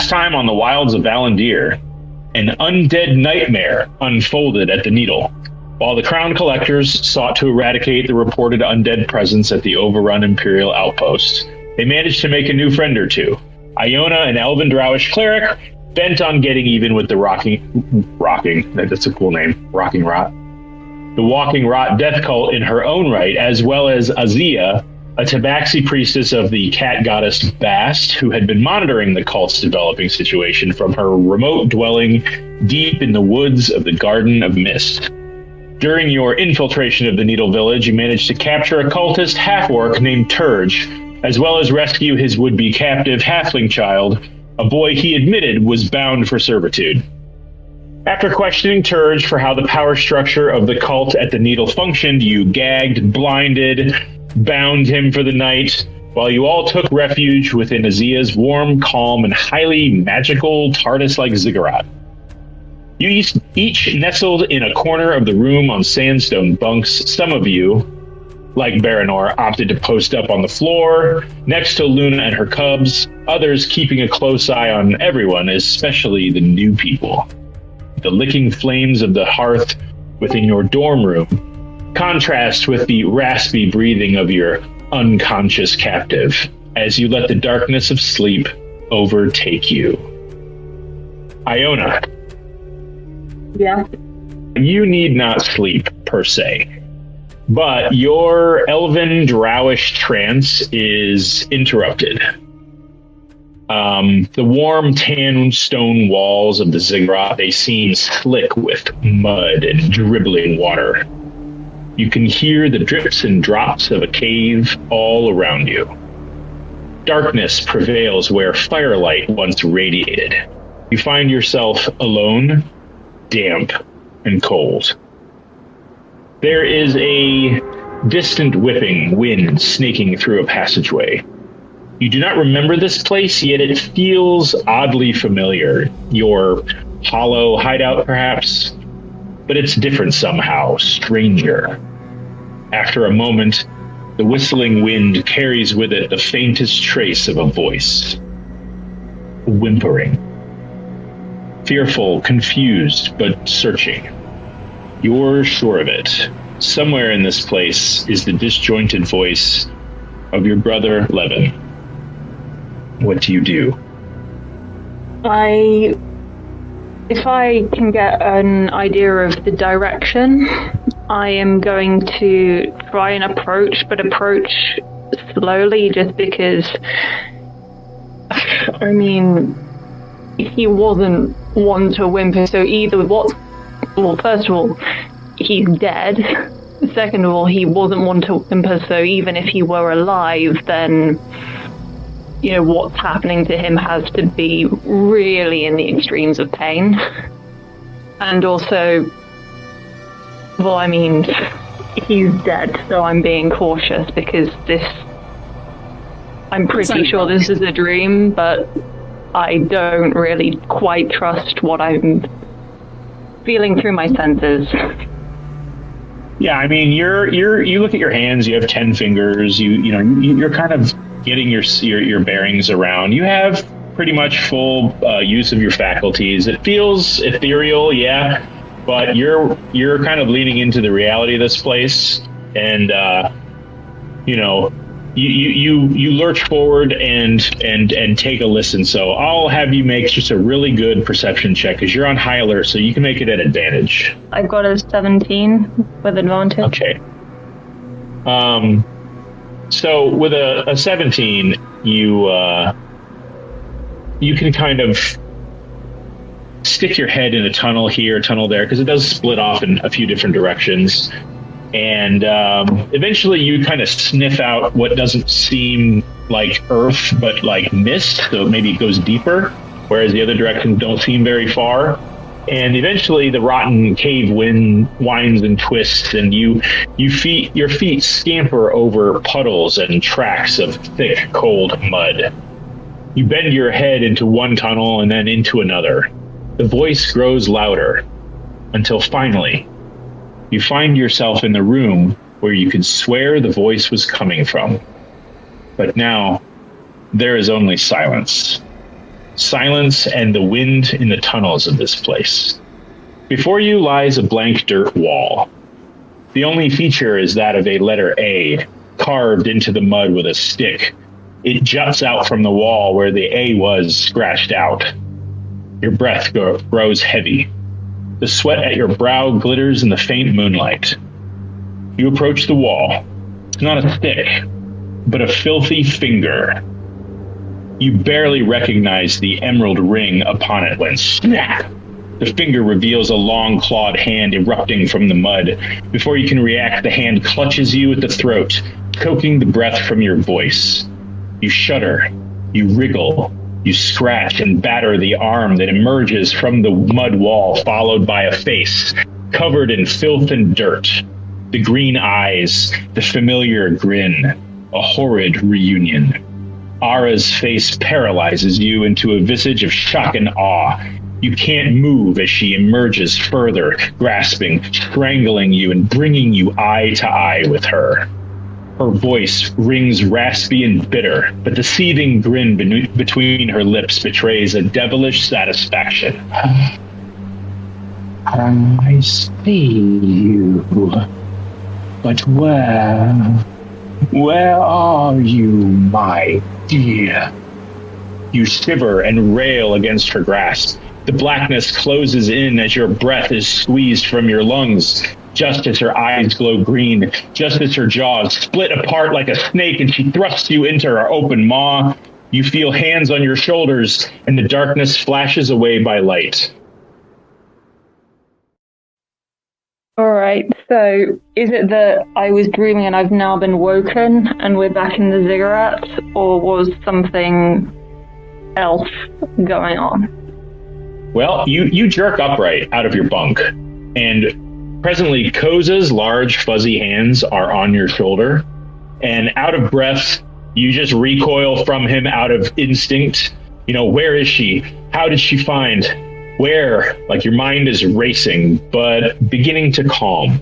Last time on the wilds of Valandiir, an undead nightmare unfolded at the Needle. While the Crown Collectors sought to eradicate the reported undead presence at the overrun Imperial outpost, they managed to make a new friend or two. Iona, an elven drowish cleric, bent on getting even with the that's a cool name, Rocking Rot. The Walking Rot death cult in her own right, as well as Aziiya, a tabaxi priestess of the cat goddess Bast, who had been monitoring the cult's developing situation from her remote dwelling deep in the woods of the Garden of Mist. During your infiltration of the Needle Village, you managed to capture a cultist half-orc named Turge, as well as rescue his would-be captive halfling child, a boy he admitted was bound for servitude. After questioning Turge for how the power structure of the cult at the Needle functioned, you gagged, blinded, bound him for the night, while you all took refuge within Aziiya's warm, calm, and highly magical TARDIS-like ziggurat. You each nestled in a corner of the room on sandstone bunks. Some of you, like Baranor, opted to post up on the floor next to Luna and her cubs, others keeping a close eye on everyone, especially the new people. The licking flames of the hearth within your dorm room contrast with the raspy breathing of your unconscious captive as you let the darkness of sleep overtake you. Iona. Yeah? You need not sleep, per se. But your elven drowish trance is interrupted. The warm tan stone walls of the ziggurat, they seem slick with mud and dribbling water. You can hear the drips and drops of a cave all around you. Darkness prevails where firelight once radiated. You find yourself alone, damp, and cold. There is a distant whipping wind snaking through a passageway. You do not remember this place, yet it feels oddly familiar. Your hollow hideout, perhaps? But it's different somehow, stranger. After a moment, the whistling wind carries with it the faintest trace of a voice. Whimpering. Fearful, confused, but searching. You're sure of it. Somewhere in this place is the disjointed voice of your brother, Levin. What do you do? If I can get an idea of the direction, I am going to try and approach slowly, just because, I mean, he wasn't one to whimper, so first of all, he's dead. Second of all, he wasn't one to whimper, so even if he were alive, then, you know, what's happening to him has to be really in the extremes of pain. And also, well, I mean, he's dead, so I'm being cautious because I'm pretty sure this is a dream, but I don't really quite trust what I'm feeling through my senses. Yeah, I mean, you look at your hands. You have 10 fingers. You're kind of getting your bearings around. You have pretty much full use of your faculties. It feels ethereal, yeah, but you're kind of leaning into the reality of this place, and you lurch forward and take a listen. So I'll have you make just a really good perception check because you're on high alert, so you can make it at advantage. I've got a 17 with advantage. Okay. So with a 17, you can kind of stick your head in a tunnel here, a tunnel there, because it does split off in a few different directions. And eventually you kind of sniff out what doesn't seem like earth, but like mist, so maybe it goes deeper, whereas the other directions don't seem very far. And eventually the rotten cave winds and twists, and your feet scamper over puddles and tracks of thick, cold mud. You bend your head into one tunnel and then into another. The voice grows louder, until finally you find yourself in the room where you could swear the voice was coming from. But now there is only silence. silence and the wind in the tunnels of this place. Before you lies a blank dirt wall. The only feature is that of a letter A, carved into the mud with a stick. It juts out from the wall where the A was scratched out. Your breath grows heavy. The sweat at your brow glitters in the faint moonlight. You approach the wall. It's not a stick, but a filthy finger. You barely recognize the emerald ring upon it when snap! The finger reveals a long clawed hand erupting from the mud. Before you can react, the hand clutches you at the throat, choking the breath from your voice. You shudder, you wriggle, you scratch and batter the arm that emerges from the mud wall, followed by a face covered in filth and dirt. The green eyes, the familiar grin, a horrid reunion. Ara's face paralyzes you into a visage of shock and awe. You can't move as she emerges further, grasping, strangling you, and bringing you eye to eye with her. Her voice rings raspy and bitter, but the seething grin between her lips betrays a devilish satisfaction. I see you. But where are you, my dear? You shiver and rail against her grasp. The blackness closes in as your breath is squeezed from your lungs, just as her eyes glow green, just as her jaws split apart like a snake and she thrusts you into her open maw. You feel hands on your shoulders, and the darkness flashes away by light. All right, so is it that I was dreaming and I've now been woken and we're back in the ziggurat, or was something else going on? Well, you jerk upright out of your bunk, and presently Koza's large fuzzy hands are on your shoulder, and out of breath, you just recoil from him out of instinct. You know, where is she? How did she find? Where? Like, your mind is racing, but beginning to calm.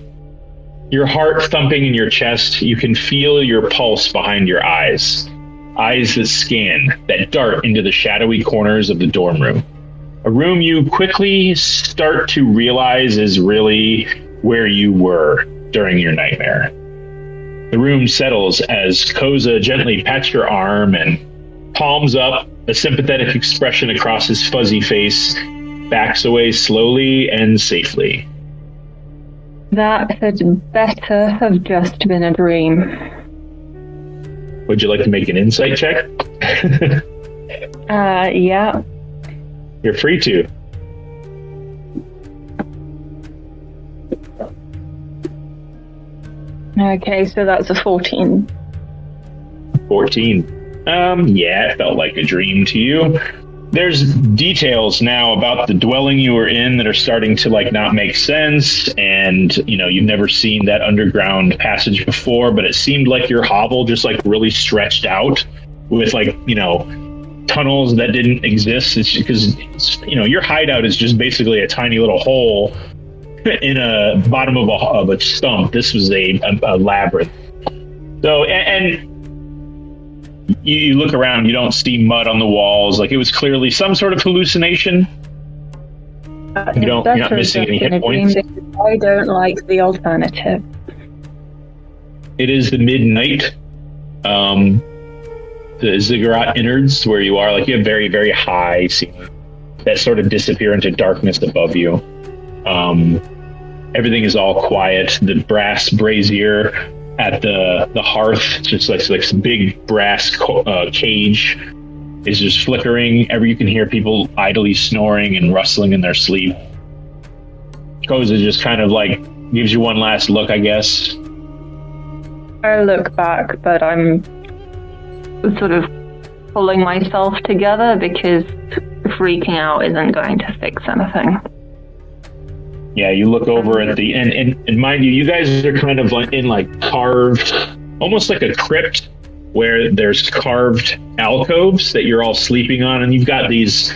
Your heart thumping in your chest, you can feel your pulse behind your eyes. Eyes that scan, that dart into the shadowy corners of the dorm room. A room you quickly start to realize is really where you were during your nightmare. The room settles as Koza gently pats your arm and palms up, a sympathetic expression across his fuzzy face, backs away slowly and safely. That had better have just been a dream. Would you like to make an insight check? Yeah. You're free to. Okay, so that's a 14. 14. Yeah, it felt like a dream to you. There's details now about the dwelling you were in that are starting to not make sense, and you've never seen that underground passage before, but it seemed like your hovel just really stretched out with tunnels that didn't exist. It's because your hideout is just basically a tiny little hole in a bottom of a stump. This was a labyrinth. So and you look around, you don't see mud on the walls. It was clearly some sort of hallucination. You're not missing any hit points. I don't like the alternative. It is the midnight. The ziggurat innards where you are, you have very, very high ceilings that sort of disappear into darkness above you. Everything is all quiet. The brass brazier at the hearth, just like some big brass cage, is just flickering. You can hear people idly snoring and rustling in their sleep. Koza just kind of gives you one last look, I guess. I look back, but I'm sort of pulling myself together because freaking out isn't going to fix anything. Yeah, you look over at the and mind you guys are kind of in carved, almost like a crypt, where there's carved alcoves that you're all sleeping on, and you've got these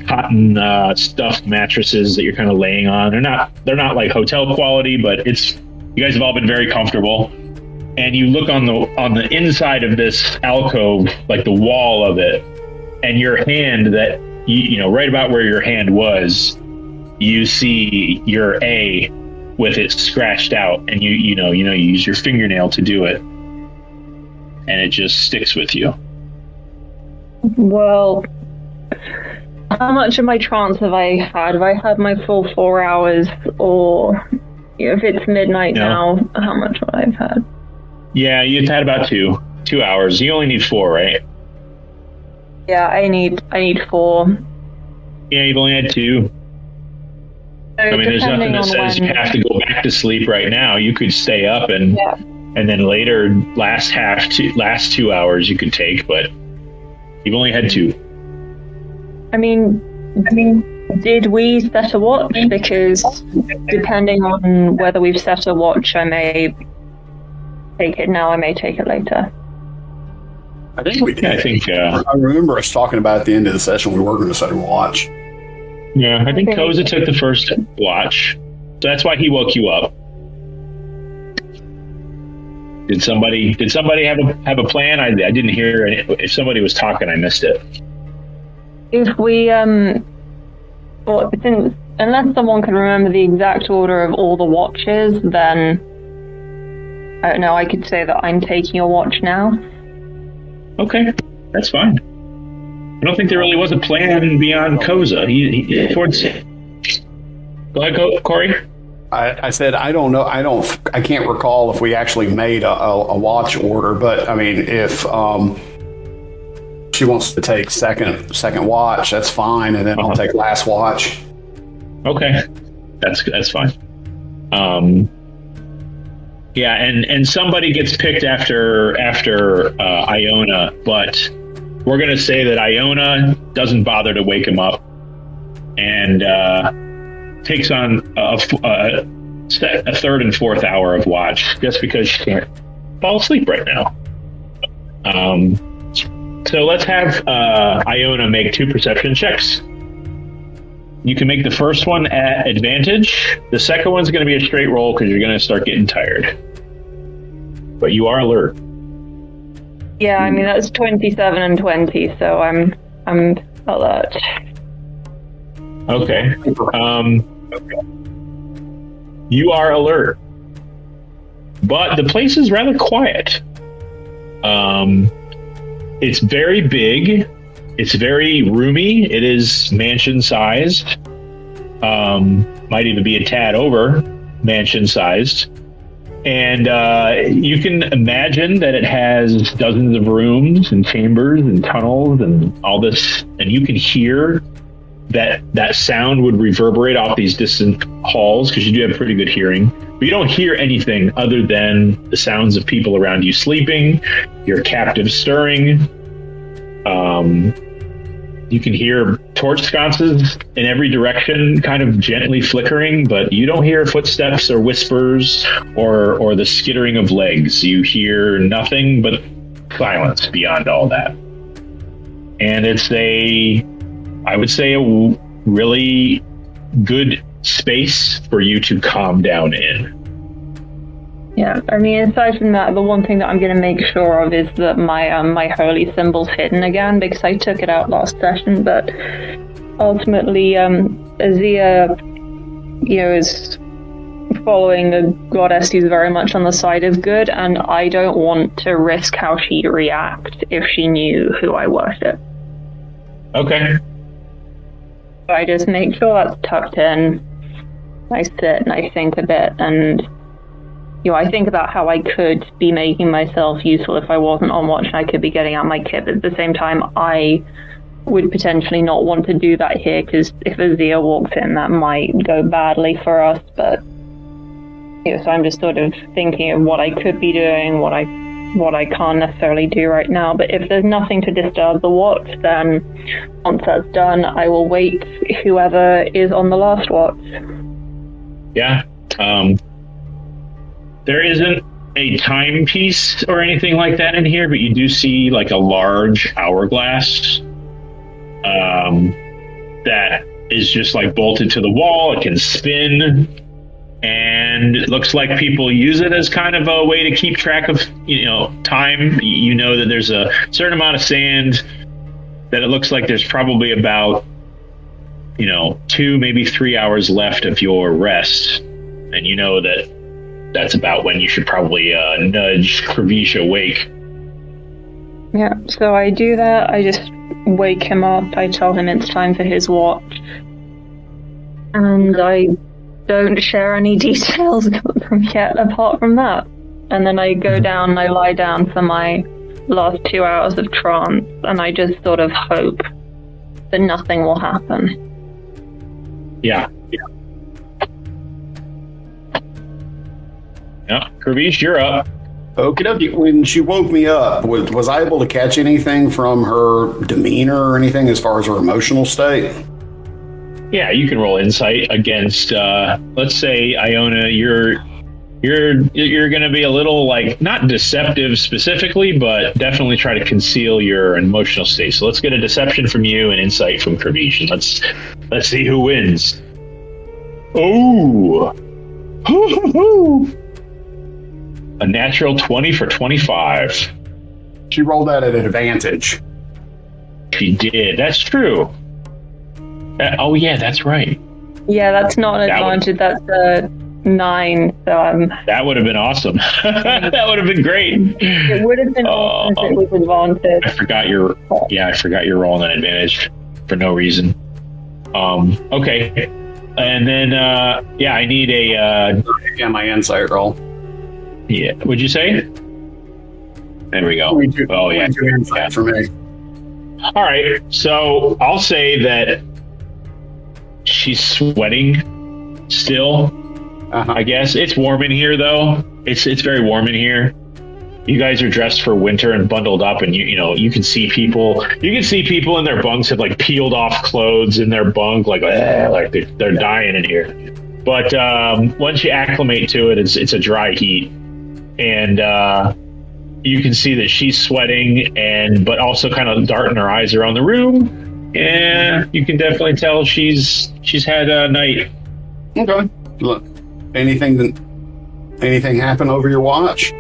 cotton stuffed mattresses that you're kind of laying on. They're not like hotel quality, but you guys have all been very comfortable. And you look on the inside of this alcove, the wall of it, and your hand that right about where your hand was, you see your A with it scratched out, and you use your fingernail to do it, and it just sticks with you. Well, how much of my trance have I had? Have I had my full 4 hours, or if it's midnight now, how much would I have had? Yeah, you've had about 2 hours. You only need 4, right? Yeah, I need 4. Yeah, you've only had 2. So there's nothing that says you have to go back to sleep right now. You could stay up and then later, last 2 hours you could take, but you've only had 2. I mean, did we set a watch? Because depending on whether we've set a watch, I may take it now, I may take it later. I think we did. I remember us talking about at the end of the session we were going to set a watch. Yeah, I think Koza took the first watch. So that's why he woke you up. Did somebody have a plan? I didn't hear it. If somebody was talking, I missed it. If we unless someone can remember the exact order of all the watches, then I don't know, I could say that I'm taking a watch now. Okay, that's fine. I don't think there really was a plan beyond Koza. Go ahead, Corey. I said I don't know. I can't recall if we actually made a watch order, but I mean, if she wants to take second watch, that's fine, and then I'll take last watch. Okay, that's fine. Yeah, and somebody gets picked after Iona, but we're going to say that Iona doesn't bother to wake him up and takes on a third and fourth hour of watch just because she can't fall asleep right now. So let's have Iona make 2 perception checks. You can make the first one at advantage. The second one's going to be a straight roll because you're going to start getting tired. But you are alert. Yeah, I mean, that's 27 and 20, so I'm alert. Okay. You are alert. But the place is rather quiet. It's very big. It's very roomy. It is mansion-sized. Might even be a tad over mansion-sized. And you can imagine that it has dozens of rooms and chambers and tunnels and all this. And you can hear that sound would reverberate off these distant halls because you do have pretty good hearing. But you don't hear anything other than the sounds of people around you sleeping, your captive stirring. You can hear torch sconces in every direction kind of gently flickering, but you don't hear footsteps or whispers or the skittering of legs. You hear nothing but silence beyond all that. And it's I would say, a really good space for you to calm down in. Yeah, I mean, aside from that, the one thing that I'm going to make sure of is that my holy symbol's hidden again, because I took it out last session, but ultimately, Aziiya, is following the goddess who's very much on the side of good, and I don't want to risk how she'd react if she knew who I worship. Okay. So I just make sure that's tucked in. I sit and I think a bit, and I think about how I could be making myself useful if I wasn't on watch, and I could be getting out my kit. But at the same time, I would potentially not want to do that here, because if Aziiya walks in, that might go badly for us. But so I'm just sort of thinking of what I could be doing, what I can't necessarily do right now. But if there's nothing to disturb the watch, then once that's done, I will wait whoever is on the last watch. Yeah. There isn't a timepiece or anything like that in here, but you do see like a large hourglass that is just like bolted to the wall. It can spin, and it looks like people use it as kind of a way to keep track of time. You know that there's a certain amount of sand, that it looks like there's probably about 2, maybe 3 hours left of your rest, and you know that's about when you should probably nudge Kravish awake. Yeah, so I do that. I just wake him up. I tell him it's time for his watch. And I don't share any details yet apart from that. And then I go down and I lie down for my last 2 hours of trance, and I just sort of hope that nothing will happen. Yeah. Kravish, you're up. Okay, when she woke me up, was I able to catch anything from her demeanor or anything as far as her emotional state? Yeah, you can roll insight against, let's say, Iona, you're going to be a little, not deceptive specifically, but definitely try to conceal your emotional state. So let's get a deception from you and insight from Kravish, and let's see who wins. Oh! A natural 20 for 25. She rolled that at an advantage. She did. That's true. Oh, yeah, that's right. Yeah, that's not an advantage. That's a 9. So that would have been awesome. That would have been great. It would have been awesome if it was advantage. I forgot you're rolling an advantage for no reason. Okay. And then, I need my insight roll. Yeah. What'd you say? There we go. Oh, yeah. Insight for me. All right. So I'll say that she's sweating still. I guess it's warm in here, though. It's very warm in here. You guys are dressed for winter and bundled up, and you can see people. You can see people in their bunks have peeled off clothes in their bunk, they're dying in here. But once you acclimate to it, it's a dry heat, and you can see that she's sweating, but also kind of darting her eyes around the room. And you can definitely tell she's had a night. Okay. Look, anything happen over your watch?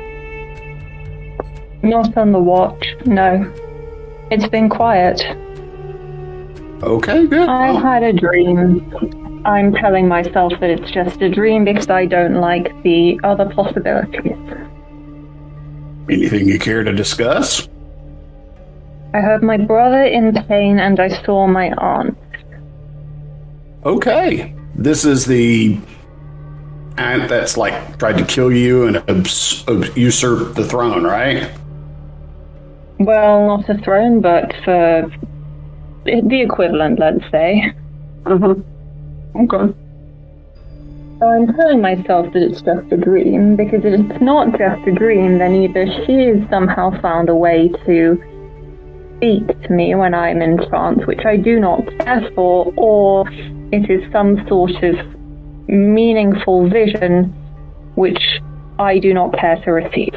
Not on the watch, no. It's been quiet. Okay, good. I had a dream. I'm telling myself that it's just a dream because I don't like the other possibilities. Anything you care to discuss? I heard my brother in pain and I saw my aunt. Okay. This is the aunt that's tried to kill you and usurp the throne, right? Well, not a throne, but for the equivalent, let's say. Okay. So I'm telling myself that it's just a dream, because if it's not just a dream, then either she's somehow found a way to speak to me when I'm in trance, which I do not care for, or it is some sort of meaningful vision which I do not care to receive.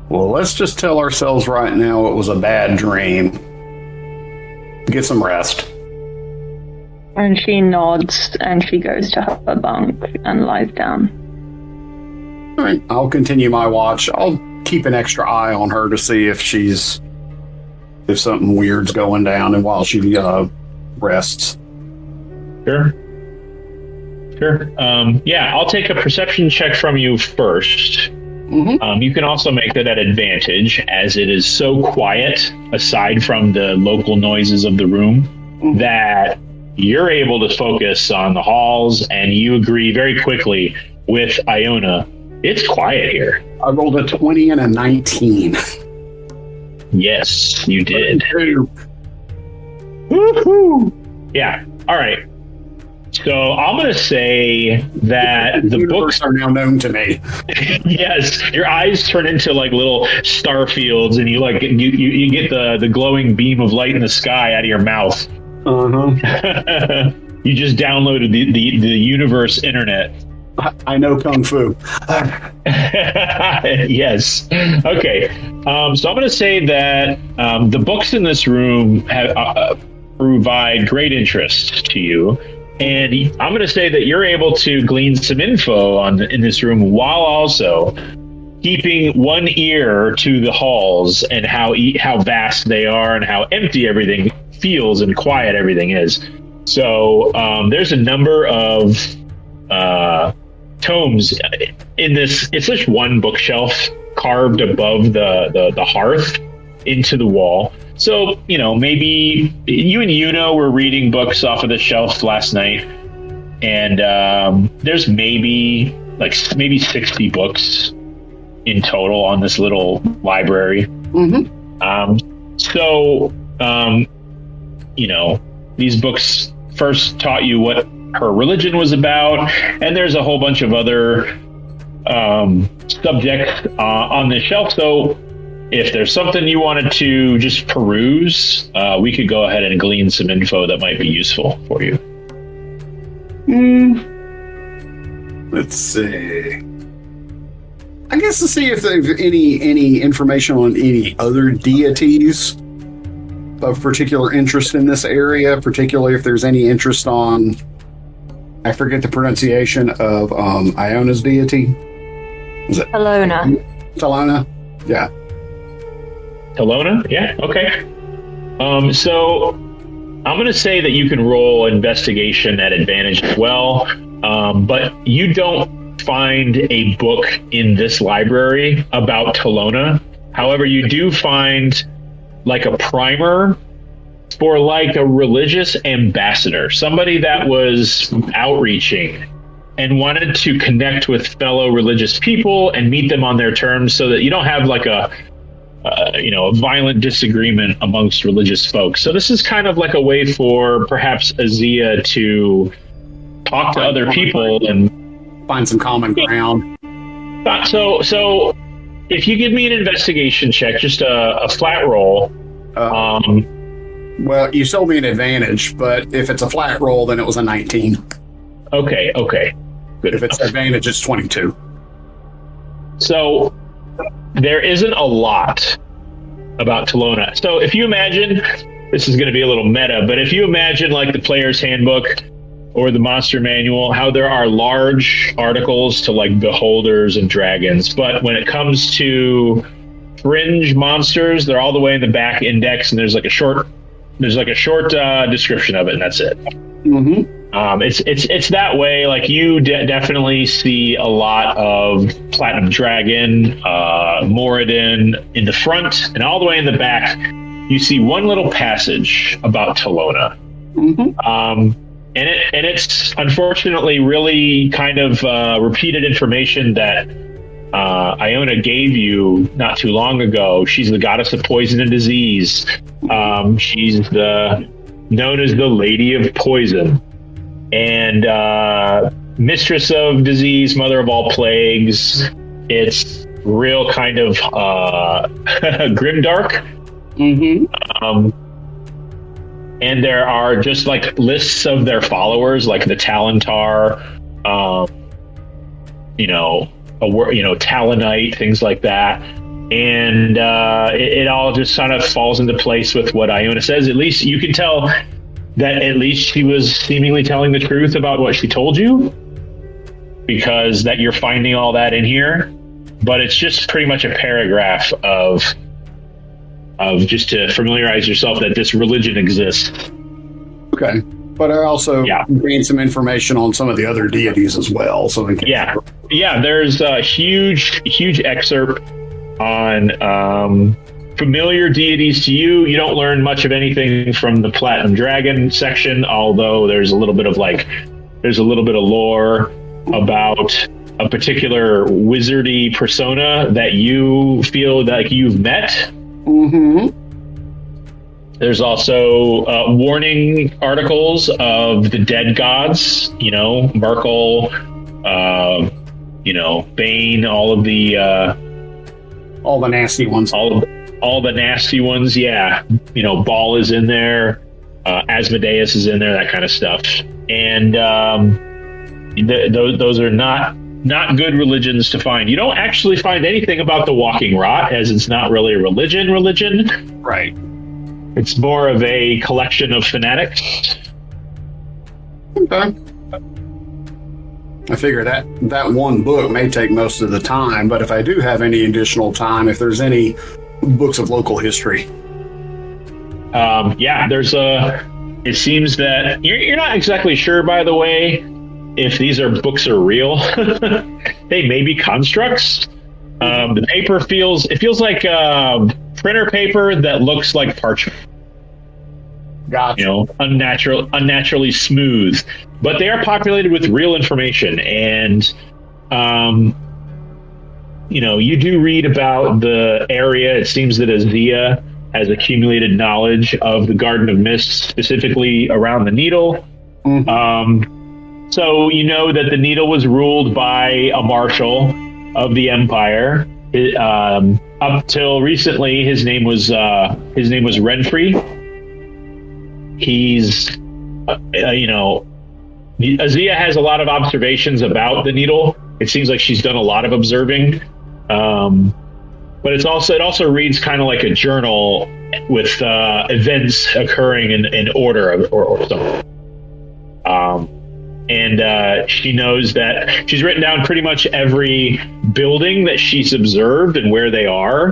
Well, let's just tell ourselves right now it was a bad dream. Get some rest. And she nods and she goes to her bunk and lies down. All right, I'll continue my watch. I'll keep an extra eye on her to see if something weird's going down, and while she rests. Sure. I'll take a perception check from you first. Mm-hmm. You can also make that at advantage, as it is so quiet, aside from the local noises of the room, that you're able to focus on the halls, and you agree very quickly with Iona. It's quiet here. I rolled a 20 and a 19. Yes, you did. Woohoo! Yeah. All right. So I'm going to say that the books are now known to me. Yes, your eyes turn into little star fields, and you get the glowing beam of light in the sky out of your mouth. You just downloaded the universe internet. I know Kung Fu. Yes. Okay. So I'm going to say that the books in this room provide great interest to you. And I'm going to say that you're able to glean some info in this room, while also keeping one ear to the halls and how vast they are and how empty everything feels and quiet everything is. So there's a number of tomes in this. It's just one bookshelf carved above the hearth into the wall. So, maybe you and Yuno were reading books off of the shelf last night, and there's maybe 60 books in total on this little library. These books first taught you what her religion was about, and there's a whole bunch of other subjects on the shelf. So if there's something you wanted to just peruse, we could go ahead and glean some info that might be useful for you. Let's see. I guess to see if there's any information on any other deities of particular interest in this area, particularly if there's any interest on, I forget the pronunciation of Iona's deity. Is it Talona? Talona? Yeah. Talona? Yeah, okay. So I'm going to say that you can roll investigation at advantage as well, but you don't find a book in this library about Talona. However, you do find like a primer for like a religious ambassador, somebody that was outreaching and wanted to connect with fellow religious people and meet them on their terms, so that you don't have like a violent disagreement amongst religious folks. So this is kind of like a way for perhaps Aziiya to talk to other people and find some common ground. So if you give me an investigation check, just a flat roll. Well, you sold me an advantage, but if it's a flat roll, then it was a 19. Okay. Good. If it's advantage, it's 22. So there isn't a lot about Talona. So if you imagine, this is going to be a little meta, but if you imagine like the player's handbook or the monster manual, how there are large articles to like beholders and dragons, but when it comes to fringe monsters, they're all the way in the back index, and there's like a short description of it, and that's it. It's that way. Like you definitely see a lot of Platinum Dragon, Moradin in the front, and all the way in the back, you see one little passage about Talona. And it's unfortunately really kind of repeated information that Iona gave you not too long ago. She's the goddess of poison and disease. She's known as the Lady of Poison, and mistress of disease, mother of all plagues. It's real kind of grimdark. And there are just like lists of their followers, like the Talentar, Talonite, things like that. And it all just kind of falls into place with what Iona says. At least you can tell that at least she was seemingly telling the truth about what she told you, because that you're finding all that in here. But it's just pretty much a paragraph of just to familiarize yourself that this religion exists. Okay. But I also gained some information on some of the other deities as well. So there's a huge excerpt on familiar deities to you. You don't learn much of anything from the Platinum Dragon section, although there's a little bit of lore about a particular wizardy persona that you feel like you've met. There's also warning articles of the dead gods, Merkel, Bane, all the nasty ones. All the nasty ones, yeah. Baal is in there, Asmodeus is in there, that kind of stuff. And those are not good religions to find. You don't actually find anything about the Walking Rot, as it's not really a religion. Right. It's more of a collection of fanatics. Okay. I figure that one book may take most of the time, but if I do have any additional time, if there's any books of local history. There's It seems that you're not exactly sure, by the way, if these books are real. They may be constructs. The paper feels like printer paper that looks like parchment. Gotcha. Unnaturally smooth. But they are populated with real information, and you do read about the area. It seems that Aziiya has accumulated knowledge of the Garden of Mist, specifically around the Needle. Mm-hmm. So you know that the Needle was ruled by a marshal of the Empire. Up till recently, his name was Renfrey. He's, Aziiya has a lot of observations about the Needle. It seems like she's done a lot of observing. But it also reads kind of like a journal with events occurring in order or something. And she knows that she's written down pretty much every building that she's observed and where they are,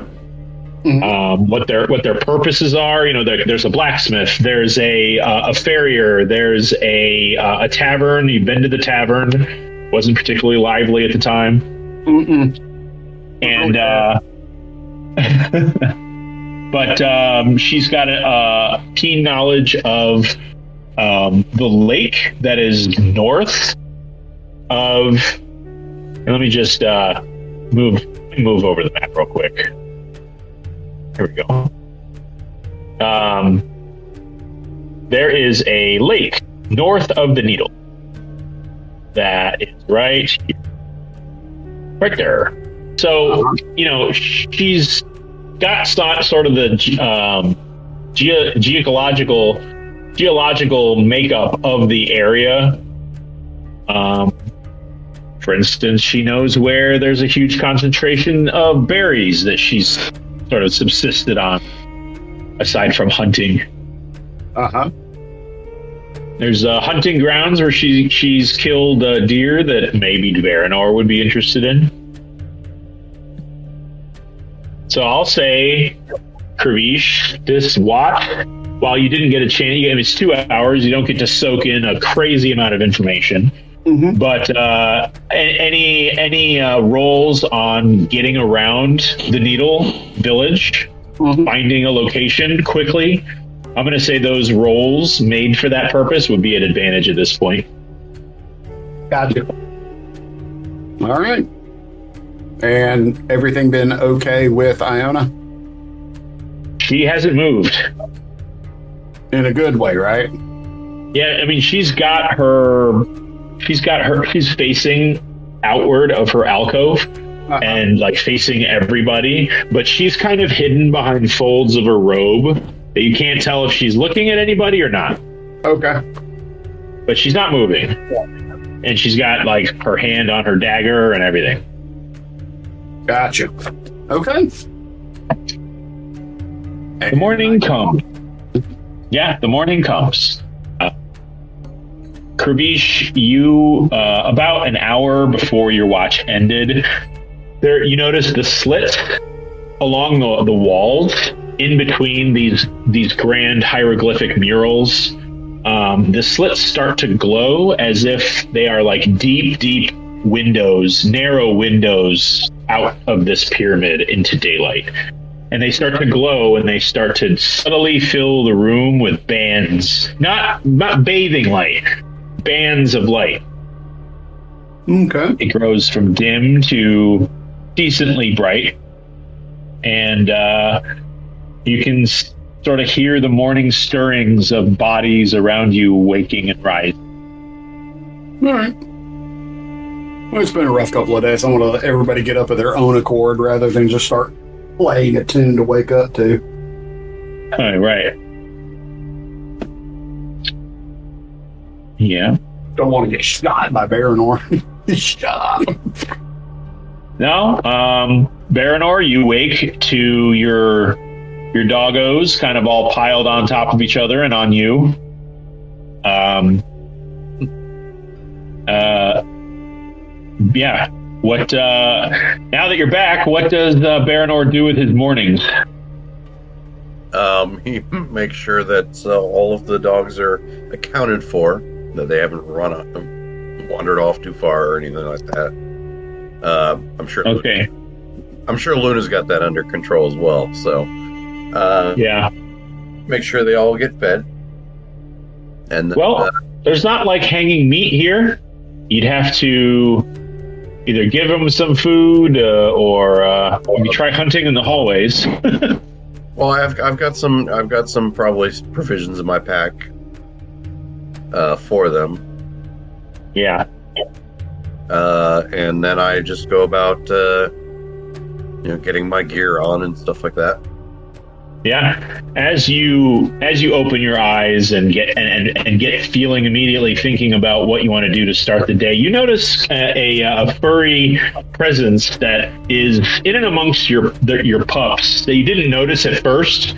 what their purposes are. There's a blacksmith, there's a farrier, there's a tavern. You've been to the tavern. Wasn't particularly lively at the time. And but she's got a keen knowledge of the lake that is north of. Let me just move over the map real quick. Here we go. There is a lake north of the Needle. That is right there. So, she's got sort of the geological makeup of the area. For instance, she knows where there's a huge concentration of berries that she's sort of subsisted on, aside from hunting. There's hunting grounds where she's killed a deer that maybe Varanor would be interested in. So I'll say, Krivish, this watch, while you didn't get a chance, it's 2 hours, you don't get to soak in a crazy amount of information. But any rolls on getting around the Needle village, finding a location quickly, I'm going to say those rolls made for that purpose would be an advantage at this point. Gotcha. All right. And everything been okay with Iona? She hasn't moved. In a good way, right? Yeah, she's facing outward of her alcove and facing everybody, but she's kind of hidden behind folds of her robe that you can't tell if she's looking at anybody or not. Okay. But she's not moving. And she's got her hand on her dagger and everything. Gotcha. Okay. The morning comes. Yeah, the morning comes. Krivish, you, about an hour before your watch ended, you notice the slit along the walls in between these grand hieroglyphic murals. The slits start to glow as if they are deep windows, narrow windows out of this pyramid into daylight. And they start to glow, and they start to subtly fill the room with bands, not bathing light, bands of light. Okay. It grows from dim to decently bright, and you can sort of hear the morning stirrings of bodies around you waking and rising. All right. Well, it's been a rough couple of days. I want to let everybody get up of their own accord rather than just start playing a tune to wake up to. Oh, right. Yeah. Don't want to get shot by Varanor. Shut up. No, Varanor, you wake to your doggos kind of all piled on top of each other and on you. Yeah. What? Now that you're back, what does Varanor do with his mornings? He makes sure that all of the dogs are accounted for, that they haven't wandered off too far or anything like that. I'm sure. Okay. I'm sure Luna's got that under control as well. So, yeah. Make sure they all get fed. And there's not like hanging meat here. You'd have to either give them some food or maybe try hunting in the hallways. Well, I've got some probably provisions in my pack for them. Yeah. And then I just go about getting my gear on and stuff like that. Yeah. As you open your eyes and get feeling immediately thinking about what you want to do to start the day, you notice a furry presence that is in and amongst your pups that you didn't notice at first.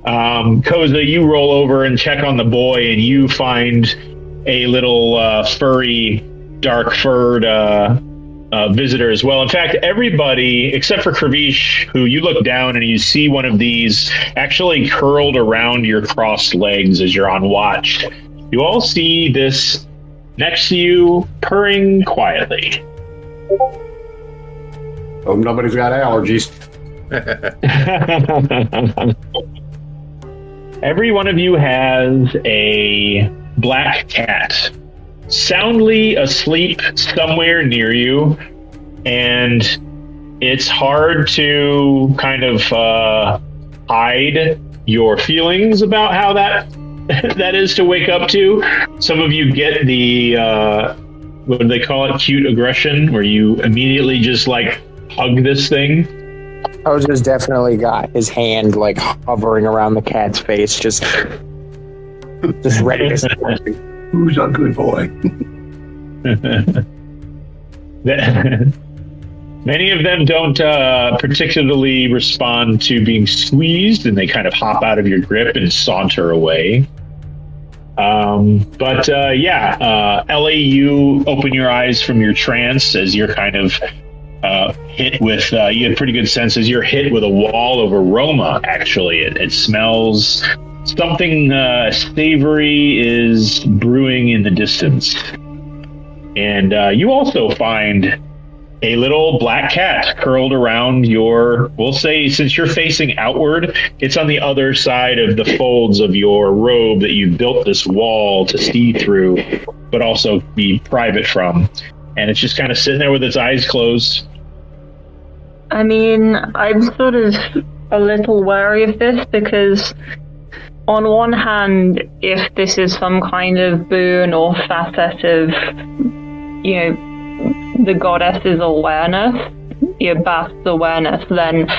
Koza, you roll over and check on the boy, and you find a little furry, dark-furred visitor as well. In fact, everybody except for Kravish, who you look down and you see one of these actually curled around your crossed legs as you're on watch. You all see this next to you purring quietly. Oh, nobody's got allergies. Every one of you has a black cat soundly asleep somewhere near you, and it's hard to kind of hide your feelings about how that is to wake up to. Some of you get the what do they call it, cute aggression, where you immediately just like hug this thing. Koza's definitely got his hand like hovering around the cat's face, just ready to Who's a good boy? Many of them don't particularly respond to being squeezed, and they kind of hop out of your grip and saunter away. Ellie, you open your eyes from your trance as you're kind of hit with, you had pretty good senses, you're hit with a wall of aroma, actually. It smells... Something savory is brewing in the distance. And you also find a little black cat curled around we'll say, since you're facing outward, it's on the other side of the folds of your robe that you've built this wall to see through, but also be private from. And it's just kind of sitting there with its eyes closed. I mean, I'm sort of a little wary of this because... On one hand, if this is some kind of boon or facet of, the goddess's awareness, Bast's awareness, then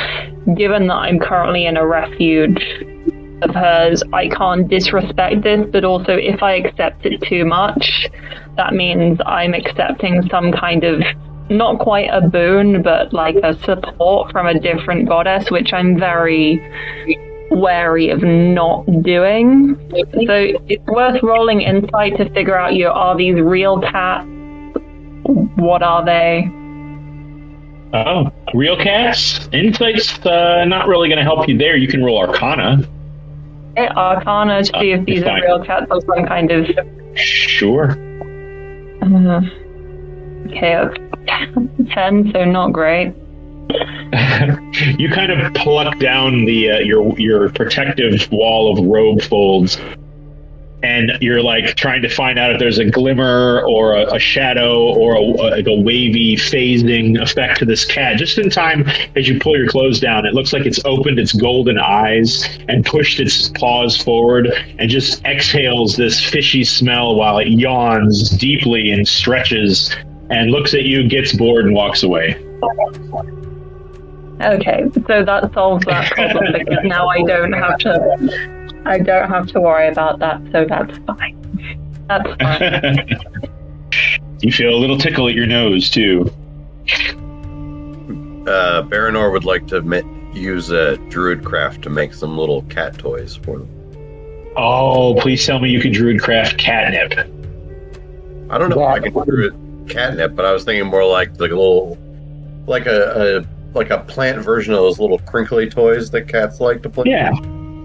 given that I'm currently in a refuge of hers, I can't disrespect this, but also if I accept it too much, that means I'm accepting some kind of, not quite a boon, but like a support from a different goddess, which I'm very... wary of not doing. So it's worth rolling insight to figure out, are these real cats? What are they? Oh, real cats? Insight's not really going to help you there. You can roll Arcana. Okay, Arcana to see if these are real cats or some kind of... Sure. Okay, 10, so not great. You kind of pluck down the your protective wall of robe folds, and you're like trying to find out if there's a glimmer or a shadow or a wavy phasing effect to this cat. Just in time, as you pull your clothes down, it looks like it's opened its golden eyes and pushed its paws forward and just exhales this fishy smell while it yawns deeply and stretches and looks at you, gets bored, and walks away. Okay, so that solves that problem because now I don't have to worry about that, so that's fine. That's fine. You feel a little tickle at your nose too. Baranor would like to use a druidcraft to make some little cat toys for them. Oh, please tell me you can druidcraft catnip. I don't know if I can druid catnip, but I was thinking more like a little, like a plant version of those little crinkly toys that cats like to play. Yeah.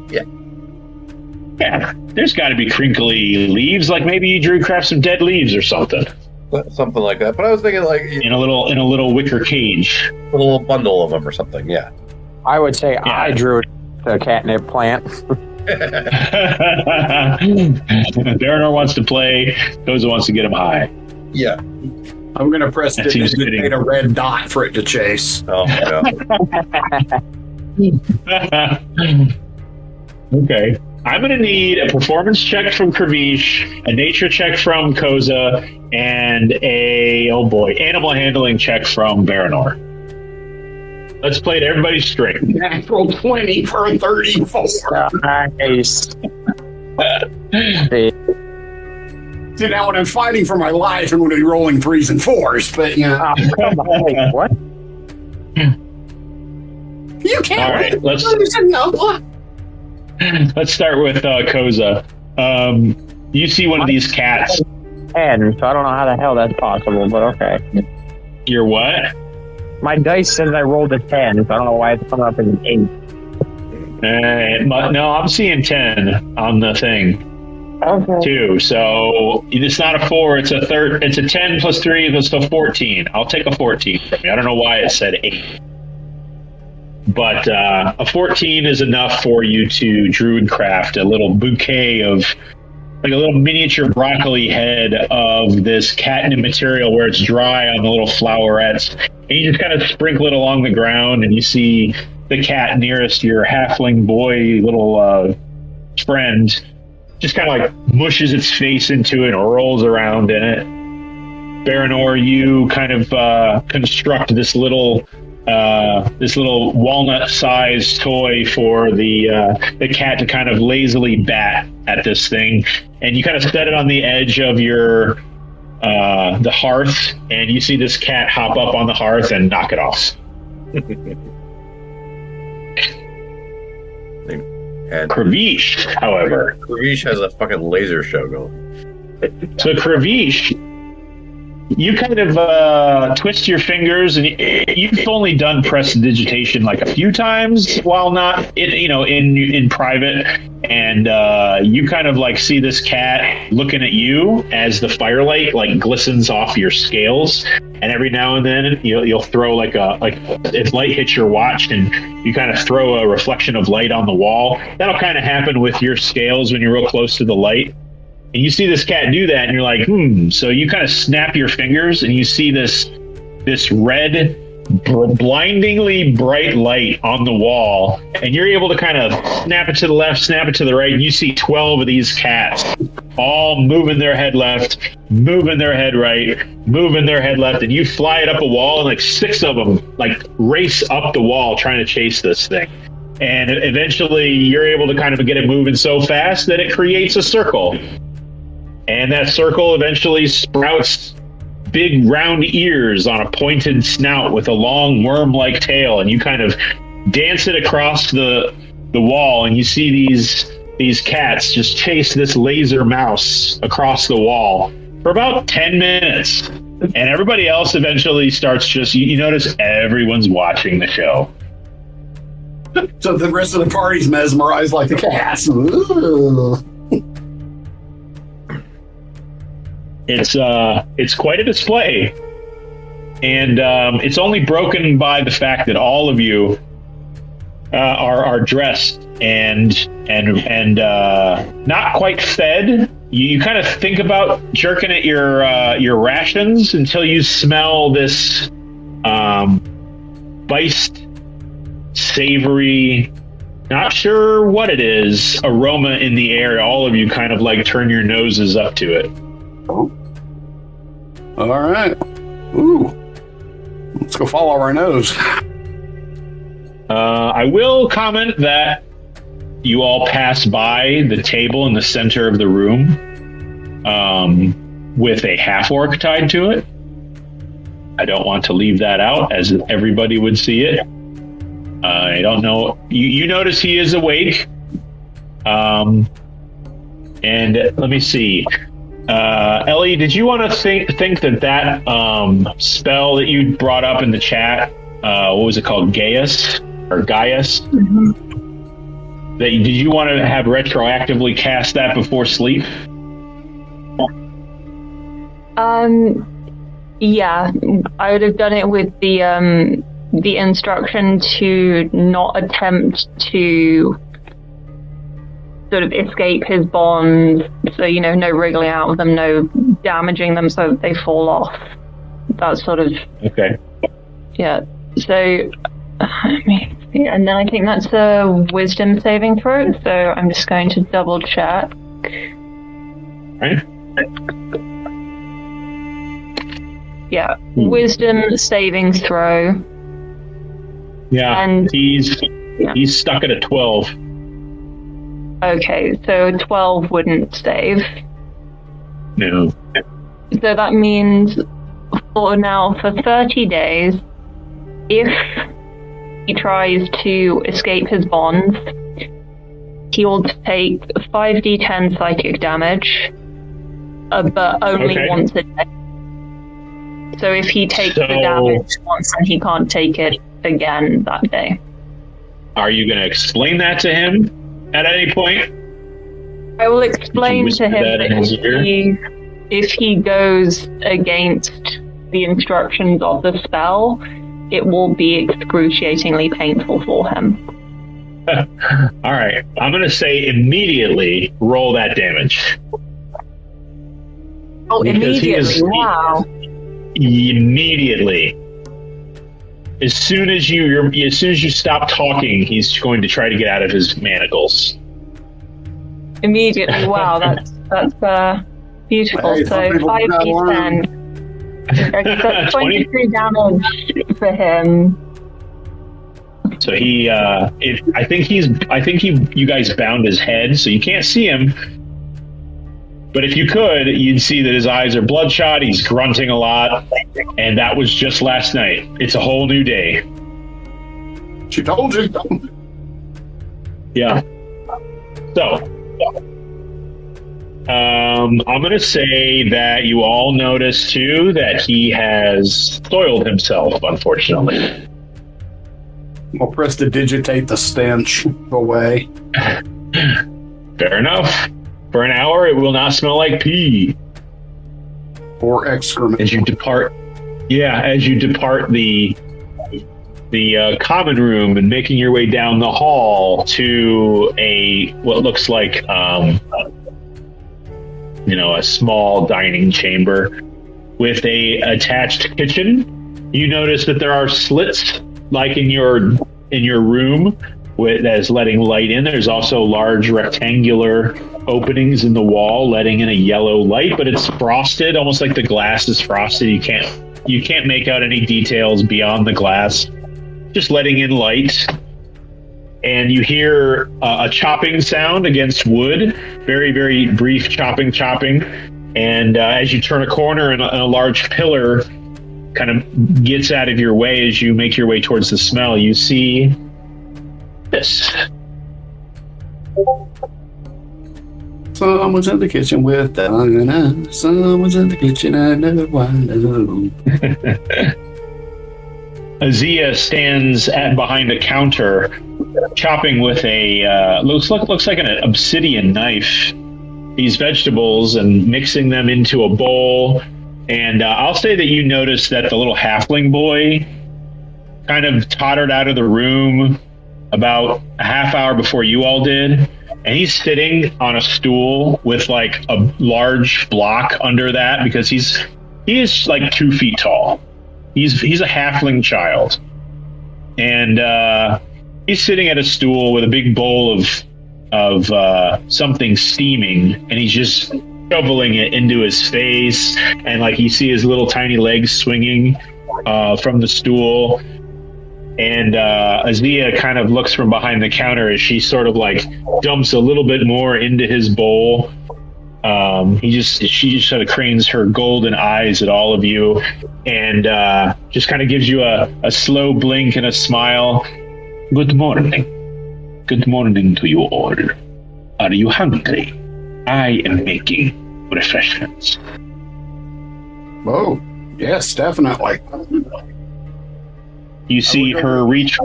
Yeah, there's got to be crinkly leaves. Like maybe you drew craft some dead leaves or something. Something like that. But I was thinking like in a little wicker cage, a little bundle of them or something. Yeah. I would say I drew the catnip plant. Baranor wants to play. Koza wants to get him high. Yeah. I'm going to press it seems and fitting. create a red dot for it to chase. Oh, yeah. Okay. I'm going to need a performance check from Kravish, a nature check from Koza, and animal handling check from Baranor. Let's play to everybody's strength. Natural 20 for a 34. Nice. See, now when I'm fighting for my life, I'm going to be rolling 3s and 4s, but yeah. Come on, wait, what? You can't. All right, let's start with Koza. You see one of these cats. 10, so I don't know how the hell that's possible, but okay. You're what? My dice says I rolled a 10, so I don't know why it's coming up as an 8. No, I'm seeing 10 on the thing. Okay. Too. So it's not a 4, it's a 10 plus 3, that's a 14. I'll take a 14 from you. I don't know why it said 8. But a 14 is enough for you to druidcraft a little bouquet of, like a little miniature broccoli head of this catnip material where it's dry on the little flowerets. And you just kind of sprinkle it along the ground, and you see the cat nearest your halfling boy little friend just kind of like mushes its face into it and rolls around in it. Baranor, you kind of construct this little walnut-sized toy for the cat to kind of lazily bat at this thing, and you kind of set it on the edge of your the hearth, and you see this cat hop up on the hearth and knock it off. And Kravish, however, Kravish has a fucking laser show going. So Kravish, you kind of twist your fingers, and you've only done prestidigitation like a few times while not in private, and you kind of like see this cat looking at you as the firelight like glistens off your scales, and every now and then you'll throw like if light hits your watch and you kind of throw a reflection of light on the wall. That'll kind of happen with your scales when you're real close to the light. And you see this cat do that, and you're like, So you kind of snap your fingers, and you see this red, blindingly bright light on the wall, and you're able to kind of snap it to the left, snap it to the right, and you see 12 of these cats all moving their head left, moving their head right, moving their head left, and you fly it up a wall, and like 6 of them like race up the wall trying to chase this thing. And eventually you're able to kind of get it moving so fast that it creates a circle. And that circle eventually sprouts big round ears on a pointed snout with a long worm-like tail, and you kind of dance it across the wall, and you see these cats just chase this laser mouse across the wall for about 10 minutes. And everybody else eventually starts you notice everyone's watching the show. So the rest of the party's mesmerized like the cats. Ooh. It's quite a display, and it's only broken by the fact that all of you are dressed and not quite fed. You kind of think about jerking at your rations until you smell this spiced, savory, not sure what it is, aroma in the air. All of you kind of like turn your noses up to it. All right. Ooh. Let's go follow our nose. I will comment that you all pass by the table in the center of the room with a half-orc tied to it. I don't want to leave that out, as everybody would see it. I don't know. You notice he is awake. And let me see. Ellie, did you want to think that spell that you brought up in the chat, what was it called? Gaius? Or Gaius? Mm-hmm. Did you want to have retroactively cast that before sleep? Yeah, I would have done it with the instruction to not attempt to sort of escape his bonds. So, no wriggling out of them, no damaging them so that they fall off. That sort of... Okay. Yeah. So, and then I think that's a wisdom saving throw, so I'm just going to double check. Right. Yeah, wisdom saving throw. Yeah, and he's stuck at a 12. Okay, so 12 wouldn't save. No. So that means for 30 days, if he tries to escape his bonds, he will take 5d10 psychic damage, but only once a day. So if he takes the damage once, then he can't take it again that day. Are you going to explain that to him at any point? I will explain to him that if he goes against the instructions of the spell, it will be excruciatingly painful for him. All right. I'm going to say immediately roll that damage. Oh, because immediately? Wow. Immediately. As soon as you stop talking, he's going to try to get out of his manacles. Immediately. Wow, that's beautiful. Hey, so 5d10. That's 23 damage for him. So you guys bound his head, so you can't see him. But if you could, you'd see that his eyes are bloodshot, he's grunting a lot, and that was just last night. It's a whole new day. She told you. Yeah. So, I'm going to say that you all notice, too, that he has soiled himself, unfortunately. I'll press to digitate the stench away. Fair enough. For an hour, it will not smell like pee. Or excrement. As you depart the common room and making your way down the hall to what looks like a small dining chamber with a attached kitchen. You notice that there are slits like in your room that is letting light in. There's also large rectangular openings in the wall letting in a yellow light, but it's frosted, almost like the glass is frosted. You can't make out any details beyond the glass, just letting in light. And you hear a chopping sound against wood, very, very brief chopping. And as you turn a corner and a large pillar kind of gets out of your way as you make your way towards the smell, you see this. Someone's in the kitchen with Diana. Someone's in the kitchen, I know why. Aziiya stands behind a counter, chopping with a looks like an obsidian knife. These vegetables and mixing them into a bowl. And I'll say that you noticed that the little halfling boy kind of tottered out of the room about a half hour before you all did. And he's sitting on a stool with like a large block under that because he is like 2 feet tall. He's a halfling child. And he's sitting at a stool with a big bowl of something steaming, and he's just shoveling it into his face, and like you see his little tiny legs swinging from the stool. And Aziiya kind of looks from behind the counter as she sort of like dumps a little bit more into his bowl. She just sort of cranes her golden eyes at all of you, and just kind of gives you a slow blink and a smile. Good morning. Good morning to you all. Are you hungry? I am making refreshments. Oh, yes, definitely. You see her reach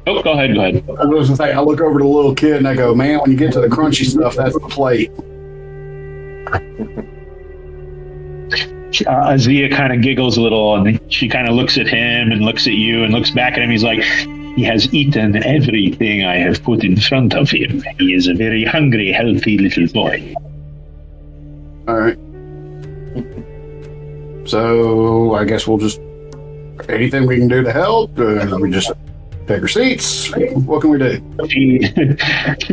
Oh, go ahead. I was gonna say, I look over to the little kid and I go, man, when you get to the crunchy stuff, that's the plate. Aziiya kind of giggles a little, and she kind of looks at him and looks at you and looks back at him. He's like, he has eaten everything I have put in front of him. He is a very hungry, healthy little boy. All right. So I guess we'll just anything we can do to help. We just take our seats. What can we do? She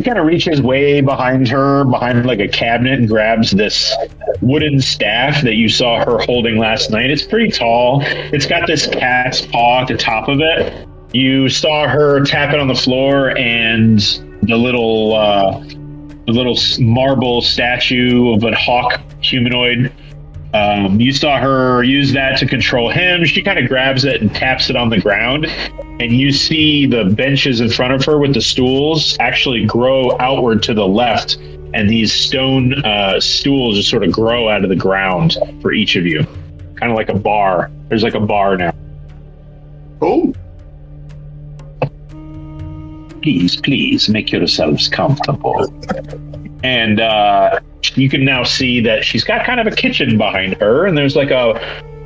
kind of reaches way behind her, behind like a cabinet, and grabs this wooden staff that you saw her holding last night. It's pretty tall. It's got this cat's paw at the top of it. You saw her tap it on the floor, and the little marble statue of a hawk humanoid. You saw her use that to control him. She kind of grabs it and taps it on the ground, and you see the benches in front of her with the stools actually grow outward to the left, and these stone stools just sort of grow out of the ground for each of you, kind of like a bar. There's like a bar now. Oh. Please make yourselves comfortable. And you can now see that she's got kind of a kitchen behind her, and there's like a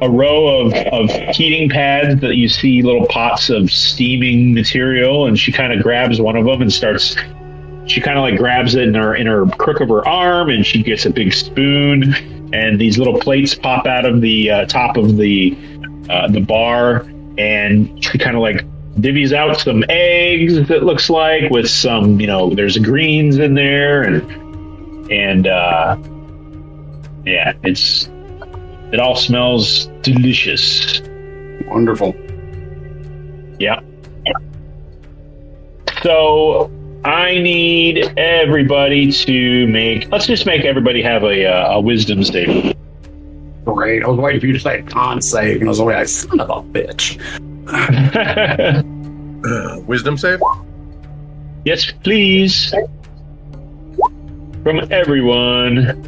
row of heating pads that you see little pots of steaming material, and she kind of grabs one of them and she kind of like grabs it in her crook of her arm, and she gets a big spoon, and these little plates pop out of the top of the bar, and she kind of like divvies out some eggs, it looks like, with some, there's greens in there, and yeah, it all smells delicious. Wonderful. Yeah. So I need everybody to let's just make everybody have a wisdom save. Great. I was waiting for you to say con save, and I was like, son of a bitch. Wisdom save? Yes, please. From everyone.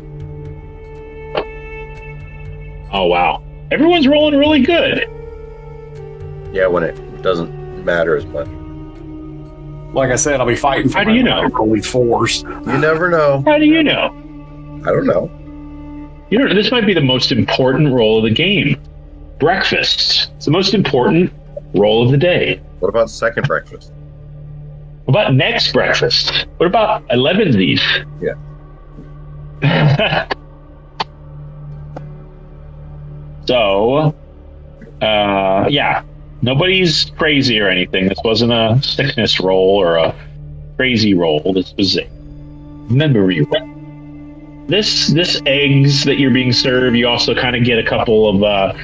Oh, wow. Everyone's rolling really good. Yeah, when it doesn't matter as much. Like I said, I'll be fighting for How do you know? Only fours. You never know. How do you know? I don't know. This might be the most important roll of the game. Breakfast. It's the most important roll of the day. What about second breakfast? What about next breakfast? What about 11sies? Yeah. So, yeah, nobody's crazy or anything. This wasn't a sickness roll or a crazy roll. This was a memory roll. This eggs that you're being served, you also kind of get a couple of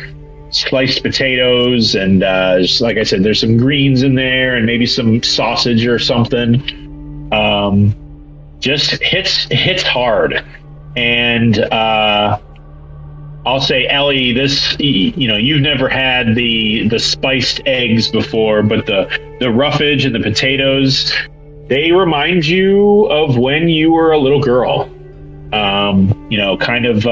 sliced potatoes, and just like I said, there's some greens in there, and maybe some sausage or something. Just hits hard, and I'll say, Ellie, this, you've never had the spiced eggs before, but the roughage and the potatoes, they remind you of when you were a little girl. Kind of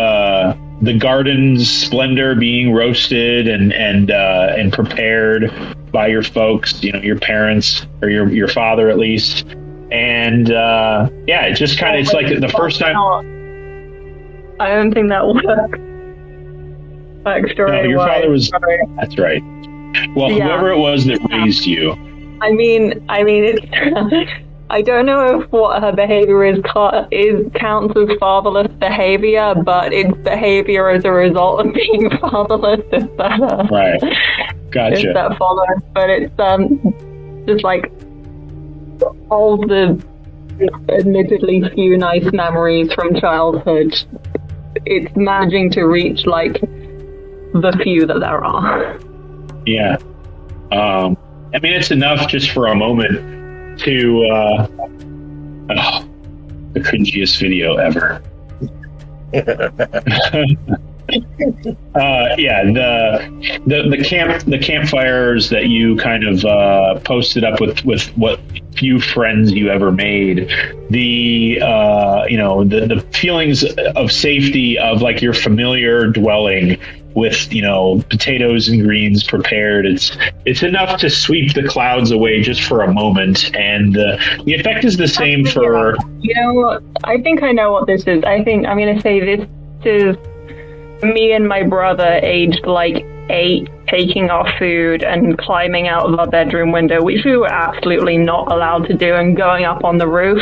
the garden's splendor being roasted and prepared by your folks, your parents, or your father at least. And yeah, it just kind of, it's like the first time. I don't think that works. No, your father was. That's right. Well, yeah. Whoever it was that raised you. I mean, it's. I don't know if what her behavior counts as fatherless behavior, but it's behavior as a result of being fatherless. Is that right? Gotcha. Is that follows? But it's just like all the admittedly few nice memories from childhood. It's managing to reach like the few that there are. Yeah. I mean, it's enough just for a moment to the cringiest video ever. Yeah, the campfires that you kind of posted up with what few friends you ever made, the feelings of safety of like your familiar dwelling with potatoes and greens prepared. It's enough to sweep the clouds away just for a moment, and the effect is the same for. I think I know what this is. I think I'm going to say this is me and my brother, aged like 8, taking our food and climbing out of our bedroom window, which we were absolutely not allowed to do, and going up on the roof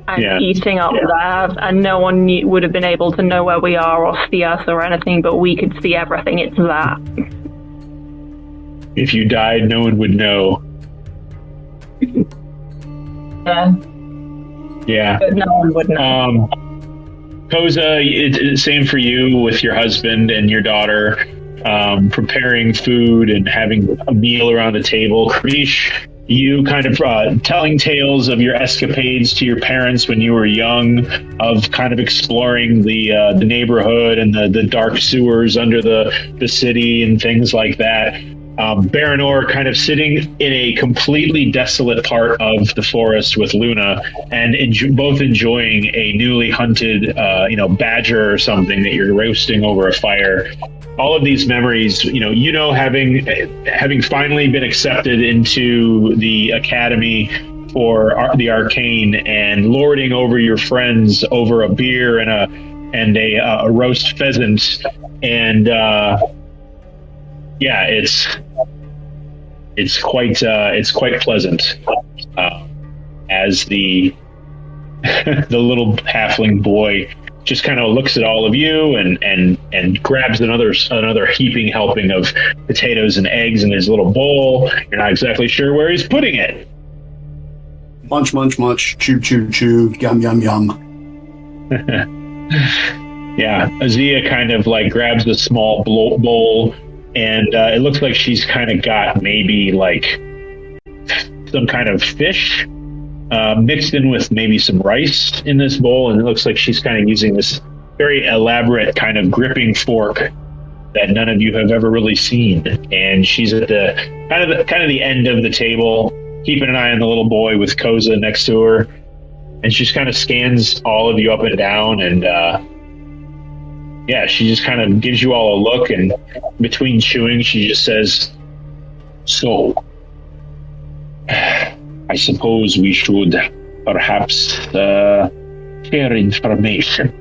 and eating up that, and no one would have been able to know where we are or see us or anything, but we could see everything. It's that. If you died, no one would know. Yeah. But no one would know. Koza, it's same for you with your husband and your daughter, preparing food and having a meal around the table. Krish, you kind of telling tales of your escapades to your parents when you were young, of kind of exploring the neighborhood and the dark sewers under the city and things like that. Baranor kind of sitting in a completely desolate part of the forest with Luna, and both enjoying a newly hunted, badger or something that you're roasting over a fire. All of these memories, having finally been accepted into the academy for the arcane, and lording over your friends over a beer and a roast pheasant, and it's quite pleasant as the the little halfling boy just kind of looks at all of you and grabs another heaping helping of potatoes and eggs in his little bowl. You're not exactly sure where he's putting it. Munch, munch, munch, chew, chew, chew, yum, yum, yum. Yeah, Aziiya kind of like grabs a small bowl, and it looks like she's kind of got maybe like some kind of fish mixed in with maybe some rice in this bowl, and it looks like she's kind of using this very elaborate kind of gripping fork that none of you have ever really seen. And she's at the kind of the end of the table, keeping an eye on the little boy with Koza next to her, and she just kind of scans all of you up and down, and she just kind of gives you all a look, and between chewing, she just says, "So, I suppose we should perhaps share information."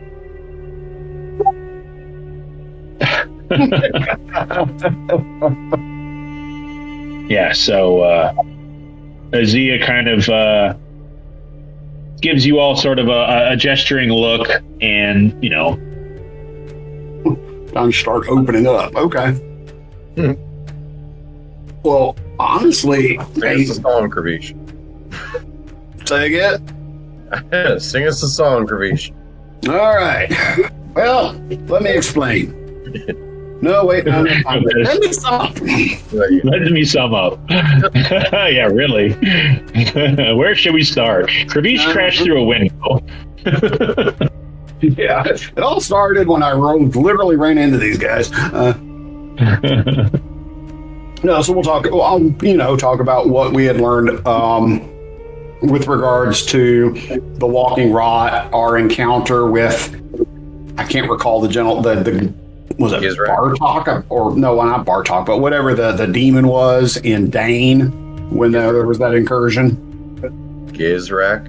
So Aziiya kind of gives you all sort of a gesturing look, and time to start opening up. Okay. Well, honestly, sing us a song, Kravish. Say again? Sing us a song, Kravish. All right. Well, let me explain. No, wait. No, let me sum up. Let me sum up. Yeah, really. Where should we start? Kravish crashed through a window. Yeah, it all started when I literally ran into these guys. No, so we'll talk. I'll talk about what we had learned with regards to the walking rot, our encounter with. I can't recall the general. Was it Bartok or no? Not Bartok, but whatever the demon was in Dane when there was that incursion. Gizrak.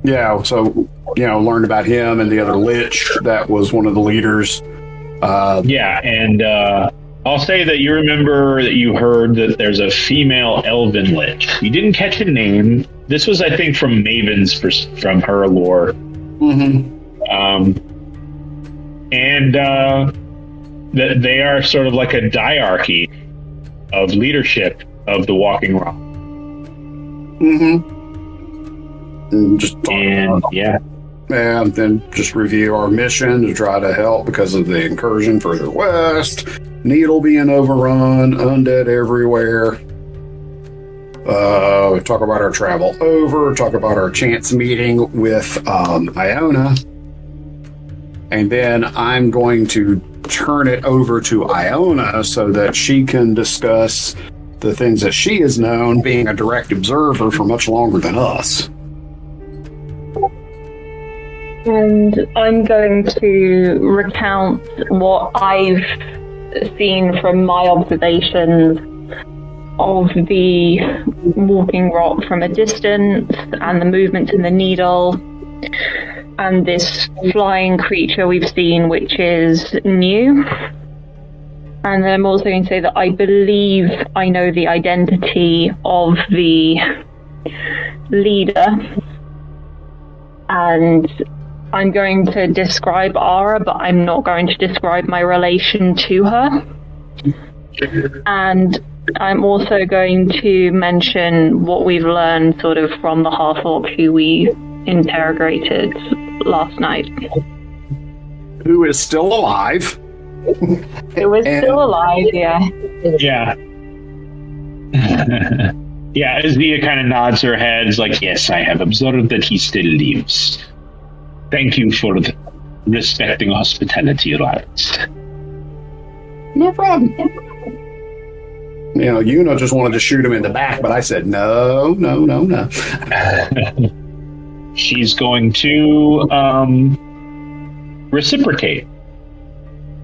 Yeah, so learned about him and the other lich that was one of the leaders. And I'll say that you remember that you heard that there's a female elven lich. You didn't catch a name. This was, I think, from Maven's from her lore. Mm-hmm. That they are sort of like a diarchy of leadership of the Walking Rock. Mm-hmm. And then just review our mission to try to help because of the incursion further west, Needle being overrun, undead everywhere. Talk about our travel over, talk about our chance meeting with Iona. And then I'm going to turn it over to Iona so that she can discuss the things that she has known, being a direct observer for much longer than us. And I'm going to recount what I've seen from my observations of the walking rot from a distance and the movement in the needle and this flying creature we've seen, which is new. And then I'm also going to say that I believe I know the identity of the leader. And I'm going to describe Ara, but I'm not going to describe my relation to her. And I'm also going to mention what we've learned sort of from the half-orc who we interrogated last night. Who is still alive. Who is still alive, yeah. Yeah. Yeah, Aziiya kind of nods her head, is like, yes, I have observed that he still lives. Thank you for the respecting hospitality, Robert. No problem. You know, Yuna just wanted to shoot him in the back, but I said, no. She's going to reciprocate.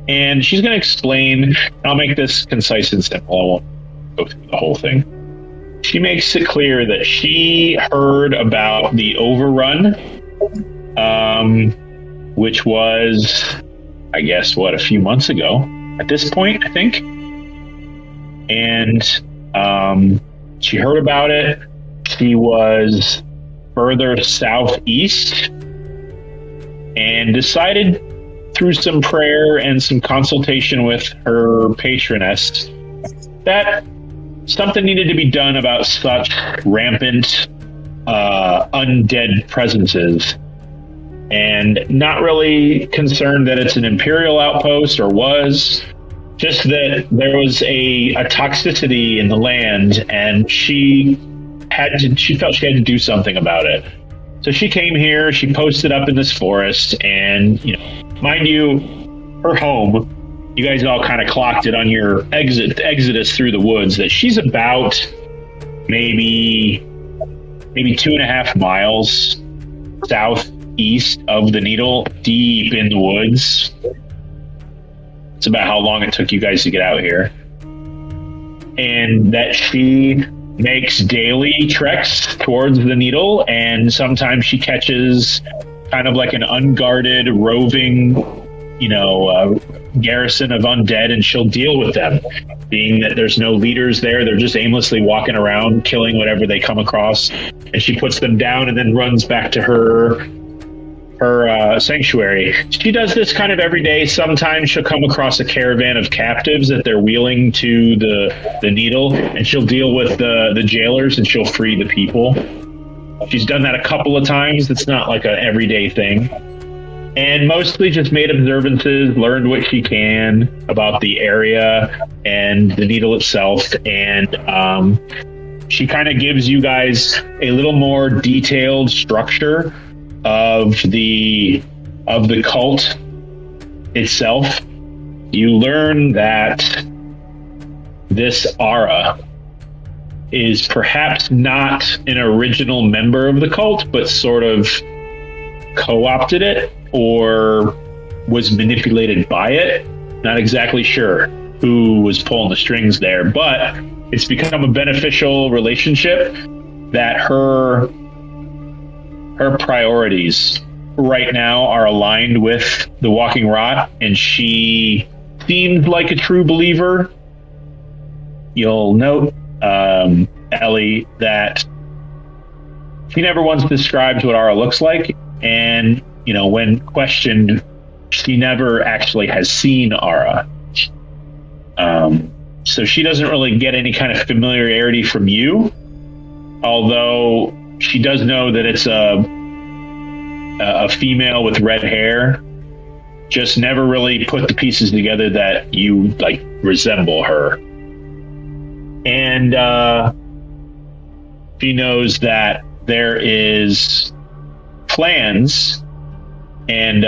And she's going to explain, I'll make this concise and simple, I won't go through the whole thing. She makes it clear that she heard about the overrun, which was, I guess, a few months ago at this point, I think. And she heard about it. She was further southeast and decided through some prayer and some consultation with her patroness that something needed to be done about such rampant undead presences. And not really concerned that it's an Imperial outpost or was, just that there was a toxicity in the land, and she felt she had to do something about it. So she came here, she posted up in this forest, and, you know, mind you, her home, you guys all kind of clocked it on your exodus through the woods, that she's about maybe 2.5 miles southeast of the Needle, deep in the woods. It's about how long it took you guys to get out here. And that she makes daily treks towards the Needle, and sometimes she catches kind of like an unguarded, roving, garrison of undead, and she'll deal with them. Being that there's no leaders there, they're just aimlessly walking around, killing whatever they come across, and she puts them down and then runs back to her sanctuary. She does this kind of every day. Sometimes she'll come across a caravan of captives that they're wheeling to the Needle, and she'll deal with the jailers, and she'll free the people. She's done that a couple of times. It's not like an everyday thing. And mostly just made observances, learned what she can about the area and the Needle itself, and she kind of gives you guys a little more detailed structure of the cult itself. You learn that this Ara is perhaps not an original member of the cult, but sort of co-opted it or was manipulated by it. Not exactly sure who was pulling the strings there, but it's become a beneficial relationship that her priorities right now are aligned with the Walking Rot, and she seems like a true believer. You'll note, Ellie, that she never once described what Ara looks like, and when questioned, she never actually has seen Ara. So she doesn't really get any kind of familiarity from you, although she does know that it's a female with red hair. Just never really put the pieces together that you resemble her. And she knows that there is plans and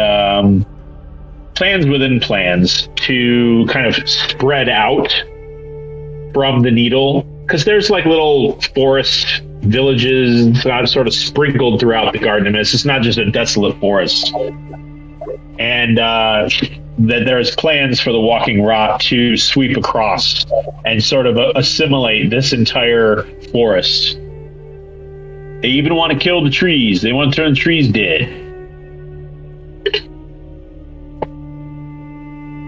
plans within plans to kind of spread out from the Needle because there's like little forest villages sort of sprinkled throughout the garden. It's not just a desolate forest. And that there's plans for the Walking Rot to sweep across and sort of assimilate this entire forest. They even want to kill the trees. They want to turn the trees dead.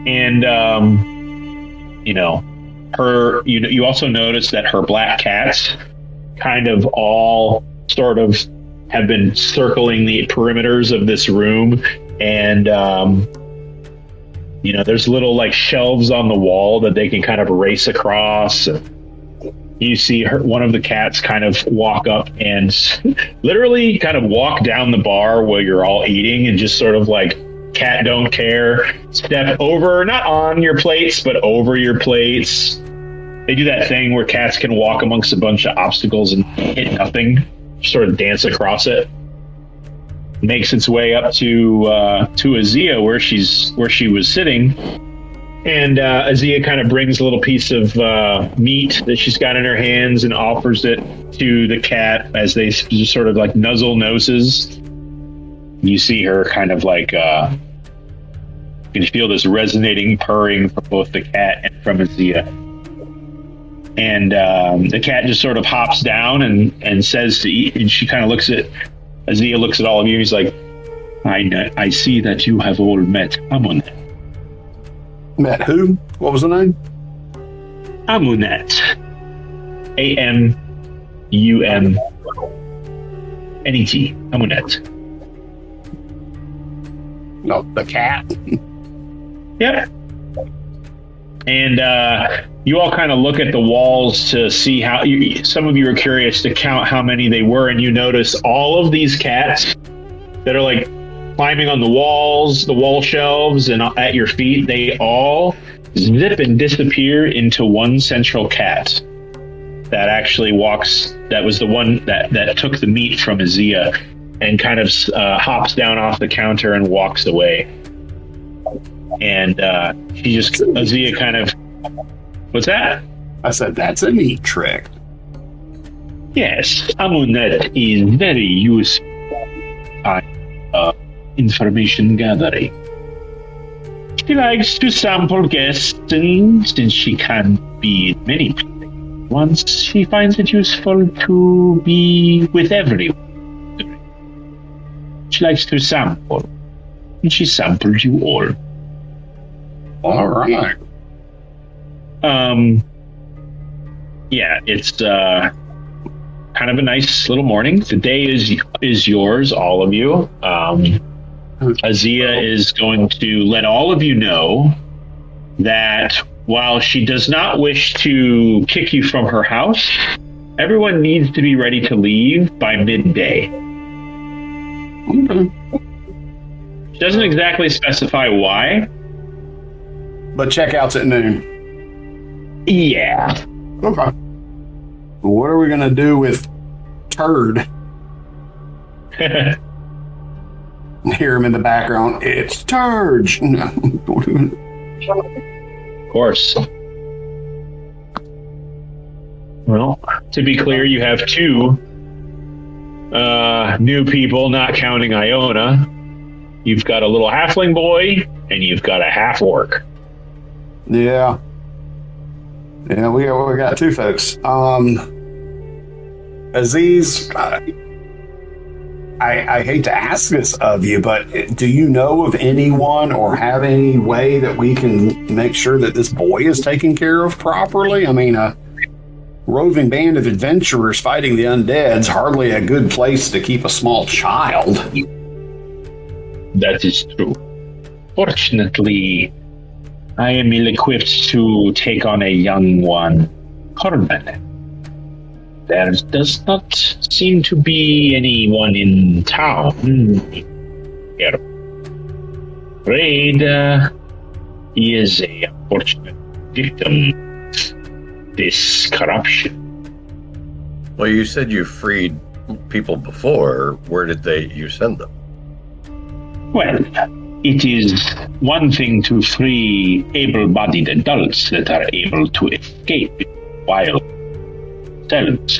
And, you also notice that her black cats kind of all sort of have been circling the perimeters of this room. And, there's little like shelves on the wall that they can kind of race across. You see one of the cats kind of walk up and literally kind of walk down the bar while you're all eating and just sort of like cat don't care, step over, not on your plates, but over your plates. They do that thing where cats can walk amongst a bunch of obstacles and hit nothing, sort of dance across it. Makes its way up to Aziiya where she was sitting, and Aziiya kind of brings a little piece of meat that she's got in her hands and offers it to the cat as they just sort of like nuzzle noses. You see her kind of like you can feel this resonating purring from both the cat and from Aziiya. And the cat just sort of hops down and says to eat, and she kind of looks at Aziiya, looks at all of you. He's like, I see that you have all met Amunet. Met who? What was the name? Amunet. A-M-U-M-N-E-T. Amunet. No, the cat. Yep. And you all kind of look at the walls to see how some of you are curious to count how many they were, and you notice all of these cats that are like climbing on the walls, the wall shelves, and at your feet. They all zip and disappear into one central cat that actually walks. That was the one that took the meat from Aziiya and kind of hops down off the counter and walks away. And Aziiya kind of, what's that? I said, that's a neat trick. Yes, Amunet is very useful information gathering. She likes to sample guests, and since she can't be in many places once, she finds it useful to be with everyone. She likes to sample, and she sampled you all. All right. Yeah, it's kind of a nice little morning. The day is yours, all of you. Aziiya is going to let all of you know that while she does not wish to kick you from her house, everyone needs to be ready to leave by midday. Okay. She doesn't exactly specify why. But checkout's at noon. Yeah. Okay. What are we going to do with Turd? Hear him in the background. It's Turge. Of course. Well, to be clear, you have two new people, not counting Iona. You've got a little halfling boy, and you've got a half orc. Yeah. Yeah, we got two folks. Aziz, I hate to ask this of you, but do you know of anyone or have any way that we can make sure that this boy is taken care of properly? I mean, a roving band of adventurers fighting the undead's hardly a good place to keep a small child. That is true. Fortunately, I am ill-equipped to take on a young one. Corbin. There does not seem to be anyone in town here. Afraid he is a unfortunate victim of this corruption. Well, you said you freed people before. Where did you send them? Well, it is one thing to free able-bodied adults that are able to escape while yourselves.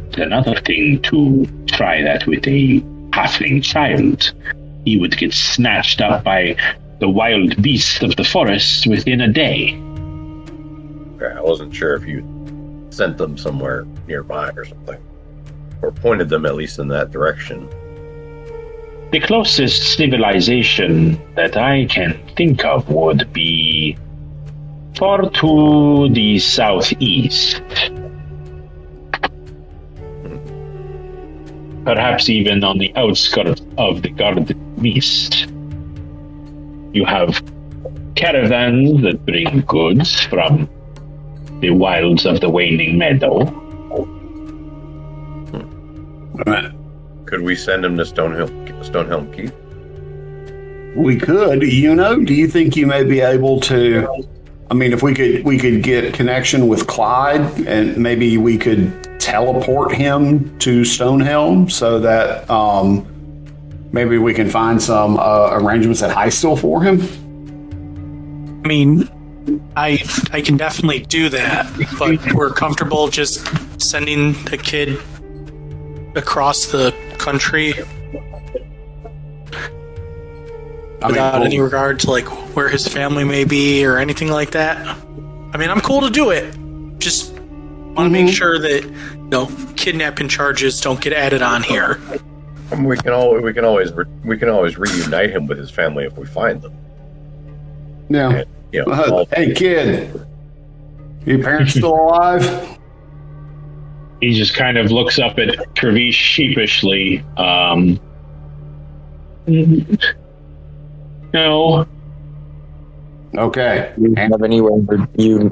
It's another thing to try that with a halfling child. He would get snatched up by the wild beasts of the forest within a day. Okay, I wasn't sure if you sent them somewhere nearby or something, or pointed them at least in that direction. The closest civilization that I can think of would be far to the southeast. Perhaps even on the outskirts of the Garden Mist. You have caravans that bring goods from the wilds of the Waning Meadow. Could we send him to Stonehelm Keep? We could. Do you think you may be able to? I mean, if we could get connection with Clyde, and maybe we could teleport him to Stonehelm, so that maybe we can find some arrangements at Highstill for him. I mean, I can definitely do that, but we're comfortable just sending a kid across the country without any regard to like where his family may be or anything like that. I mean, I'm cool to do it. Just want to make sure that kidnapping charges don't get added on here. We can always reunite him with his family if we find them. Yeah. And, hey, kid, your parents still alive? He just kind of looks up at Travis sheepishly. No. Okay. Do you have anywhere you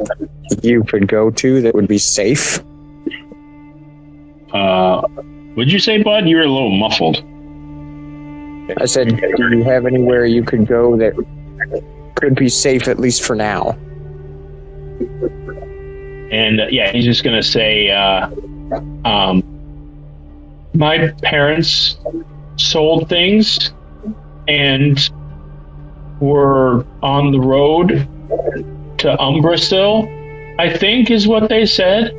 could go to that would be safe? Would you say, Bud? You're a little muffled. I said, do you have anywhere you could go that could be safe, at least for now? And he's just going to say, my parents sold things and were on the road to Umbrasil, I think is what they said.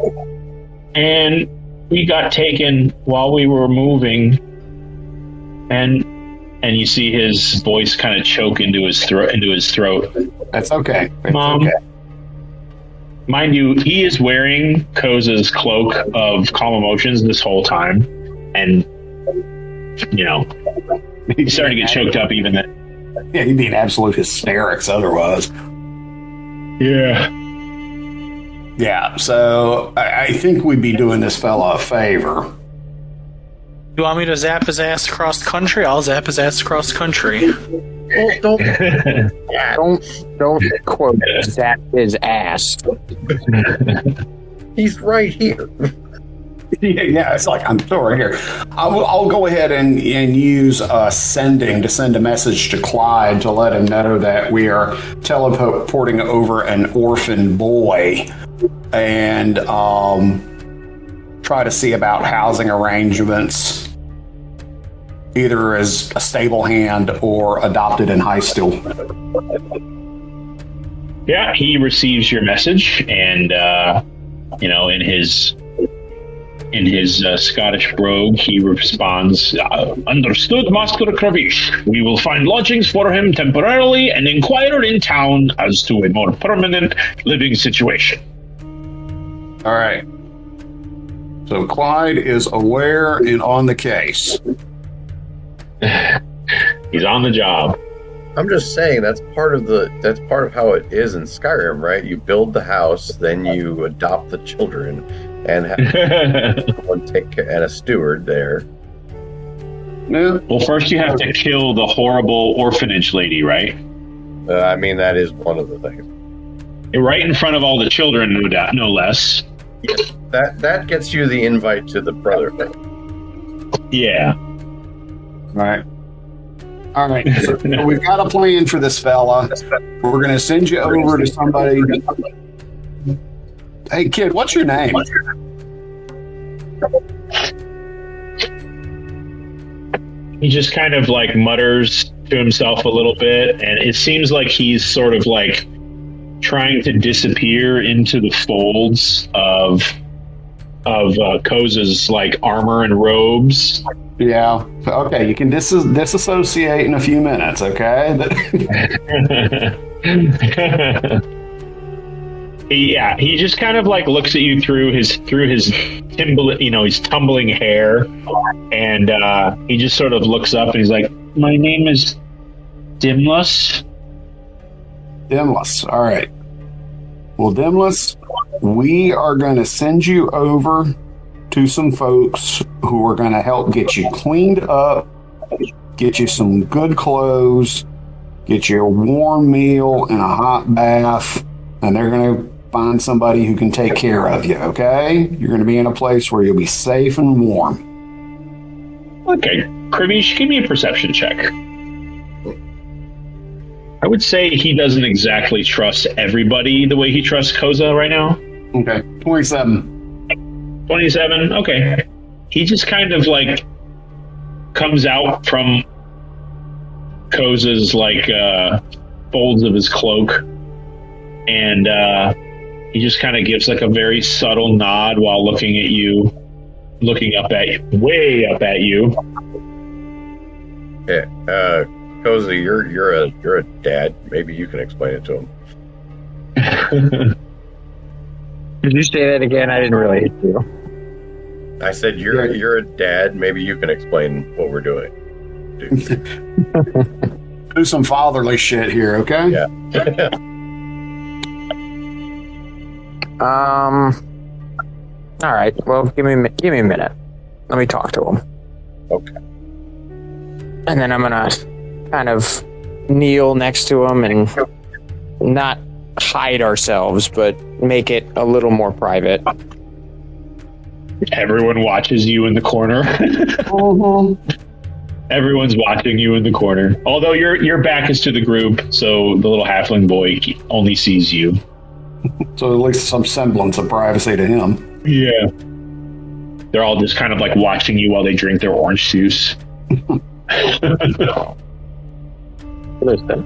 And we got taken while we were moving. And you see his voice kind of choke into his throat. That's okay. Mom, okay. Mind you, he is wearing Koza's cloak of calm emotions this whole time, and he's starting to get choked up even then. Yeah, he'd be in absolute hysterics otherwise. Yeah. Yeah, so I think we'd be doing this fella a favor. You want me to zap his ass across country? I'll zap his ass across country. Well, Don't quote zap his ass. He's right here. Yeah, it's like, I'm still right here. I'll go ahead and use sending to send a message to Clyde to let him know that we are teleporting over an orphan boy and try to see about housing arrangements, either as a stable hand or adopted in Highstill. Yeah, he receives your message, and in his Scottish brogue, he responds, "Understood, Master Kravish. We will find lodgings for him temporarily and inquire in town as to a more permanent living situation." All right. So Clyde is aware and on the case. He's on the job. I'm just saying that's part of how it is in Skyrim, right? You build the house, then you adopt the children, and have someone take care, and a steward there. Yeah. Well, first you have to kill the horrible orphanage lady, right? I mean, that is one of the things. Right in front of all the children, no less. That gets you the invite to the brotherhood. Yeah. All right. So we've got a plan for this fella. We're going to send you over to somebody. Hey, kid, what's your name? He just kind of like mutters to himself a little bit, and it seems like he's sort of like trying to disappear into the folds of Koza's like armor and robes. Yeah. Okay, you can disassociate in a few minutes, okay? He just kind of like looks at you through his his tumbling hair, and he just sort of looks up and he's like, "My name is Dimless." Dimless. All right. Well, Dimless, we are going to send you over to some folks who are going to help get you cleaned up, get you some good clothes, get you a warm meal and a hot bath, and they're going to find somebody who can take care of you, okay? You're going to be in a place where you'll be safe and warm. Okay. Krivish, give me a perception check. I would say he doesn't exactly trust everybody the way he trusts Koza right now. Okay. 27. 27? Okay. He just kind of like comes out from Koza's like folds of his cloak, and he just kind of gives like a very subtle nod while looking at you, looking up at you, way up at you. Yeah, Koza, you're a dad. Maybe you can explain it to him. Did you say that again? I didn't really hear you. I said you're a dad. Maybe you can explain what we're doing. Do some fatherly shit here, okay? Yeah. All right. Well, give me a minute. Let me talk to him. Okay. And then I'm gonna kind of kneel next to him and not hide ourselves, but make it a little more private. Everyone watches you in the corner. Everyone's watching you in the corner. Although your back is to the group, so the little halfling boy only sees you. So at least some semblance of privacy to him. Yeah. They're all just kind of like watching you while they drink their orange juice. Listen,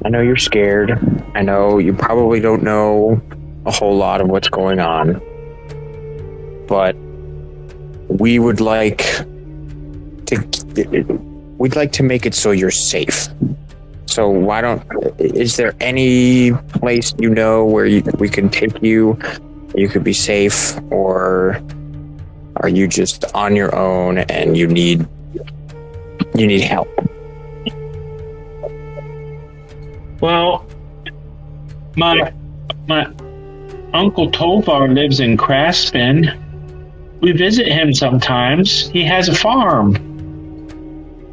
I know you're scared. I know you probably don't know a whole lot of what's going on. But we'd like to make it so you're safe. So is there any place you know where we can take you? You could be safe, or are you just on your own and you need help? Well, my Uncle Tovar lives in Craspin. We visit him sometimes. He has a farm.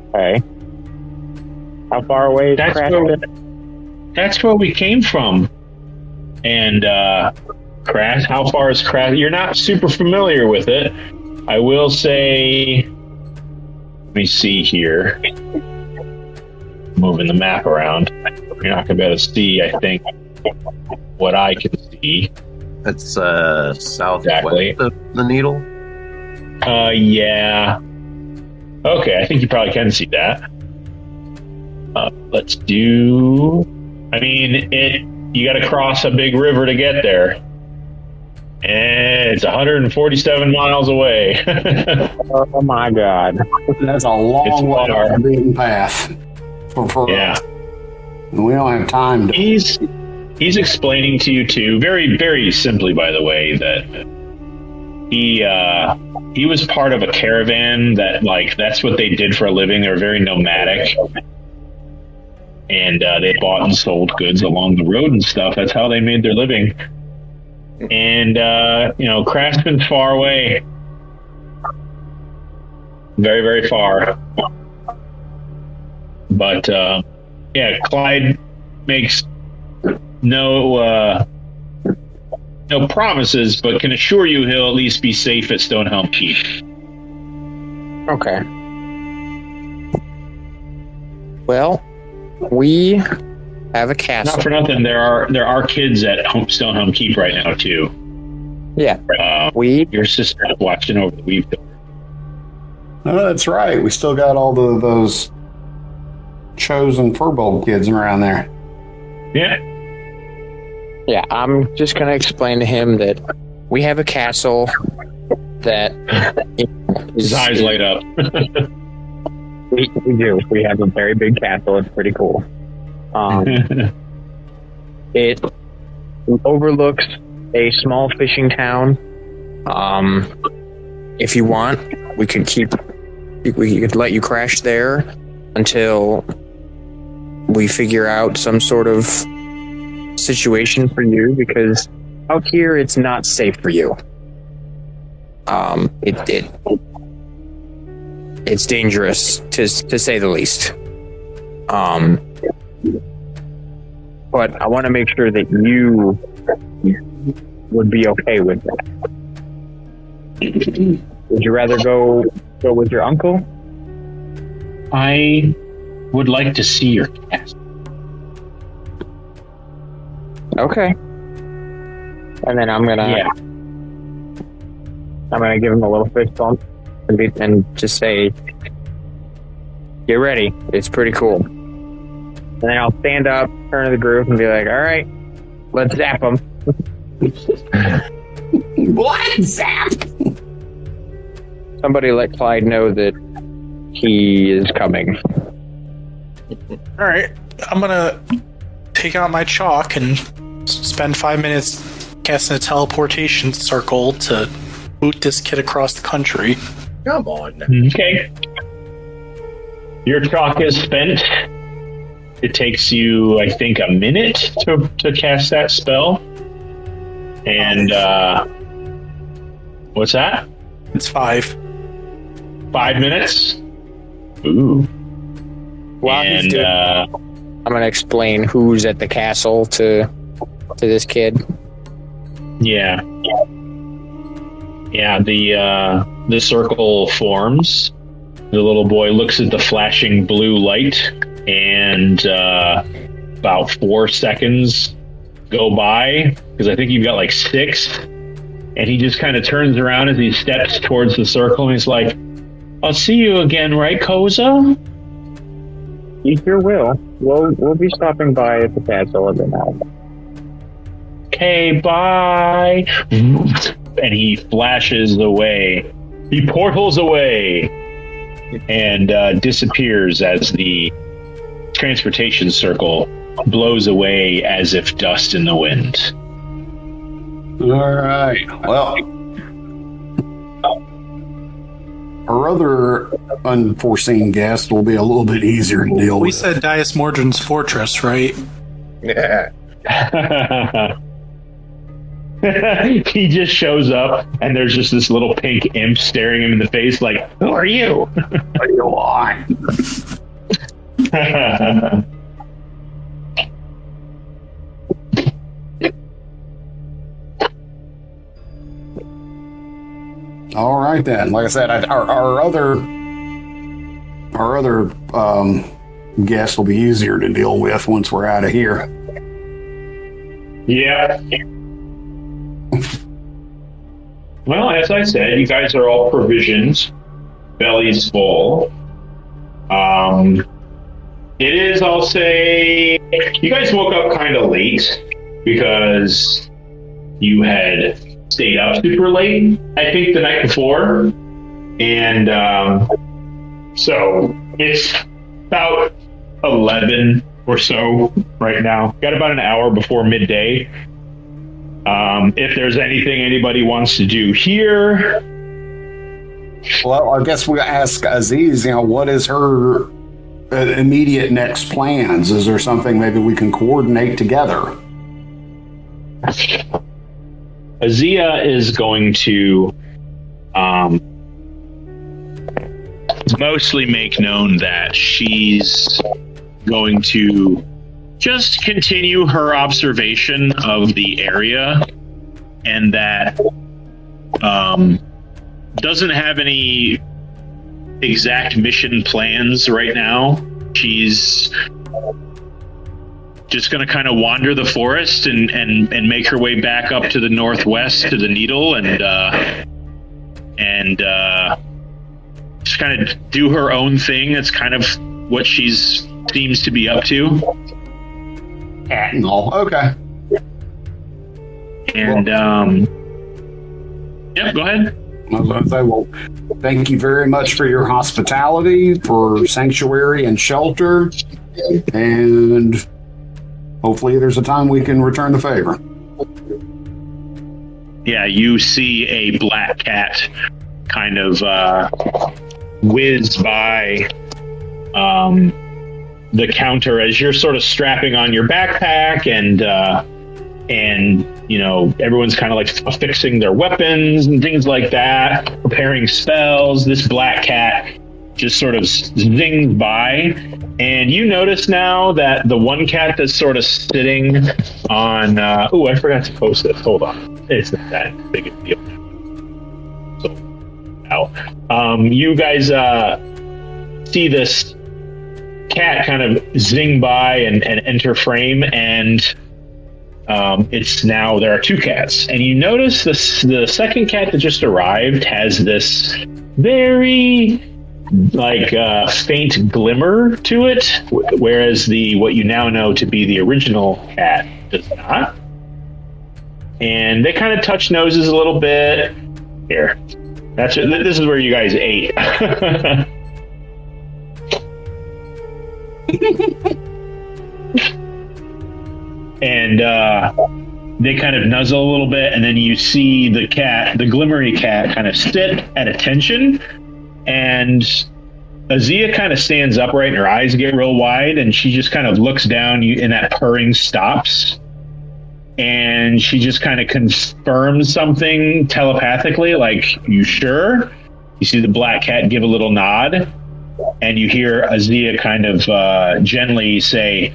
Okay. How far away is Craspin? That's where we came from. And how far is Craspin? You're not super familiar with it. I will say, let me see here. Moving the map around. You're not going to be able to see, I think, what I can see. That's southwest of the needle. Yeah. Okay, I think you probably can see that. Let's do. I mean, you got to cross a big river to get there, and it's 147 miles away. Oh my God, that's a long way off the beaten path. Yeah. We don't have time to. He's explaining to you too, very, very simply, by the way, that he was part of a caravan that's what they did for a living. They were very nomadic, and they bought and sold goods along the road and stuff. That's how they made their living. And Craspin's far away, very, very far. But Clyde makes no promises, but can assure you he'll at least be safe at Stonehelm Keep. Okay. Well, we have a castle. Not for nothing, there are kids at Stonehelm Keep right now too. Yeah. Your sister's watching over the weave door. Oh, that's right. We still got all those chosen Furbolg kids around there. Yeah. Yeah, I'm just going to explain to him that we have a castle that His eyes light up. we do. We have a very big castle. It's pretty cool. It overlooks a small fishing town. If you want, we could let you crash there until we figure out some sort of situation for you, because out here it's not safe for you. It's dangerous to say the least. But I want to make sure that you would be okay with that. Would you rather go with your uncle? I would like to see your castle. Okay. And then I'm gonna give him a little fist bump and just say, "Get ready. It's pretty cool." And then I'll stand up, turn to the group, and be like, "All right, let's zap him." What? Zap? Somebody let Clyde know that he is coming. All right, I'm gonna take out my chalk and spend 5 minutes casting a teleportation circle to boot this kid across the country. Come on. Okay. Your chalk is spent. It takes you, I think, a minute to cast that spell. And, what's that? It's 5. 5 minutes? Ooh. While he's doing, I'm going to explain who's at the castle to this kid. Yeah. Yeah, the circle forms. The little boy looks at the flashing blue light, and about 4 seconds go by, because I think you've got like 6, and he just kind of turns around as he steps towards the circle, and he's like, "I'll see you again, right, Koza?" You sure will. We'll be stopping by at the castle every now and then. Okay, bye. And he flashes away. He portals away and disappears as the transportation circle blows away as if dust in the wind. All right. Well, our other unforeseen guest will be a little bit easier to deal We with. said Dias Mordred's fortress, right? Yeah. He just shows up, and there's just this little pink imp staring him in the face like, "Who are you?" What do you want? All right then. Like I said, our other guest will be easier to deal with once we're out of here. Yeah. Well, as I said, you guys are all provisioned, bellies full. It is, I'll say, you guys woke up kind of late because you had stayed up super late, I think, the night before. And so it's about 11 or so right now. Got about an hour before midday. If there's anything anybody wants to do here. Well, I guess we'll ask Aziz, what is her immediate next plans? Is there something maybe we can coordinate together? Aziiya is going to mostly make known that she's going to just continue her observation of the area, and that doesn't have any exact mission plans right now. She's just going to kind of wander the forest and make her way back up to the northwest to the Needle and just kind of do her own thing. That's kind of what she's seems to be up to. No, okay. And Yep, go ahead. I was going to say, well, thank you very much for your hospitality, for sanctuary and shelter, and hopefully there's a time we can return the favor. Yeah, you see a black cat kind of whiz by the counter as you're sort of strapping on your backpack, and you know, everyone's kind of like affixing their weapons and things like that, preparing spells. This black cat just sort of zings by, and you notice now that the one cat that's sort of sitting on I forgot to post this. Hold on. It's not that big a deal. So now you guys see this cat kind of zing by and enter frame, and it's now there are two cats, and you notice the second cat that just arrived has this very faint glimmer to it, whereas what you now know to be the original cat does not. And they kind of touch noses a little bit. Here, this is where you guys ate. And they kind of nuzzle a little bit, and then you see the glimmery cat, kind of sit at attention, and Aziiya kind of stands upright and her eyes get real wide, and she just kind of looks down, and that purring stops, and she just kind of confirms something telepathically, like, "You sure?" You see the black cat give a little nod, and you hear Aziiya kind of gently say,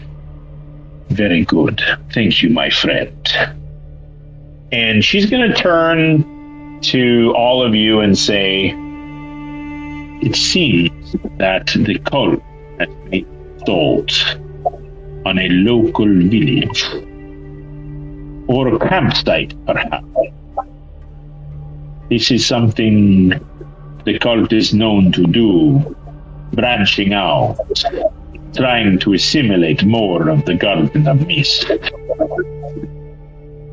"Very good. Thank you, my friend." And she's going to turn to all of you and say, "It seems that the cult has been installed on a local village, or a campsite, perhaps. This is something the cult is known to do, branching out, trying to assimilate more of the Garden of Mist.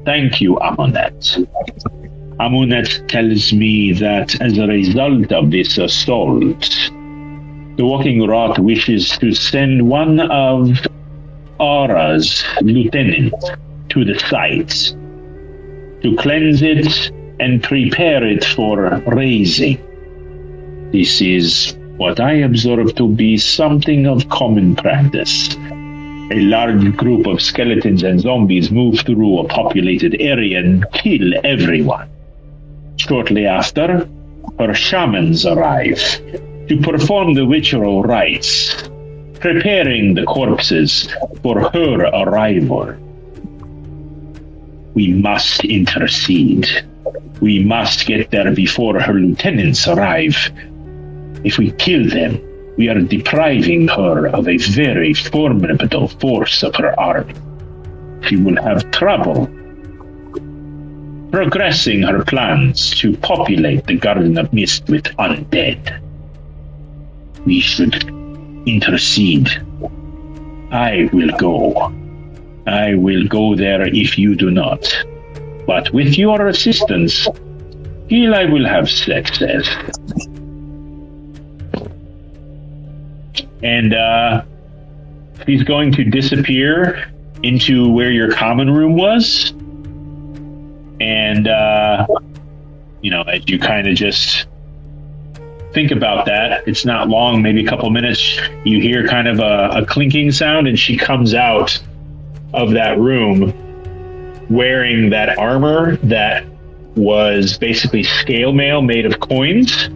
Thank you, Amunet. Amunet tells me that as a result of this assault, the Walking Rot wishes to send one of Aura's lieutenants to the site to cleanse it and prepare it for raising. This is what I observe to be something of common practice. A large group of skeletons and zombies move through a populated area and kill everyone. Shortly after, her shamans arrive to perform the ritual rites, preparing the corpses for her arrival. We must intercede. We must get there before her lieutenants arrive. If we kill them, we are depriving her of a very formidable force of her army. She will have trouble progressing her plans to populate the Garden of Mist with undead. We should intercede. I will go. I will go there if you do not. But with your assistance, I will have success. And he's going to disappear into where your common room was. And, as you kind of just think about that, it's not long, maybe a couple minutes, you hear kind of a clinking sound, and she comes out of that room wearing that armor that was basically scale mail made of coins.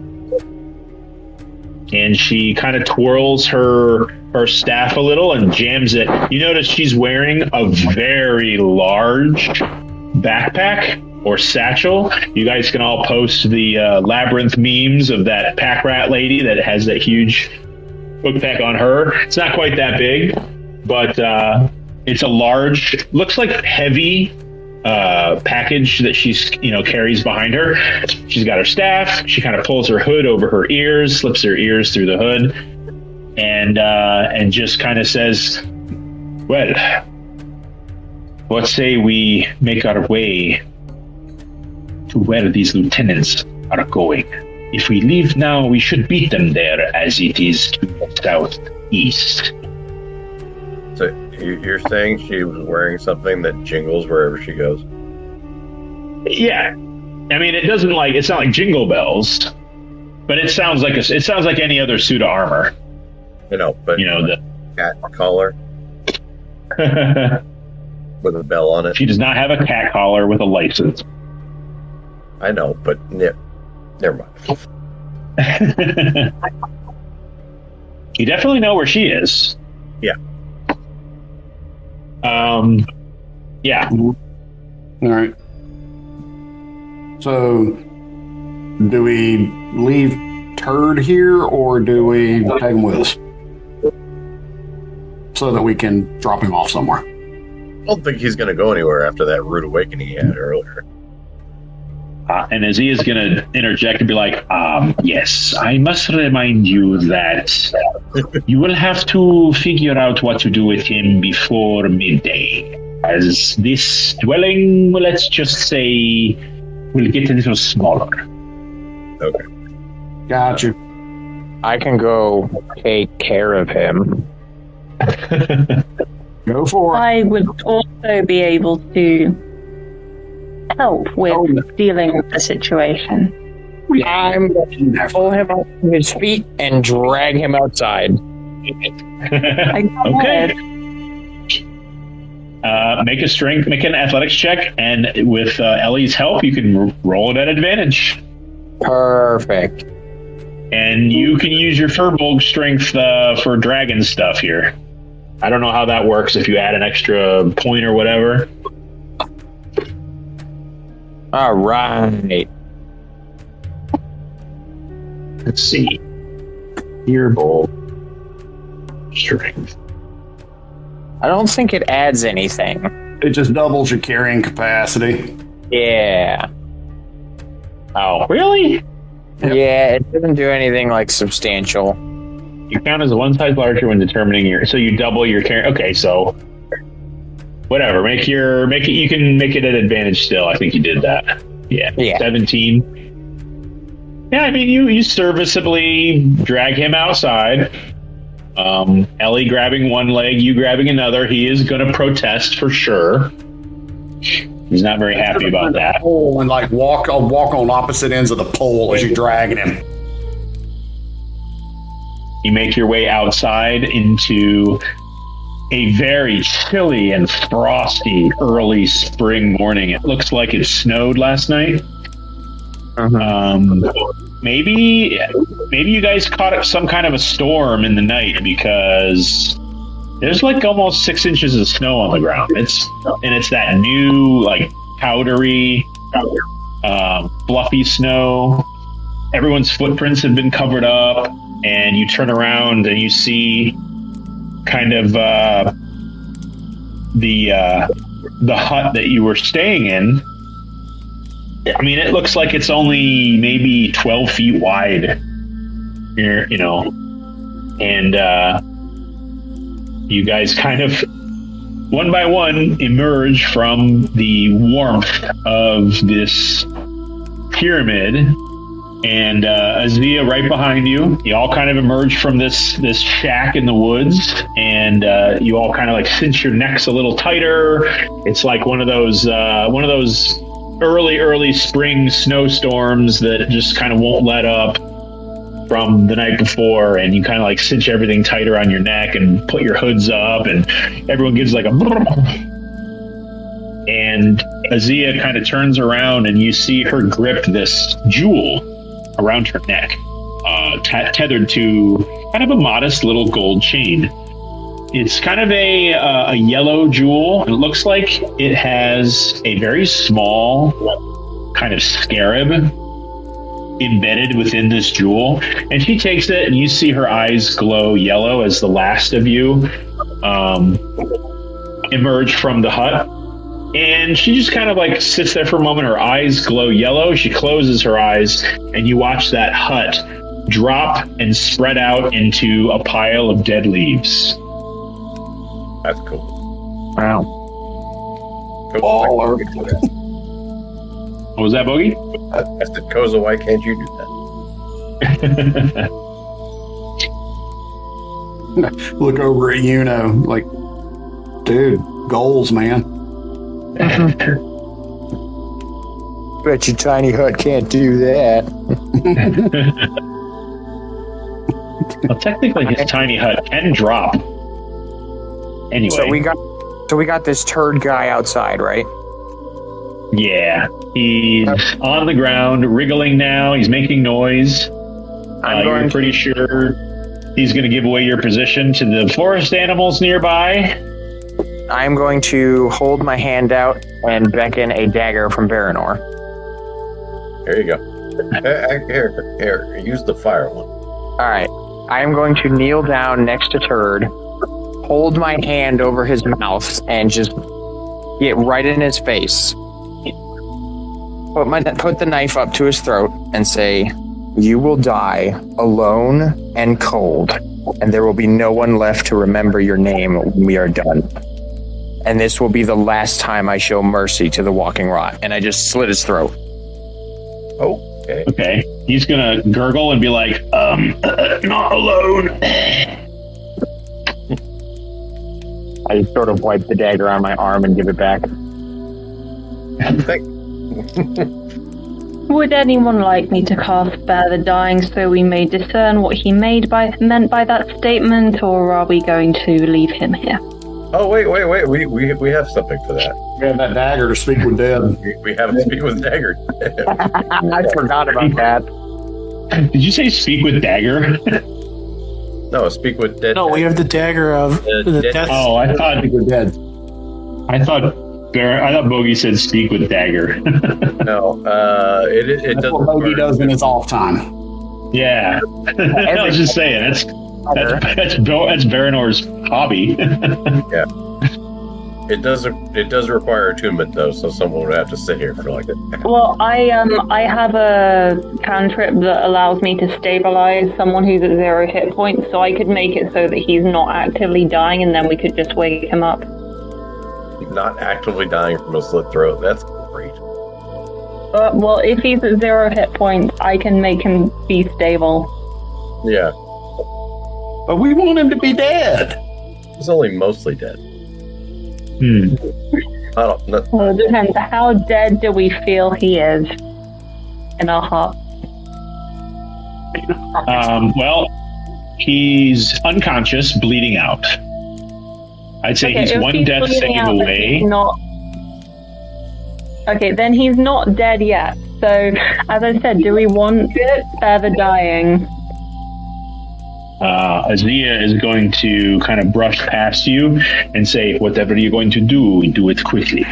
And she kind of twirls her staff a little and jams it. You notice she's wearing a very large backpack or satchel. You guys can all post the labyrinth memes of that pack rat lady that has that huge bookpack on her. It's not quite that big, but it's a large, looks like heavy package that she's carries behind her. She's got her staff. She kind of pulls her hood over her ears, slips her ears through the hood, and just kind of says, "Well, what say we make our way to where these lieutenants are going. If we leave now, we should beat them there, as it is to the southeast. So you're saying she was wearing something that jingles wherever she goes? Yeah, I mean, it's not like jingle bells, but it sounds like any other suit of armor. But the cat collar with a bell on it. She does not have a cat collar with a license. I know, but never mind. You definitely know where she is. Yeah. Yeah. All right. So, do we leave Turd here, or do we take him with us so that we can drop him off somewhere? I don't think he's going to go anywhere after that rude awakening he had earlier. And Aziiya is going to interject and be like, yes, I must remind you that you will have to figure out what to do with him before midday. As this dwelling, let's just say, will get a little smaller. Okay. Gotcha. I can go take care of him. Go for it. I would also be able to help with dealing with the situation. I'm going to pull him up to his feet and drag him outside. Okay. Make an athletics check, and with Ellie's help, you can roll it at advantage. Perfect. And you can use your Furbolg strength for dragon stuff here. I don't know how that works, if you add an extra point or whatever. All right. Let's see. Furbolg strength. I don't think it adds anything. It just doubles your carrying capacity. Yeah. Oh, really? Yep. Yeah, it doesn't do anything like substantial. You count as one size larger when determining so you double your carry. Okay, so whatever. Make it. You can make it an advantage still. I think you did that. Yeah. 17. Yeah, I mean, you serviceably drag him outside. Ellie grabbing one leg, you grabbing another. He is going to protest for sure. He's not very happy about that. And walk on opposite ends of the pole as you're dragging him. You make your way outside into a very chilly and frosty early spring morning. It looks like it snowed last night. Maybe you guys caught some kind of a storm in the night, because there's almost 6 inches of snow on the ground. It's that new powdery, fluffy snow. Everyone's footprints have been covered up, and you turn around and you see kind of the hut that you were staying in. I mean, it looks like it's only maybe 12 feet wide here, and you guys kind of one by one emerge from the warmth of this pyramid, and Aziiya right behind you. You all kind of emerge from this shack in the woods, and you all kind of cinch your necks a little tighter. It's like one of those early spring snowstorms that just kind of won't let up from the night before, and you kind of cinch everything tighter on your neck and put your hoods up, and everyone gives a and Aziiya kind of turns around, and you see her grip this jewel around her neck, tethered to kind of a modest little gold chain. It's kind of a yellow jewel. It looks like it has a very small kind of scarab embedded within this jewel. And she takes it, and you see her eyes glow yellow as the last of you emerge from the hut. And she just kind of sits there for a moment. Her eyes glow yellow. She closes her eyes, and you watch that hut drop and spread out into a pile of dead leaves. That's cool. Wow. Baller. What was that, Bogey? I said, Koza, why can't you do that? Look over at Yuno, like, dude, goals, man. Bet your tiny hut can't do that. Well, technically, his tiny hut can drop. Anyway. So we got this turd guy outside, right? Yeah. He's on the ground, wriggling now. He's making noise. You're pretty sure he's going to give away your position to the forest animals nearby. I'm going to hold my hand out and beckon a dagger from Varanor. There you go. Here, use the fire one. All right. I am going to kneel down next to Turd, hold my hand over his mouth, and just get right in his face. Put the knife up to his throat and say, "You will die alone and cold, and there will be no one left to remember your name when we are done. And this will be the last time I show mercy to the walking rot." And I just slit his throat. Okay. He's gonna gurgle and be like, not alone. I sort of wipe the dagger on my arm and give it back. Would anyone like me to cast Spare the Dying so we may discern what he meant by that statement, or are we going to leave him here? Oh, wait. We have something for that. We have that dagger to speak with dead. We have to speak with Dagger. I forgot about that. Did you say speak with dagger? No, speak with dead. No, we have the dagger of the death. Oh, I thought Speak with dead. I thought Bogey said speak with dagger. No, it That's doesn't. what Bogey does in his off time. Yeah. I was just saying that's Varanor's hobby. Yeah. It does require attunement though, so someone would have to sit here for like a. Well, I have a cantrip that allows me to stabilize someone who's at 0 hit points, so I could make it so that he's not actively dying, and then we could just wake him up. Not actively dying from a slit throat. That's great. Well, if he's at 0 hit points, I can make him be stable. Yeah, But we want him to be dead. he's only mostly dead. Well, it depends. How dead do we feel he is in our heart? Well, he's unconscious, bleeding out. I'd say he's if one he's death bleeding save out, then away. he's not. Okay, then he's not dead yet. So, as I said, do we want Spare the Dying? Aziiya is going to kind of brush past you and say, whatever you're going to do it quickly.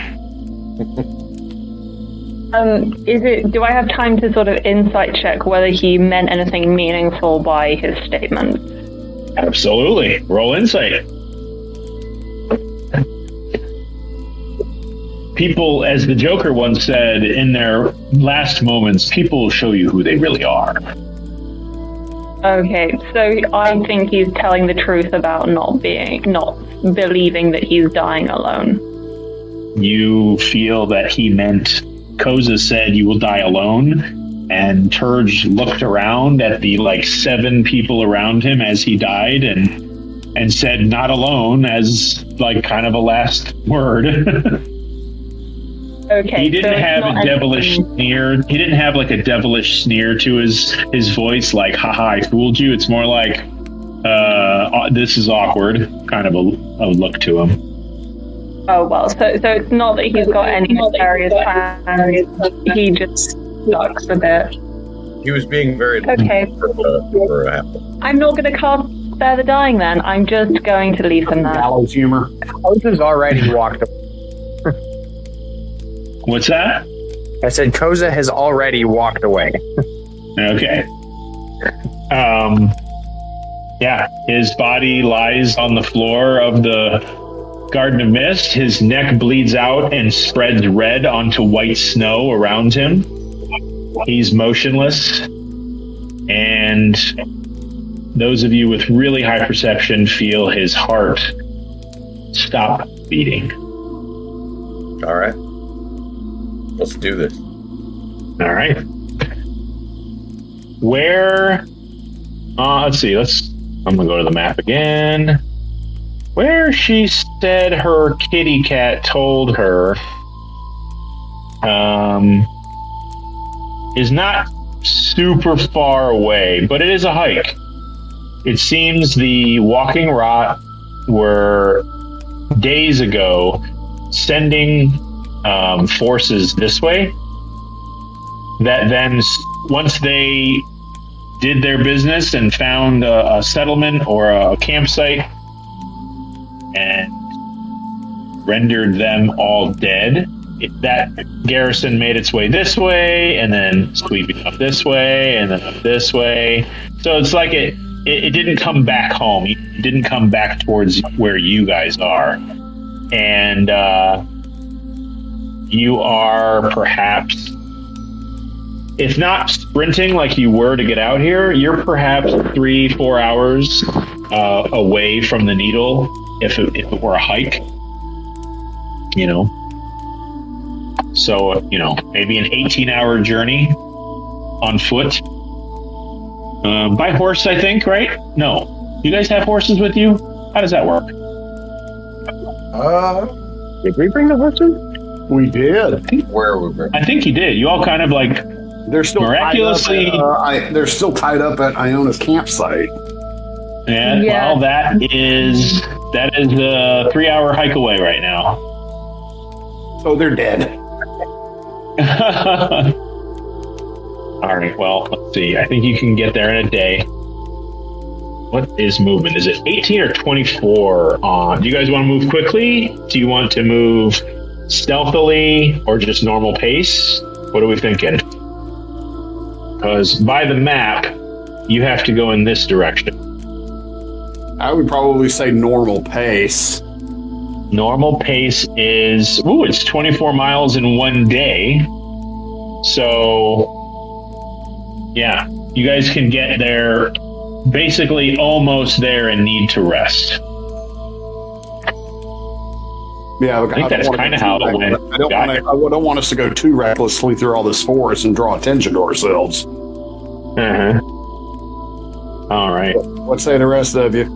Do I have time to sort of insight check whether he meant anything meaningful by his statement? Absolutely. Roll insight. People, as the Joker once said, in their last moments, people will show you who they really are. Okay, so I think he's telling the truth about not believing that he's dying alone. You feel that he meant, Koza said you will die alone, and Turge looked around at the 7 people around him as he died and said not alone as kind of a last word. Okay, He didn't have a devilish sneer. He didn't have a devilish sneer to his voice, like "haha, I fooled you." It's more like this is awkward, kind of a look to him. Oh well, so it's not that he's got any nefarious plans. He just sucks a bit. He was being very Okay. for Apple. I'm not going to cast Spare the Dying then. I'm just going to leave him there. Gallows humor. Koza's already walked away. What's that? I said Koza has already walked away. Okay. Yeah, his body lies on the floor of the Garden of Mist. His neck bleeds out and spreads red onto white snow around him. He's motionless. And those of you with really high perception feel his heart stop beating. All right, let's do this. All right. Where? Let's see. I'm gonna go to the map again. Where she said her kitty cat told her is not super far away, but it is a hike. It seems the walking rot were days ago sending forces this way that then once they did their business and found a settlement or a campsite and rendered them all dead, that garrison made its way this way and then sweeping up this way and then up this way. So it's like it didn't come back home. It didn't come back towards where you guys are. And you are perhaps, if not sprinting like you were to get out here, you're perhaps 3-4 hours away from the needle if it were a hike. You know? So, maybe an 18-hour journey on foot. By horse, I think, right? No. You guys have horses with you? How does that work? Did we bring the horses? We did. Where we were. I think you did. You all kind of like They're still miraculously. they're still tied up at Iona's campsite. And Yeah. well, that is a 3-hour hike away right now. So they're dead. All right. Well, let's see. I think you can get there in a day. What is movement? Is it 18 or 24 on? Do you guys want to move quickly? Do you want to move stealthily or just normal pace? What are we thinking? Because by the map, you have to go in this direction. I would probably say normal pace. Normal pace is, it's 24 miles in one day. So, yeah, you guys can get there basically almost there and need to rest. Yeah, I think that's kind of how it went. I don't want us to go too recklessly through all this forest and draw attention to ourselves. Uh-huh. All right. What say the rest of you?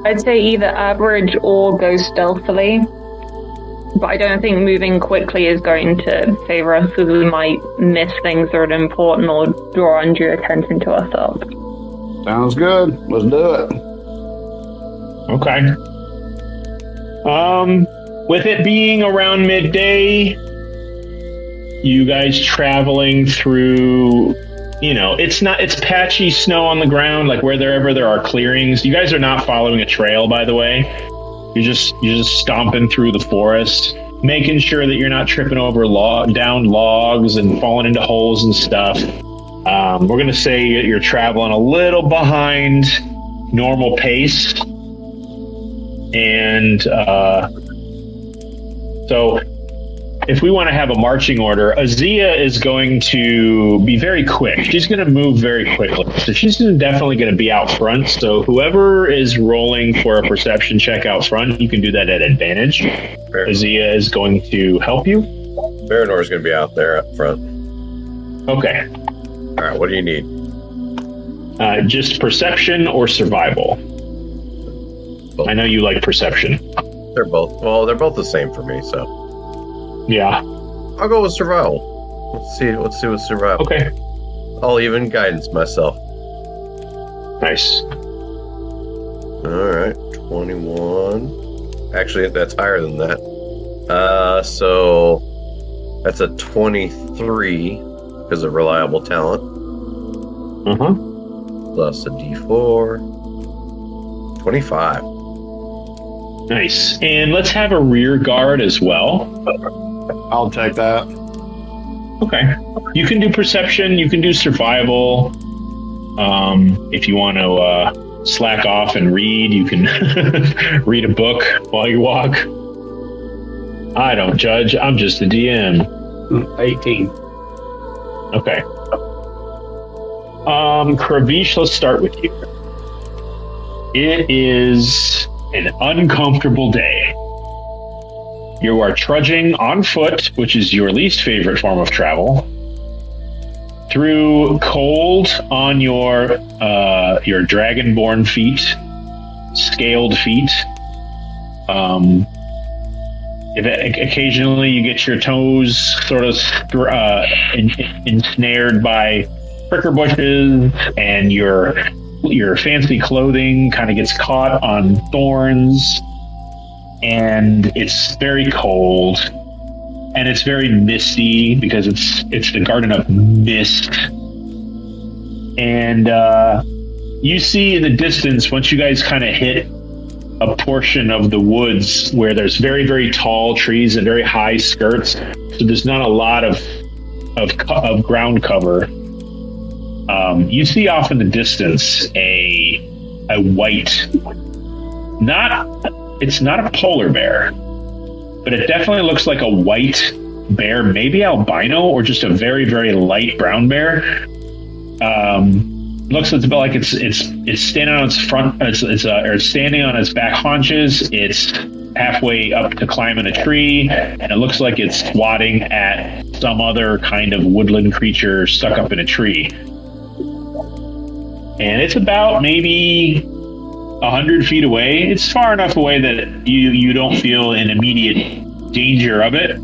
I'd say either average or go stealthily. But I don't think moving quickly is going to favor us because we might miss things that are important or draw undue attention to ourselves. Sounds good. Let's do it. Okay. With it being around midday, you guys traveling through, it's patchy snow on the ground, like wherever there are clearings. You guys are not following a trail, by the way. You're just stomping through the forest, making sure that you're not tripping over down logs and falling into holes and stuff. We're going to say you're traveling a little behind normal pace. And so if we want to have a marching order, Aziiya is going to be very quick. She's going to move very quickly. So she's definitely going to be out front. So whoever is rolling for a perception check out front, you can do that at advantage. Fair. Aziiya is going to help you. Baranor is going to be out there up front. Okay. All right, what do you need? Just perception or survival? Both. I know you like perception. They're both the same for me, so Yeah. I'll go with survival. Let's see with survival. Okay. I'll even guidance myself. Nice. Alright, 21. Actually, that's higher than that. So that's a 23 because of reliable talent. Uh-huh. Plus a D4. 25. Nice. And let's have a rear guard as well. I'll take that. Okay. You can do perception. You can do survival. If you want to slack off and read, you can read a book while you walk. I don't judge. I'm just the DM. 18. Okay. Kravish, let's start with you. It is an uncomfortable day. You are trudging on foot, which is your least favorite form of travel, through cold on your dragonborn feet, scaled feet. Occasionally you get your toes sort of ensnared by pricker bushes, and your fancy clothing kind of gets caught on thorns, and it's very cold, and it's very misty because it's the Garden of Mist. And you see in the distance, once you guys kind of hit a portion of the woods where there's very, very tall trees and very high skirts, so there's not a lot of ground cover. You see off in the distance a white, it's not a polar bear, but it definitely looks like a white bear, maybe albino or just a very, very light brown bear. Looks about like it's standing on its front, or standing on its back haunches. It's halfway up to climbing a tree, and it looks like it's swatting at some other kind of woodland creature stuck up in a tree. And it's about maybe 100 feet away. It's far enough away that you don't feel an immediate danger of it.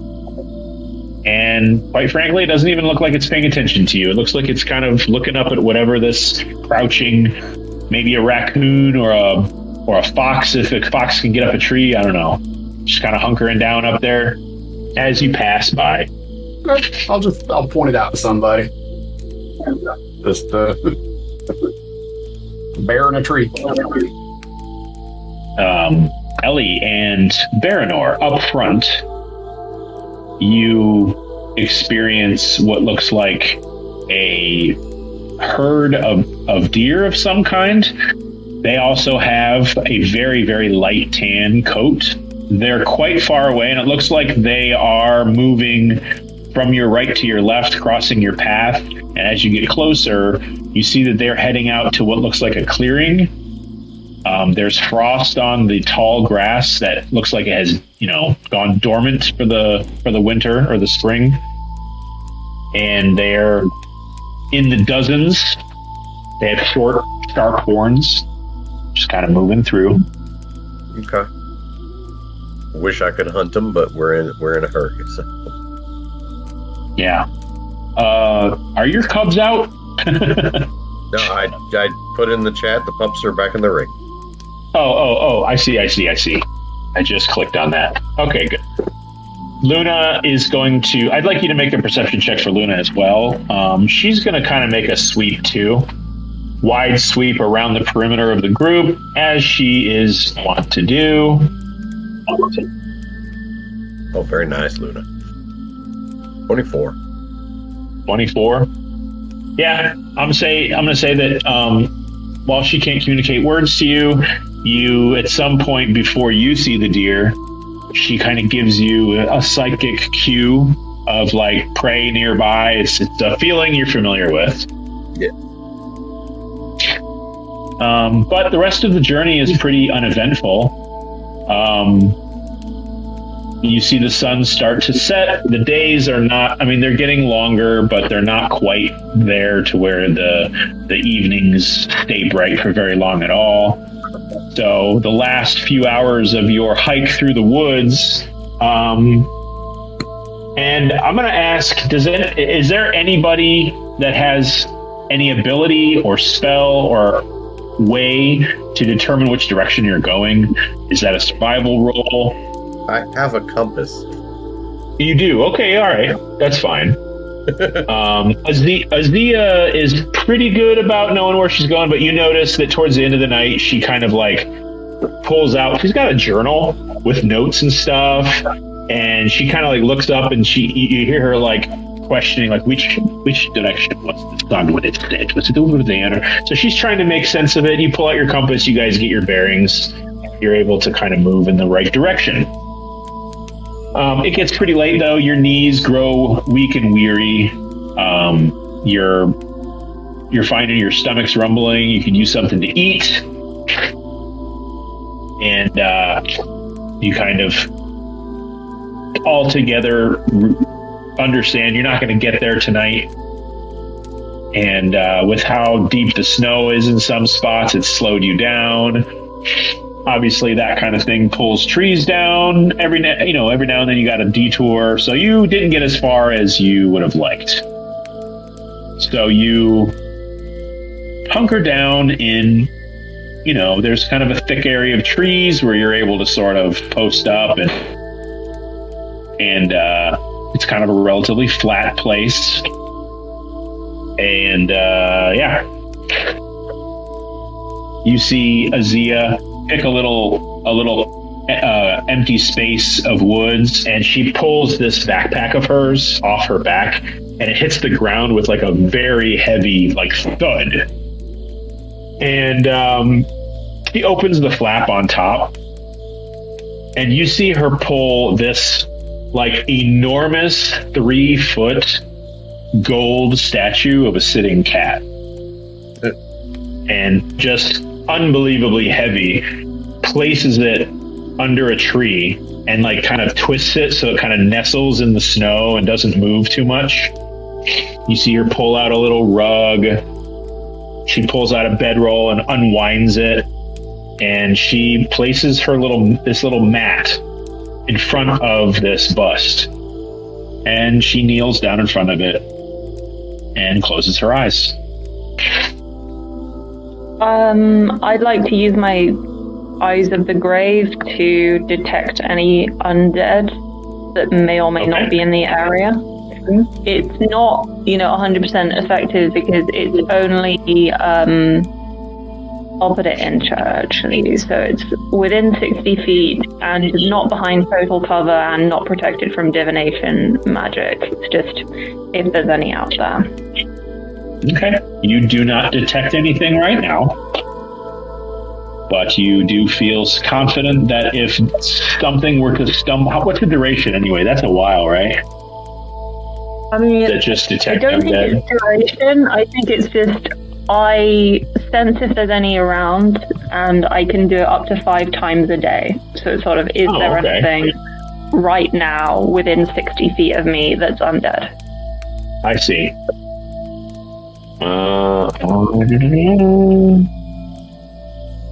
And quite frankly, it doesn't even look like it's paying attention to you. It looks like it's kind of looking up at whatever this crouching, maybe a raccoon or a fox, if a fox can get up a tree, I don't know. Just kind of hunkering down up there as you pass by. I'll point it out to somebody. Just bear in a tree. Ellie and Baranor up front, you experience what looks like a herd of deer of some kind. They also have a very, very light tan coat. They're quite far away, and it looks like they are moving from your right to your left, crossing your path. And as you get closer, you see that they're heading out to what looks like a clearing. There's frost on the tall grass that looks like it has, gone dormant for the winter or the spring. And they're in the dozens. They have short, sharp horns, just kind of moving through. Okay. Wish I could hunt them, but we're in a hurry. So. Yeah. Are your cubs out? No, I put in the chat. The pups are back in the ring. Oh, I see. I just clicked on that. Okay, good. Luna is going to... I'd like you to make a perception check for Luna as well. She's going to kind of make a sweep, too. Wide sweep around the perimeter of the group, as she is wont to do. Oh, very nice, Luna. 24. 24? Yeah, I'm going to say that while she can't communicate words to you, at some point before you see the deer, she kind of gives you a psychic cue of like prey nearby. It's a feeling you're familiar with. Yeah. But the rest of the journey is pretty uneventful. You see the sun start to set. The days are not, they're getting longer, but they're not quite there to where the evenings stay bright for very long at all. So the last few hours of your hike through the woods, and I'm going to ask, is there anybody that has any ability or spell or way to determine which direction you're going? Is that a survival roll? I have a compass. You do? Okay, all right. That's fine. Aziiya is pretty good about knowing where she's going, but you notice that towards the end of the night, she kind of like pulls out, she's got a journal with notes and stuff, and she kind of like looks up and you hear her like questioning, like which direction was the sun when it set? Was it over there? So she's trying to make sense of it. You pull out your compass, you guys get your bearings, you're able to kind of move in the right direction. It gets pretty late though. Your knees grow weak and weary. You're finding your stomach's rumbling. You can use something to eat, and you kind of altogether understand you're not going to get there tonight. And with how deep the snow is in some spots, it's slowed you down. Obviously, that kind of thing pulls trees down. Every now and then you got a detour. So you didn't get as far as you would have liked. So you hunker down in, there's kind of a thick area of trees where you're able to sort of post up, and it's kind of a relatively flat place. And you see Aziiya pick a little empty space of woods, and she pulls this backpack of hers off her back, and it hits the ground with like a very heavy thud. And she opens the flap on top, and you see her pull this enormous 3-foot gold statue of a sitting cat, and just unbelievably heavy, places it under a tree and kind of twists it so it kind of nestles in the snow and doesn't move too much. You see her pull out a little rug. She pulls out a bedroll and unwinds it, and she places this little mat in front of this bust, and she kneels down in front of it and closes her eyes. I'd like to use my Eyes of the Grave to detect any undead that may or may not be in the area. It's not, 100% effective because it's only, I'll put it in actually. So it's within 60 feet and not behind total cover and not protected from divination magic. It's just if there's any out there. Okay. You do not detect anything right now, but you do feel confident that if something were to stumble... What's the duration anyway? That's a while, right? I mean, that just detect I don't think it's duration. I think it's just I sense if there's any around, and I can do it up to 5 times a day. So it's sort of, is there anything right now within 60 feet of me that's undead? I see.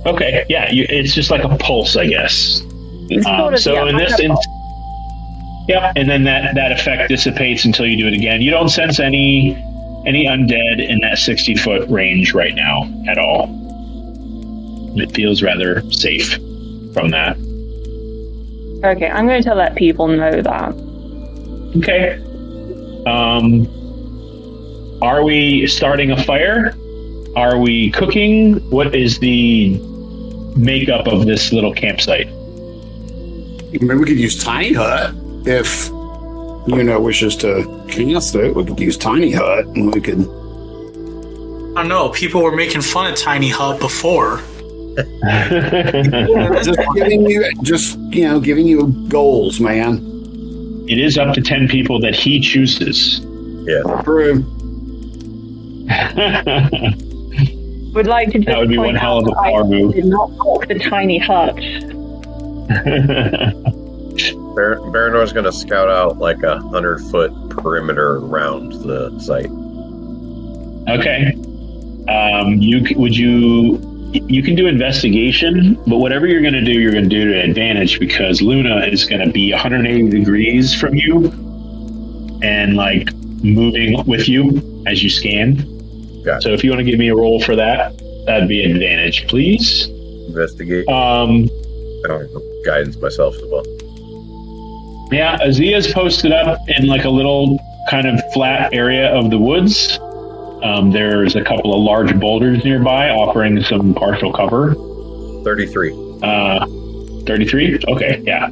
Okay, yeah, it's just like a pulse, I guess. So in this instance, yeah, and then that effect dissipates until you do it again. You don't sense any undead in that 60-foot range right now at all. It feels rather safe from that. Okay, I'm going to let people know that. Okay. Are we starting a fire? Are we cooking? What is the makeup of this little campsite? Maybe we could use tiny hut if wishes to cast it. We could use tiny hut, and we could. I don't know. People were making fun of tiny hut before. Giving you goals, man. It is up to 10 people that he chooses. Yeah. True. Would like to just that would be one hell of a power move. Did not walk the tiny hut. Baranor's going to scout out 100-foot perimeter around the site. Okay. You can do investigation, but whatever you're going to do, you're going to do to advantage, because Luna is going to be 180 degrees from you and moving with you as you scan. Got it. So if you want to give me a roll for that, that'd be advantage, please. Investigate. I don't have guidance myself as well. Yeah, Aziiya's posted up in a little kind of flat area of the woods. There's a couple of large boulders nearby offering some partial cover. 33. 33? Okay, yeah.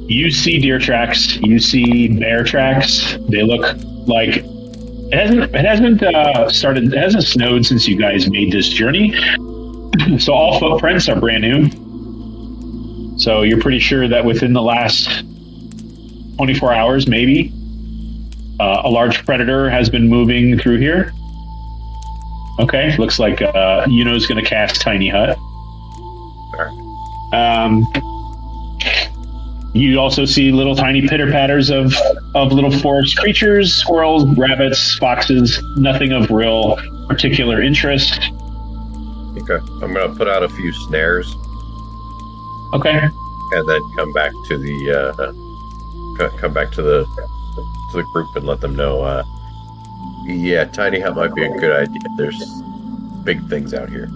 You see deer tracks. You see bear tracks. They look like it hasn't snowed since you guys made this journey. So all footprints are brand new. So you're pretty sure that within the last 24 hours, maybe, a large predator has been moving through here. Okay, looks like Yuno's going to cast Tiny Hut. You also see little tiny pitter-patters of little forest creatures, squirrels, rabbits, foxes, nothing of real particular interest. Okay, I'm going to put out a few snares. Okay. And then come back to the group and let them know. Yeah, tiny hut might be a good idea. There's big things out here.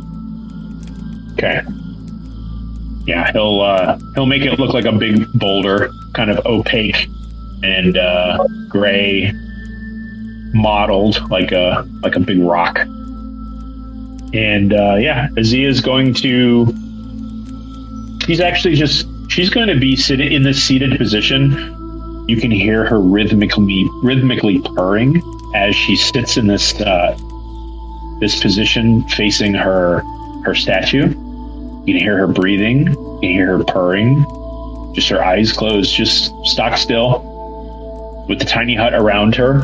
Okay. Yeah, he'll make it look like a big boulder, kind of opaque and gray, mottled like a big rock. And Aziiya's going to. She's going to be sitting in this seated position. You can hear her rhythmically purring as she sits in this position facing her statue. You can hear her breathing. You can hear her purring. Just her eyes closed, just stock still, with the tiny hut around her.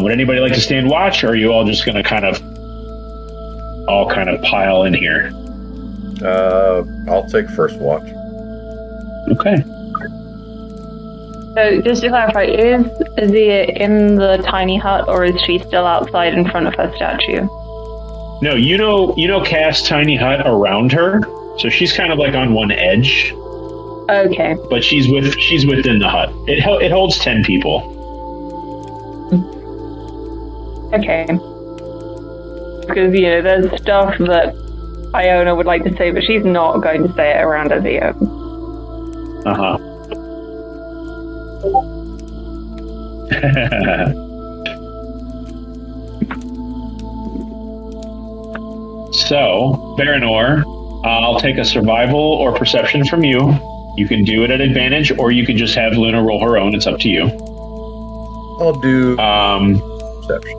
Would anybody like to stand watch, or are you all just going to kind of pile in here? I'll take first watch. Okay. So just to clarify, is Aziiya in the tiny hut, or is she still outside in front of her statue? No, you know Cass' tiny hut around her, so she's kind of like on one edge. Okay. But she's within the hut. It holds 10 people. Okay. Because there's stuff that Iona would like to say, but she's not going to say it around Aziiya. Uh-huh. So, Baranor, I'll take a survival or perception from you. You can do it at advantage, or you can just have Luna roll her own. It's up to you. I'll do perception.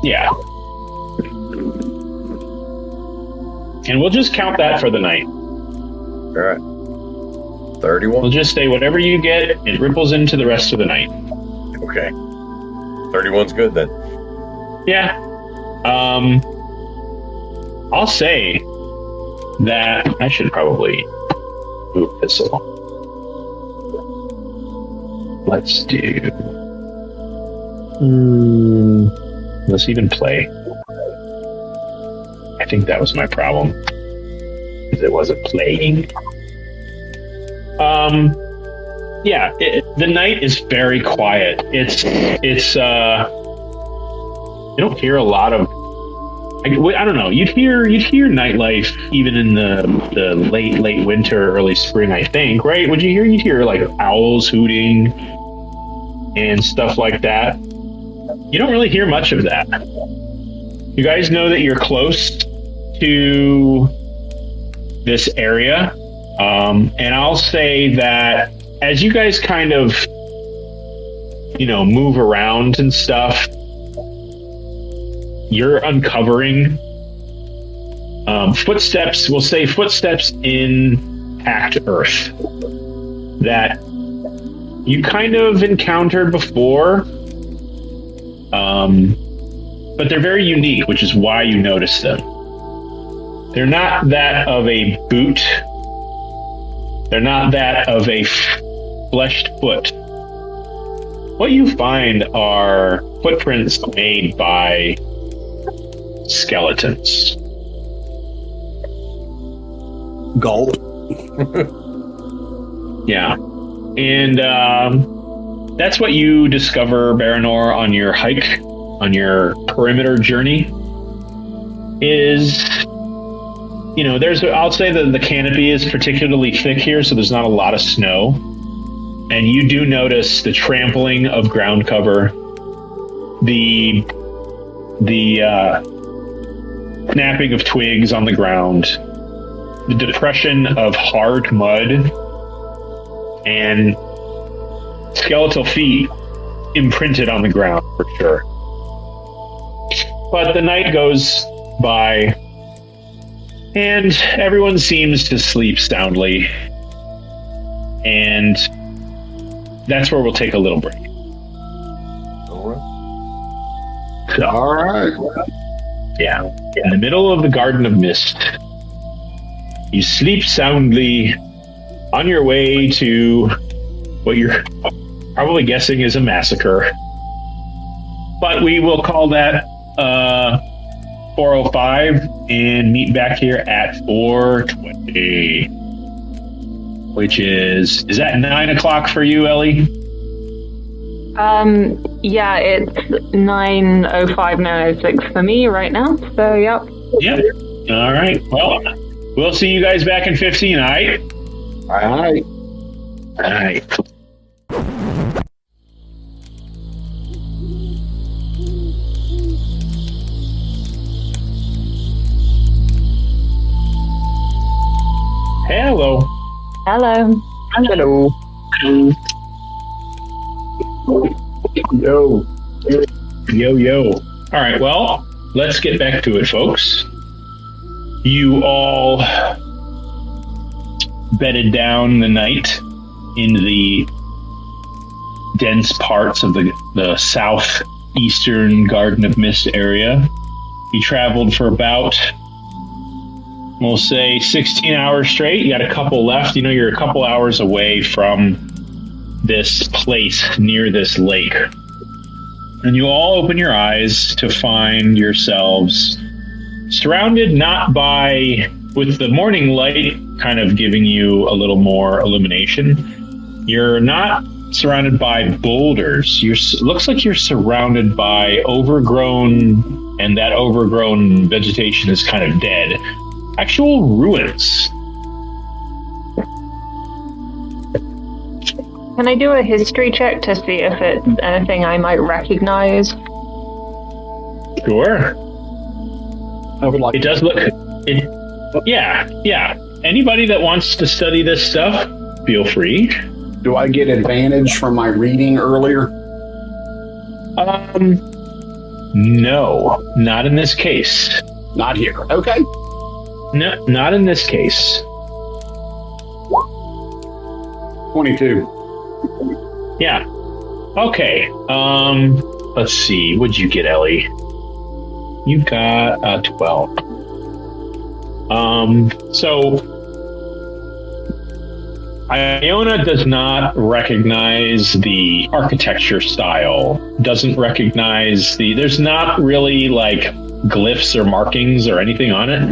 Yeah. And we'll just count that for the night. All right. 31. We'll just say whatever you get, it ripples into the rest of the night. Okay. 31's good then. Yeah. I'll say that I should probably move this along. Let's do. Let's even play. I think that was my problem, because it wasn't playing. The night is very quiet. It's you don't hear a lot of. I don't know. You'd hear nightlife even in the late winter, early spring. I think, right? You'd hear like owls hooting and stuff like that. You don't really hear much of that. You guys know that you're close to this area, and I'll say that as you guys kind of move around and stuff, you're uncovering footsteps. We'll say footsteps in packed earth that you kind of encountered before, but they're very unique, which is why you notice them. They're not that of a boot. They're not that of a fleshed foot. What you find are footprints made by skeletons. Gulp. Yeah. And that's what you discover, Baranor, on your hike, on your perimeter journey, is, I'll say that the canopy is particularly thick here, so there's not a lot of snow. And you do notice the trampling of ground cover, the snapping of twigs on the ground, the depression of hard mud, and skeletal feet imprinted on the ground for sure. But the night goes by, and everyone seems to sleep soundly, and that's where we'll take a little break. All right. Yeah. In the middle of the Garden of Mist, you sleep soundly on your way to what you're probably guessing is a massacre. But we will call that 4:05 and meet back here at 4:20. Which is that 9 o'clock for you, Ellie? Yeah, it's 9:05, 9:06 for me right now. So, yep. Yep. All right. Well, we'll see you guys back in 15, all right? All right. All right. Hello. Hello. Hello. Yo. Yo. All right, well, let's get back to it, folks. You all bedded down the night in the dense parts of the southeastern Garden of Mist area. You traveled for about, we'll say, 16 hours straight. You got a couple left. You know, you're a couple hours away from this place near this lake. And you all open your eyes to find yourselves surrounded not by, with the morning light kind of giving you a little more illumination, you're not surrounded by boulders. Looks like you're surrounded by overgrown, and that overgrown vegetation is kind of dead, actual ruins. Can I do a history check to see if it's anything I might recognize? Sure. I would like. It does look. Yeah. Anybody that wants to study this stuff, feel free. Do I get advantage from my reading earlier? No, not in this case. Not here. Okay. No, not in this case. 22. Yeah. Okay. Let's see. What'd you get, Ellie? You got 12. So Iona does not recognize the architecture style. Doesn't recognize there's not really like glyphs or markings or anything on it.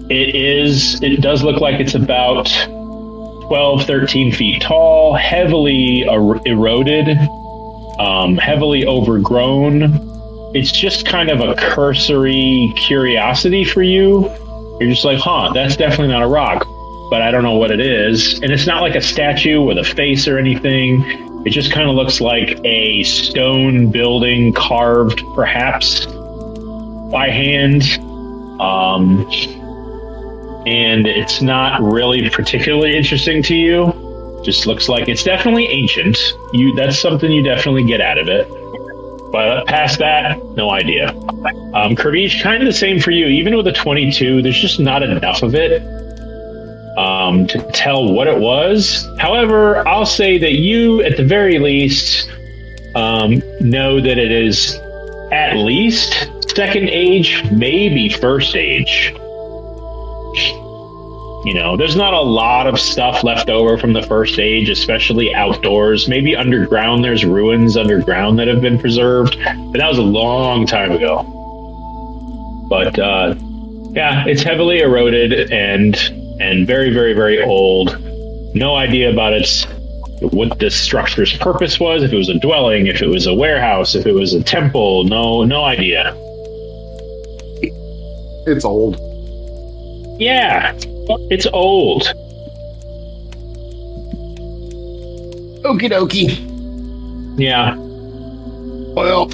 It does look like it's about 12, 13 feet tall, heavily eroded, heavily overgrown. It's just kind of a cursory curiosity for you. You're just like, that's definitely not a rock, but I don't know what it is. And it's not like a statue with a face or anything. It just kind of looks like a stone building carved perhaps by hand. And it's not really particularly interesting to you. Just looks like it's definitely ancient. That's something you definitely get out of it. But past that, no idea. Kirby's kind of the same for you. Even with a 22, there's just not enough of it to tell what it was. However, I'll say that you, at the very least, know that it is at least second age, maybe first age. You know, there's not a lot of stuff left over from the first age, especially outdoors. Maybe underground, there's ruins underground that have been preserved, but that was a long time ago. But yeah, it's heavily eroded and very, very, very old. No idea about what this structure's purpose was. If it was a dwelling, if it was a warehouse, if it was a temple. No idea. It's old. Yeah. It's old. Okie dokie. Yeah. Well,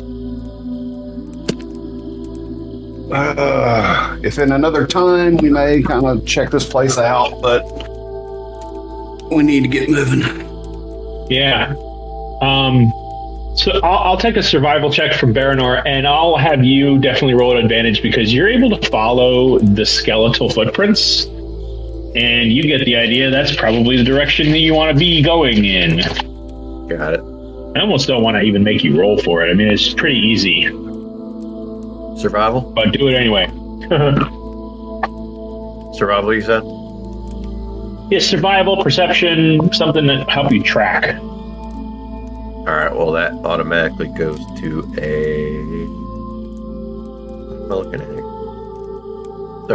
if in another time we may kind of check this place out, but we need to get moving. Yeah. So I'll take a survival check from Baranor, and I'll have you definitely roll an advantage because you're able to follow the skeletal footprints. And you get the idea that's probably the direction that you want to be going in. Got it. I almost don't want to even make you roll for it. I mean, it's pretty easy. Survival? But do it anyway. Survival, you said? Yeah, survival, perception, something that help you track. All right. Well, that automatically goes to a. What am I looking at here?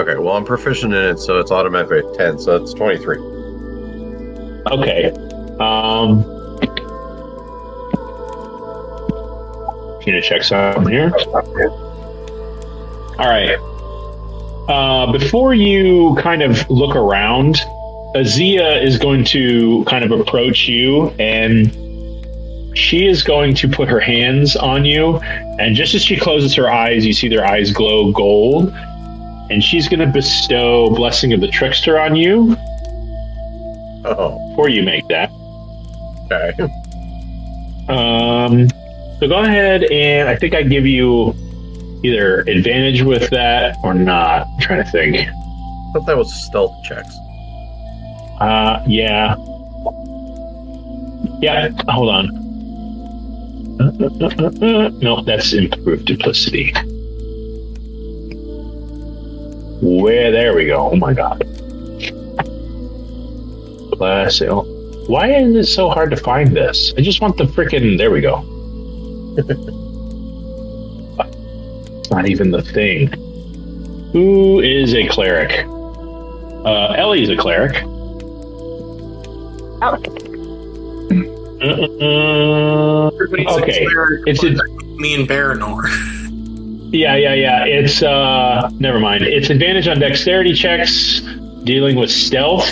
Okay. Well, I'm proficient in it, so it's automatically a 10. So it's 23. Okay. Need to check something here. All right. Before you kind of look around, Aziiya is going to kind of approach you, and she is going to put her hands on you. And just as she closes her eyes, you see their eyes glow gold. And she's going to bestow Blessing of the Trickster on you. Oh. Before you make that. Okay. So go ahead, and I think I give you either advantage with that or not. I'm trying to think. I thought that was stealth checks. Yeah. Yeah, hold on. No, that's improved duplicity. There we go. Oh my god. Why is it so hard to find this? I just want the freaking. There we go. It's not even the thing. Who is a cleric? Ellie's a cleric. Okay. It's me and Baranor. Yeah. It's never mind. It's advantage on dexterity checks dealing with stealth.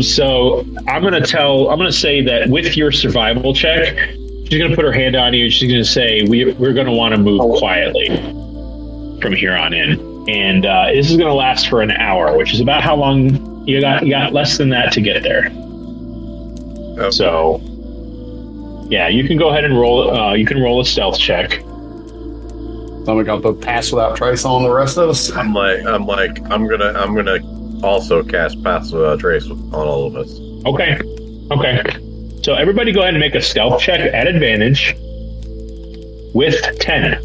So I'm gonna say that with your survival check, she's gonna put her hand on you. She's gonna say, "We're gonna want to move quietly from here on in," and this is gonna last for an hour, which is about how long you got less than that to get there. Okay. So, yeah, you can go ahead and roll. You can roll a stealth check. So we got to pass without trace on the rest of us. I'm gonna also cast pass without trace on all of us. Okay. So everybody go ahead and make a stealth check at advantage with 10.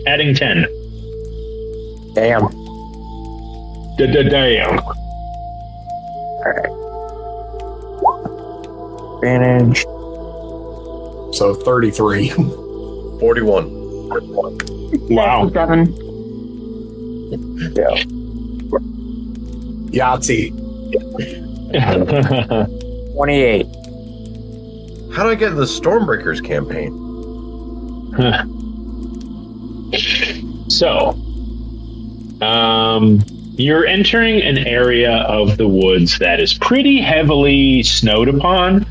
Adding 10. Damn. Damn. Alright. Advantage. So 33. 41. Wow. 7. Yeah. Yahtzee. 28. How do I get the Stormbreakers campaign? So, you're entering an area of the woods that is pretty heavily snowed upon,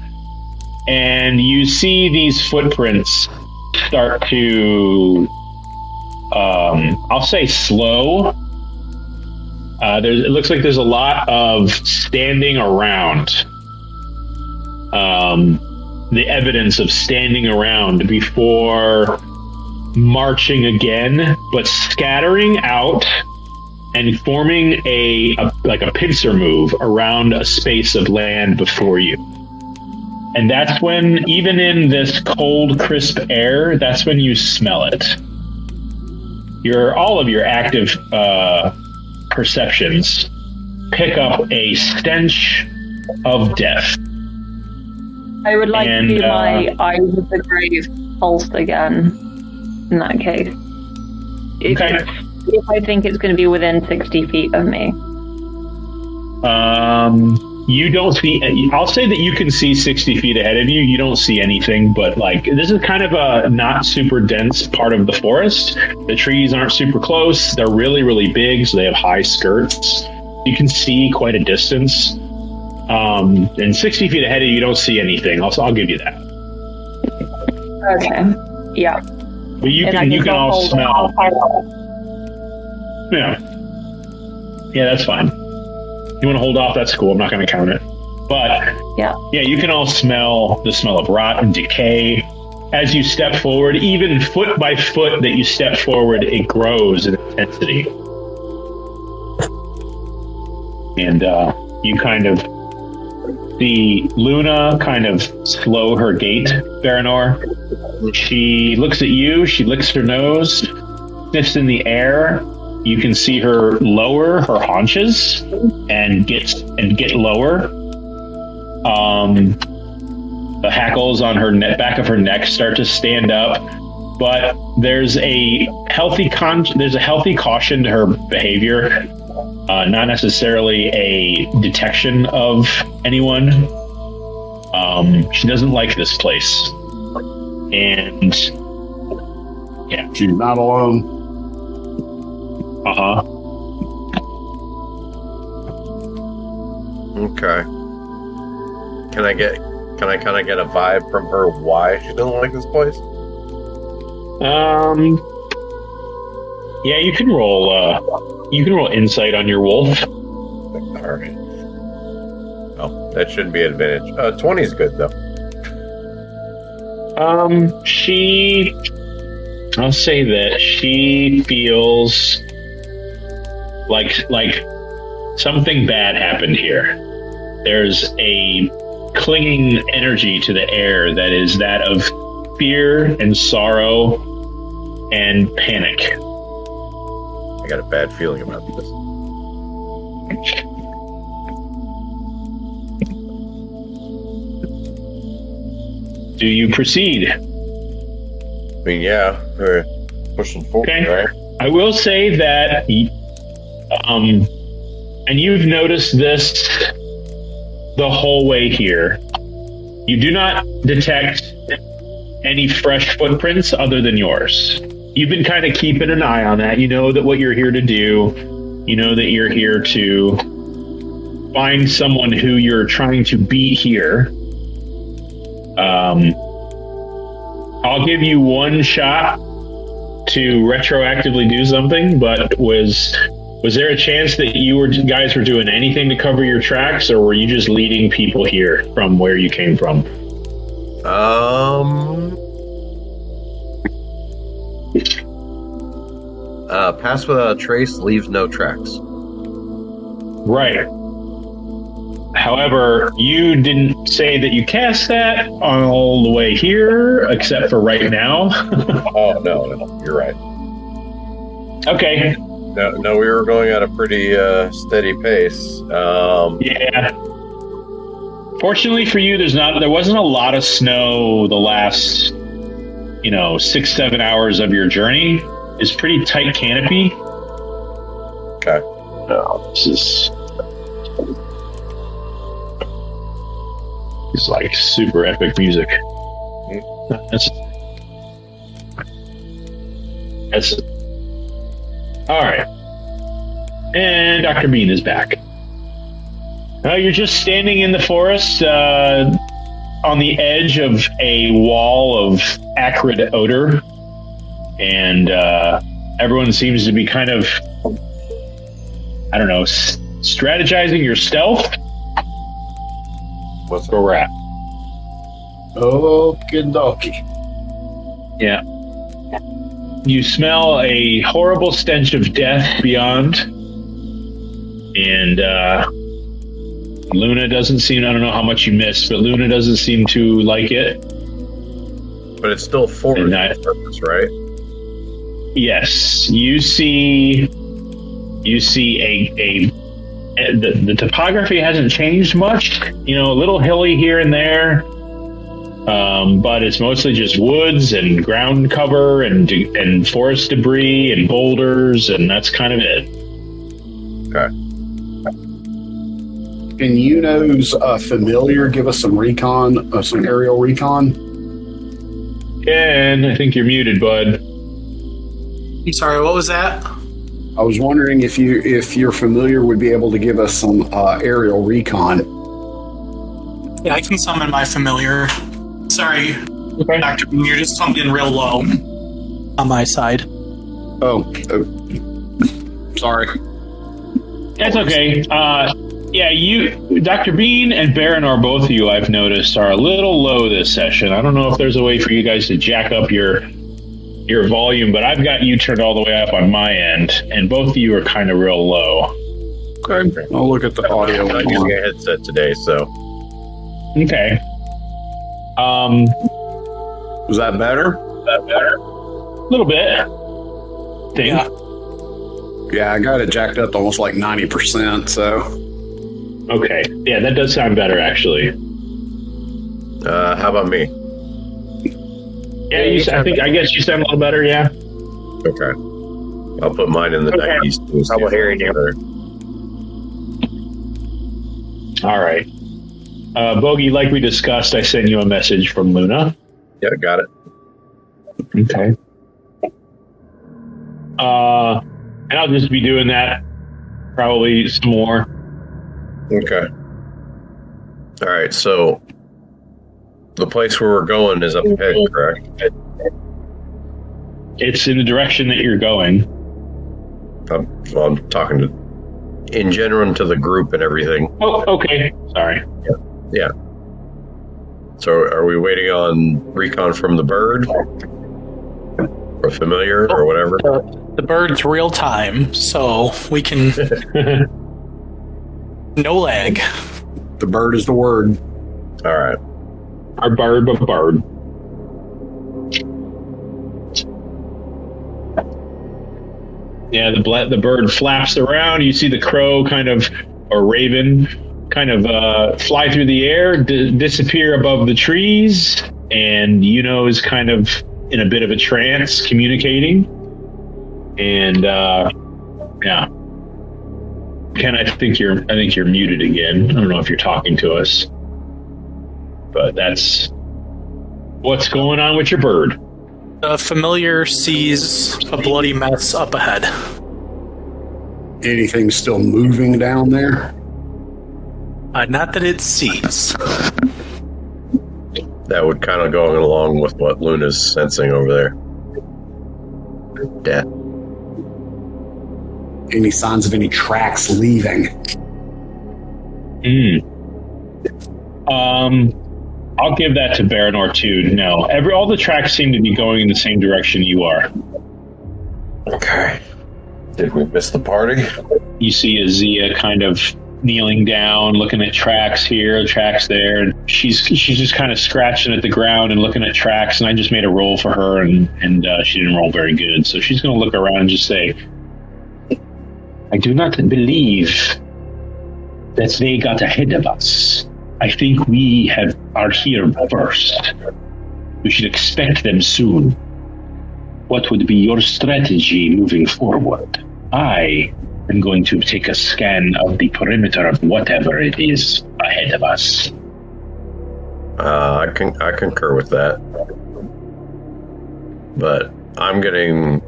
and you see these footprints start to, I'll say slow. It looks like there's a lot of standing around. The evidence of standing around before marching again, but scattering out and forming a pincer move around a space of land before you. And that's when, even in this cold, crisp air, that's when you smell it. All of your active perceptions pick up a stench of death. I would like to see my Eyes of the Grave pulsed again, in that case. If I think it's going to be within 60 feet of me. You don't see. I'll say that you can see 60 feet ahead of you. You don't see anything, but this is kind of a not super dense part of the forest. The trees aren't super close. They're really, really big, so they have high skirts. You can see quite a distance. And 60 feet ahead of you, you don't see anything. I'll give you that. Okay. Yeah. But you can all smell. Yeah, that's fine. You want to hold off? That's cool. I'm not going to count it. But yeah, you can all smell the smell of rot and decay as you step forward. Even foot by foot that you step forward, it grows in intensity. And you kind of see Luna kind of slow her gait, Baranor. She looks at you. She licks her nose, sniffs in the air. You can see her lower her haunches and get lower, The hackles on her back of her neck start to stand up, but there's a healthy caution to her behavior, not necessarily a detection of anyone. She doesn't like this place, and yeah, She's not alone. Okay. Can I kind of get a vibe from her why she doesn't like this place? Yeah, you can roll insight on your wolf. All right. Oh, that shouldn't be an advantage. 20 is good though. I'll say that she feels like something bad happened here. There's a clinging energy to the air that is that of fear and sorrow and panic. I got a bad feeling about this. Do you proceed? I mean, yeah, we're pushing forward, Okay. right? I will say that, and you've noticed this the whole way here. You do not detect any fresh footprints other than yours. You've been kind of keeping an eye on that. You know that what you're here to do. You know that you're here to find someone who you're trying to beat here. I'll give you one shot to retroactively do something, but was there a chance that guys were doing anything to cover your tracks, or were you just leading people here from where you came from? Pass without a trace leaves no tracks. Right. However, you didn't say that you cast that all the way here, except for right now. Oh, no, you're right. Okay. No, we were going at a pretty steady pace. Yeah. Fortunately for you, there wasn't a lot of snow the last, 6-7 hours of your journey. It's pretty tight canopy. Okay. This is like super epic music. That's all right. And Dr. Bean is back. You're just standing in the forest on the edge of a wall of acrid odor, and everyone seems to be kind of, strategizing your stealth. What's where we're at? Okie dokie. Yeah. You smell a horrible stench of death beyond, and Luna doesn't seem, I don't know how much you missed, but Luna doesn't seem to like it. But it's still forward purpose, right? Yes. You see the topography hasn't changed much, a little hilly here and there, but it's mostly just woods and ground cover and forest debris and boulders, and that's kind of it. Okay. Can Yuno's familiar give us some recon, some aerial recon? And I think you're muted, bud. I'm sorry, what was that? I was wondering if your familiar would be able to give us some aerial recon. Yeah, I can summon my familiar. Sorry, Okay. Dr. Bean, you're just summoned in real low on my side. Oh, sorry. That's okay. You, Dr. Bean and Baron, or both of you, I've noticed, are a little low this session. I don't know if there's a way for you guys to jack up your volume, but I've got you turned all the way up on my end, and both of you are kind of real low. Okay, I'll look at the audio. I'm not using a headset today, so. Okay. Was that better? A little bit. Yeah. Yeah, I got it jacked up to almost like 90%, so. Okay. Yeah, that does sound better, actually. How about me? Yeah, I guess you sound a little better. Yeah. Okay. I'll put mine in the 90s. Trouble hearing you. All right. Bogey, like we discussed, I sent you a message from Luna. Yeah, got it. Okay. And I'll just be doing that. Probably some more. Okay. All right, so the place where we're going is up ahead, correct? It's in the direction that you're going. I'm talking to, in general, to the group and everything. Oh, okay. Sorry. Yeah. So are we waiting on recon from the bird? Or familiar or whatever? The bird's real time, so we can... no lag. The bird is the word. All right. Our bird. Yeah, the bird flaps around. You see the crow or raven fly through the air, disappear above the trees, and is kind of in a bit of a trance, communicating. And yeah, Ken, I think you're muted again. I don't know if you're talking to us, but that's what's going on with your bird. The familiar sees a bloody mess up ahead. Anything still moving down there? Not that it sees. That would kind of go along with what Luna's sensing over there. Death. Any signs of any tracks leaving? I'll give that to Baranor too. No, all the tracks seem to be going in the same direction you are. Okay. Did we miss the party? You see Aziiya kind of kneeling down, looking at tracks here, tracks there, and she's just kind of scratching at the ground and looking at tracks. And I just made a roll for her, and she didn't roll very good. So she's going to look around and just say, "I do not believe that they got ahead of us. I think we are here first. We should expect them soon. What would be your strategy moving forward? I am going to take a scan of the perimeter of whatever it is ahead of us." I concur with that. But I'm getting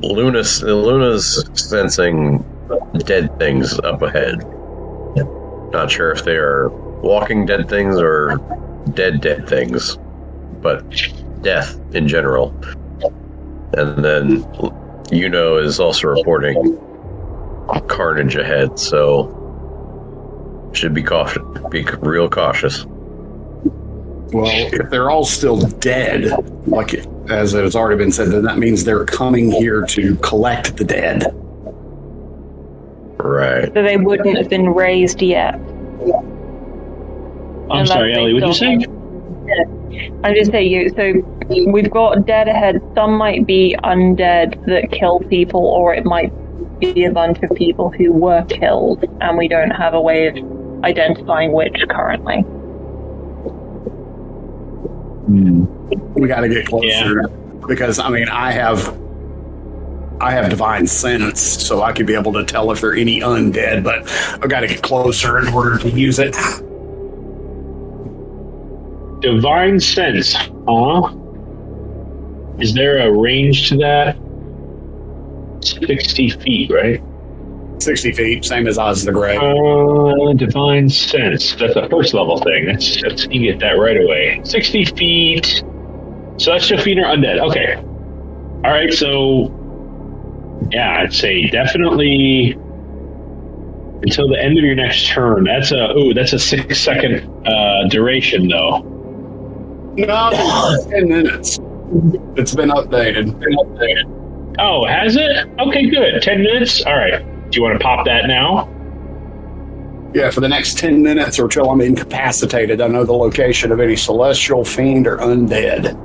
Luna's sensing dead things up ahead. Not sure if they are walking dead things or dead things, but death in general. And then is also reporting carnage ahead, so should be cautious. Be real cautious. Well, if they're all still dead, like as it has already been said, then that means they're coming here to collect the dead. Right. So they wouldn't have been raised yet. I'm sorry, Ellie, what did you say? I'm just saying, so we've got dead ahead. Some might be undead that kill people, or it might be a bunch of people who were killed, and we don't have a way of identifying which currently. We got to get closer because I have divine sense, so I could be able to tell if there are any undead, but I've got to get closer in order to use it. Divine sense, huh? Is there a range to that? 60 feet, right? 60 feet, same as Oz the Grey. Divine sense. That's a first level thing. That's you get that right away. 60 feet. Celestial feet are undead. Okay. All right. So, yeah, I'd say definitely until the end of your next turn. That's a 6-second duration, though. No, 10 minutes. It's been updated. Oh, has it? Okay, good. 10 minutes. All right. Do you want to pop that now? Yeah, for the next 10 minutes or till I'm incapacitated, I know the location of any celestial, fiend, or undead.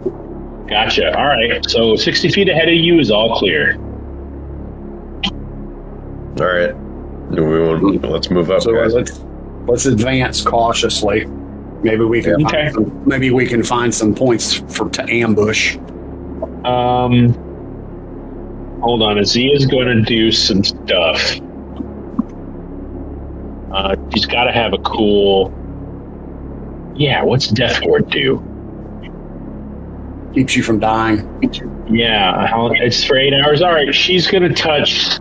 Gotcha. All right. So 60 feet ahead of you is all clear. All right. Let's move up, So guys. let's advance cautiously. Maybe we can Okay. find some points to ambush. Hold on. Aziiya's going to do some stuff. She's got to have a cool. Yeah, what's Death Ward do? Keeps you from dying. Yeah, it's for 8 hours. All right, she's going to touch.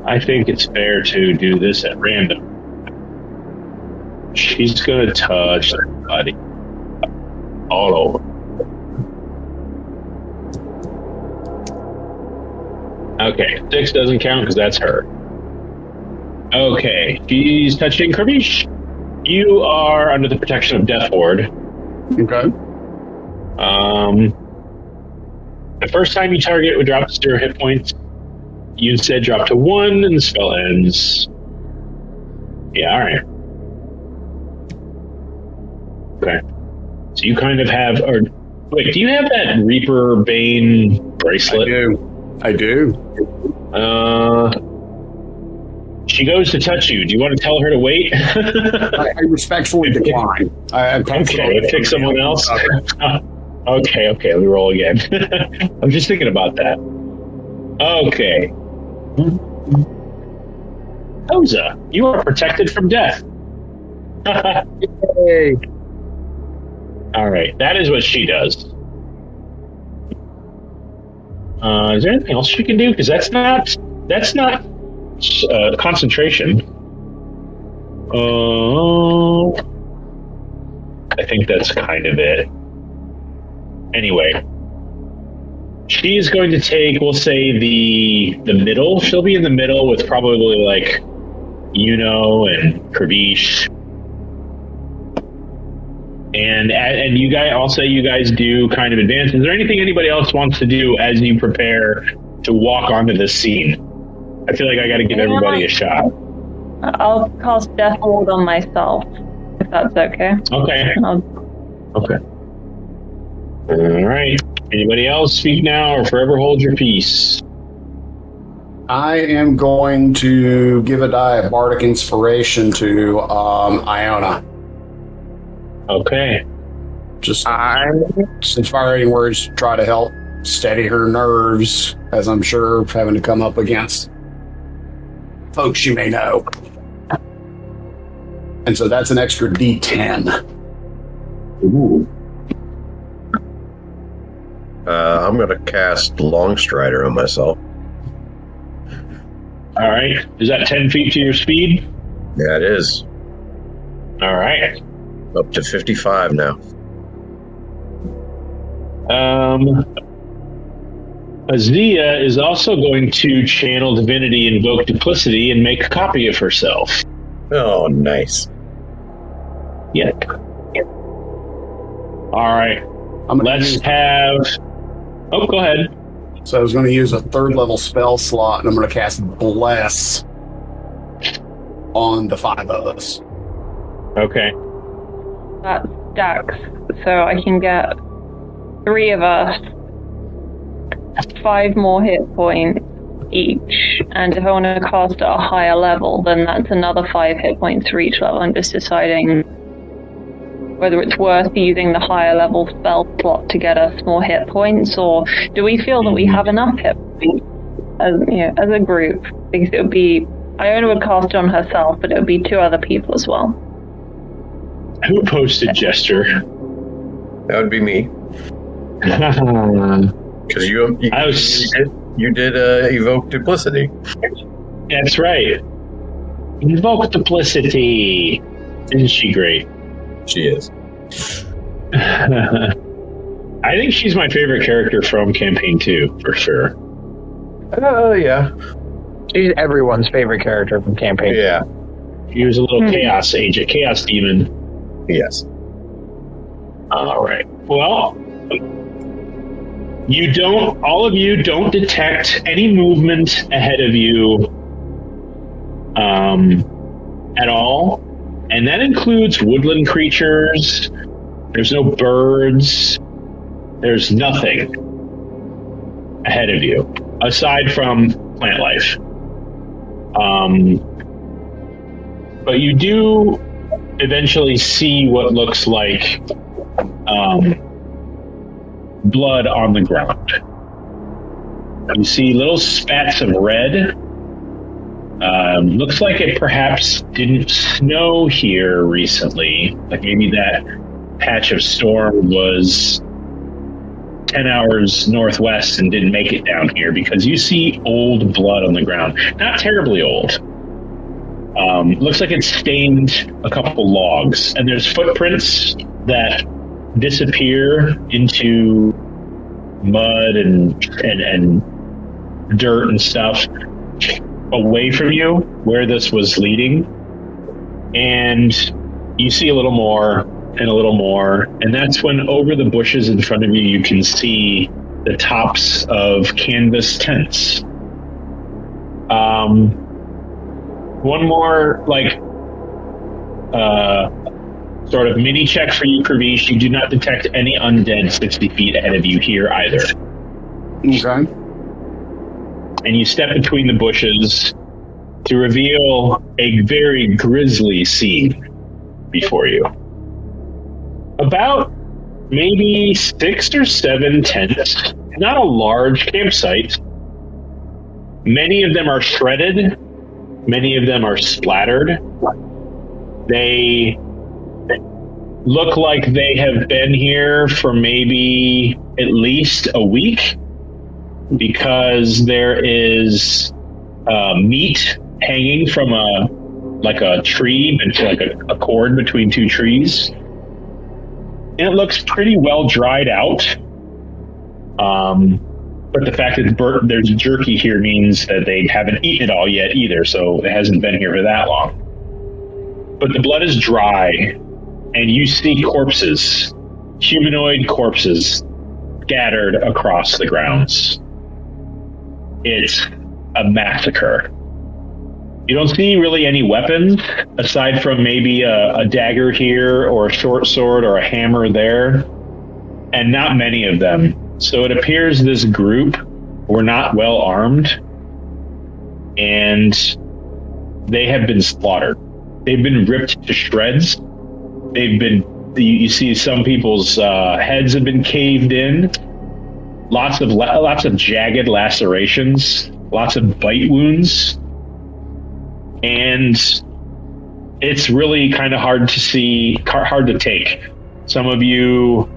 I think it's fair to do this at random. She's going to touch everybody all over. Okay, 6 doesn't count because that's her. Okay, she's touching Kirbish. You are under the protection of Death Ward. Okay. The first time you target would drop to 0 hit points. You instead drop to 1 and the spell ends. Yeah, alright. Okay. So you kind of have... Wait, do you have that Reaper Bane bracelet? I do. She goes to touch you. Do you want to tell her to wait? I respectfully decline. Okay, pick someone else. Okay, let me roll again. I'm just thinking about that. Okay. Oza, you are protected from death. Yay. All right, that is what she does. Is there anything else she can do? Because that's not concentration. I think that's kind of it. Anyway, she's going to take, we'll say, the middle. She'll be in the middle with probably like Yuno and Kirbish. And you guys, I'll say you guys do kind of advance. Is there anything anybody else wants to do as you prepare to walk onto this scene? I feel like I got to give everybody a shot. I'll cast Death Ward on myself, if that's okay. Okay. Okay. All right. Anybody else speak now or forever hold your peace? I am going to give a die of Bardic Inspiration to Iona. Okay. Just inspiring words to try to help steady her nerves, as I'm sure having to come up against folks you may know. And so that's an extra D10. Ooh. I'm going to cast Longstrider on myself. All right. Is that 10 feet to your speed? Yeah, it is. All right. Up to 55 now. Aziiya is also going to channel Divinity, invoke Duplicity, and make a copy of herself. Oh, nice. Yep. All right. Let's have... Oh, go ahead. So I was going to use a 3rd level spell slot, and I'm going to cast Bless on the 5 of us. Okay. That stacks, so I can get 3 of us 5 more hit points each, and if I want to cast at a higher level, then that's another 5 hit points for each level. I'm just deciding whether it's worth using the higher level spell slot to get us more hit points, or do we feel that we have enough hit points as a group? Because it would be, Iona would cast it on herself, but it would be 2 other people as well. Who posted Jester? That would be me. Because you did evoke Duplicity. That's right. Invoke Duplicity. Isn't she great? She is. I think she's my favorite character from Campaign 2, for sure. Yeah. She's everyone's favorite character from Campaign. Yeah. She was a little chaos agent, chaos demon. Yes. All right. Well, all of you don't detect any movement ahead of you at all. And that includes woodland creatures. There's no birds. There's nothing ahead of you, aside from plant life. But you do eventually see what looks like blood on the ground. You see little spats of red. Looks like it perhaps didn't snow here recently. Like maybe that patch of storm was 10 hours northwest and didn't make it down here, because you see old blood on the ground. Not terribly old. Looks like it's stained a couple logs, and there's footprints that disappear into mud and dirt and stuff away from you where this was leading. And you see a little more and a little more, and that's when over the bushes in front of you, you can see the tops of canvas tents. One more, sort of mini check for you, Pravish. You do not detect any undead 60 feet ahead of you here either. Okay. And you step between the bushes to reveal a very grisly scene before you. About maybe 6 or 7 tents, not a large campsite. Many of them are shredded. Many of them are splattered. They look like they have been here for maybe at least a week, because there is meat hanging from a tree, like a cord between 2 trees. And it looks pretty well dried out. But the fact that there's jerky here means that they haven't eaten it all yet either, so it hasn't been here for that long. But the blood is dry, and you see corpses, humanoid corpses, scattered across the grounds. It's a massacre. You don't see really any weapons, aside from maybe a dagger here, or a short sword, or a hammer there, and not many of them. So it appears this group were not well armed, and they have been slaughtered. They've been ripped to shreds. You see some people's heads have been caved in. Lots of jagged lacerations, lots of bite wounds, and it's really kind of hard to take. Some of you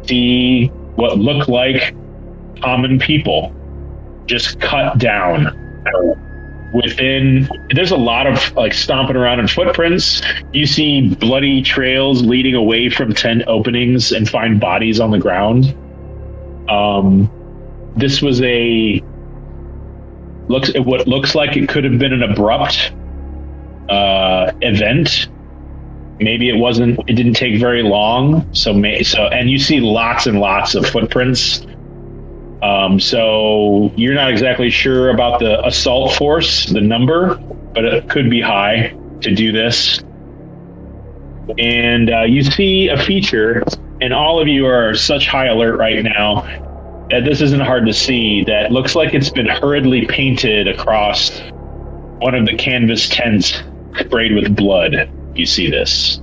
see what look like common people just cut down. There's a lot of stomping around and footprints. You see bloody trails leading away from tent openings and find bodies on the ground. This was what looks like it could have been an abrupt event. Maybe it didn't take very long. And you see lots and lots of footprints. So you're not exactly sure about the assault force, the number, but it could be high to do this. And you see a feature, and all of you are such high alert right now that this isn't hard to see, that looks like it's been hurriedly painted across one of the canvas tents, sprayed with blood. You see this.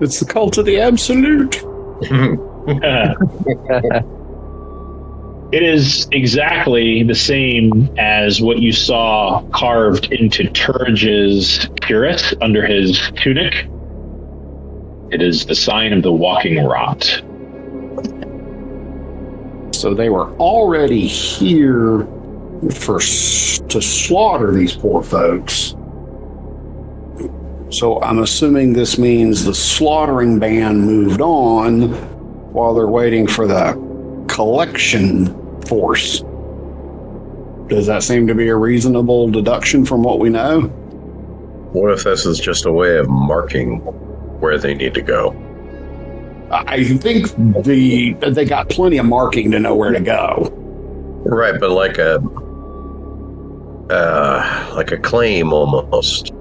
It's the cult of the absolute. It is exactly the same as what you saw carved into Turridge's cuirass under his tunic. It is the sign of the walking rot. So they were already here to slaughter these poor folks. So I'm assuming this means the slaughtering band moved on while they're waiting for the collection force. Does that seem to be a reasonable deduction from what we know? What if this is just a way of marking where they need to go? I think they got plenty of marking to know where to go. Right, but like a claim almost.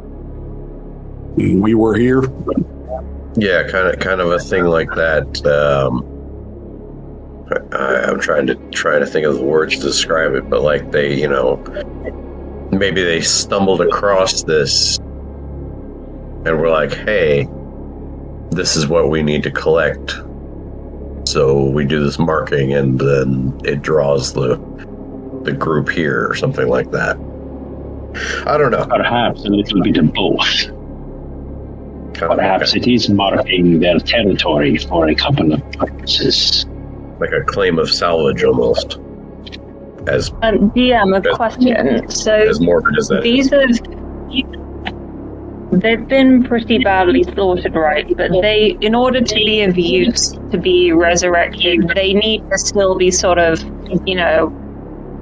We were here. Yeah, kind of a thing like that. I'm trying to think of the words to describe it, but like they maybe they stumbled across this and were like, hey, this is what we need to collect. So we do this marking and then it draws the group here or something like that. I don't know. Perhaps a little bit of both. Perhaps it is marking their territory for a couple of purposes. Like a claim of salvage almost. As DM, a question. So as morbid as that these they've been pretty badly slaughtered, right? But they, in order to be of use, to be resurrected, they need to still be sort of,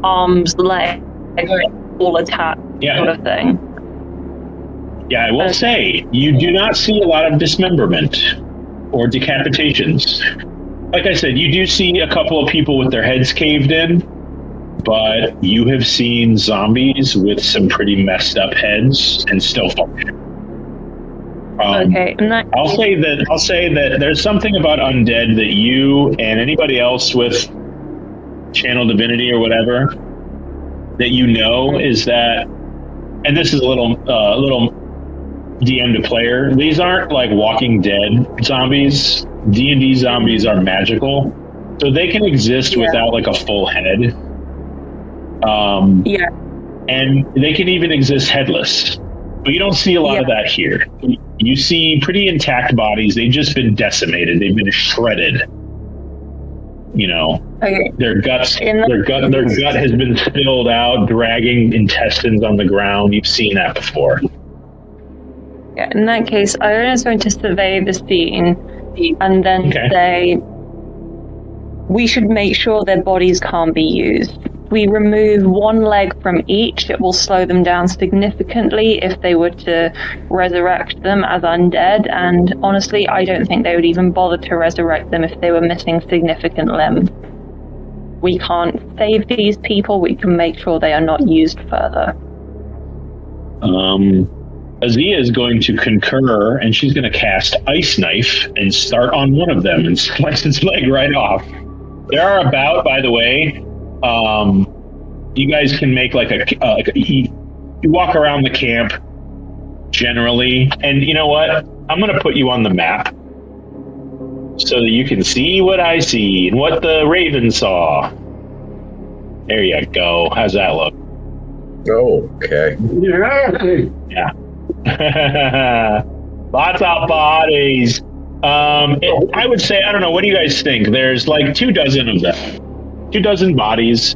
arms, legs, all attached, sort of thing. Yeah, I will say, you do not see a lot of dismemberment or decapitations. Like I said, you do see a couple of people with their heads caved in, but you have seen zombies with some pretty messed up heads and still function. Okay, I'll say that there's something about undead that you and anybody else with channel divinity or whatever that is that, and this is a little DM to player. These aren't like Walking Dead zombies. D&D zombies are magical, so they can exist without like a full head. And they can even exist headless. But you don't see a lot of that here. You see pretty intact bodies. They've just been decimated. They've been shredded. Their gut has been spilled out, dragging intestines on the ground. You've seen that before. Yeah, in that case, I'm just going to survey the scene and then say we should make sure their bodies can't be used. We remove one leg from each, it will slow them down significantly if they were to resurrect them as undead, and honestly, I don't think they would even bother to resurrect them if they were missing significant limbs. We can't save these people, we can make sure they are not used further. Aziiya is going to concur, and she's going to cast Ice Knife and start on one of them and slice its leg right off. There are about, by the way, you guys can make like you walk around the camp generally, and you know what? I'm going to put you on the map so that you can see what I see and what the Raven saw. There you go. How's that look? Okay. Yeah. Lots of bodies. I would say, I don't know, what do you guys think? There's like 24 of them. 24 bodies.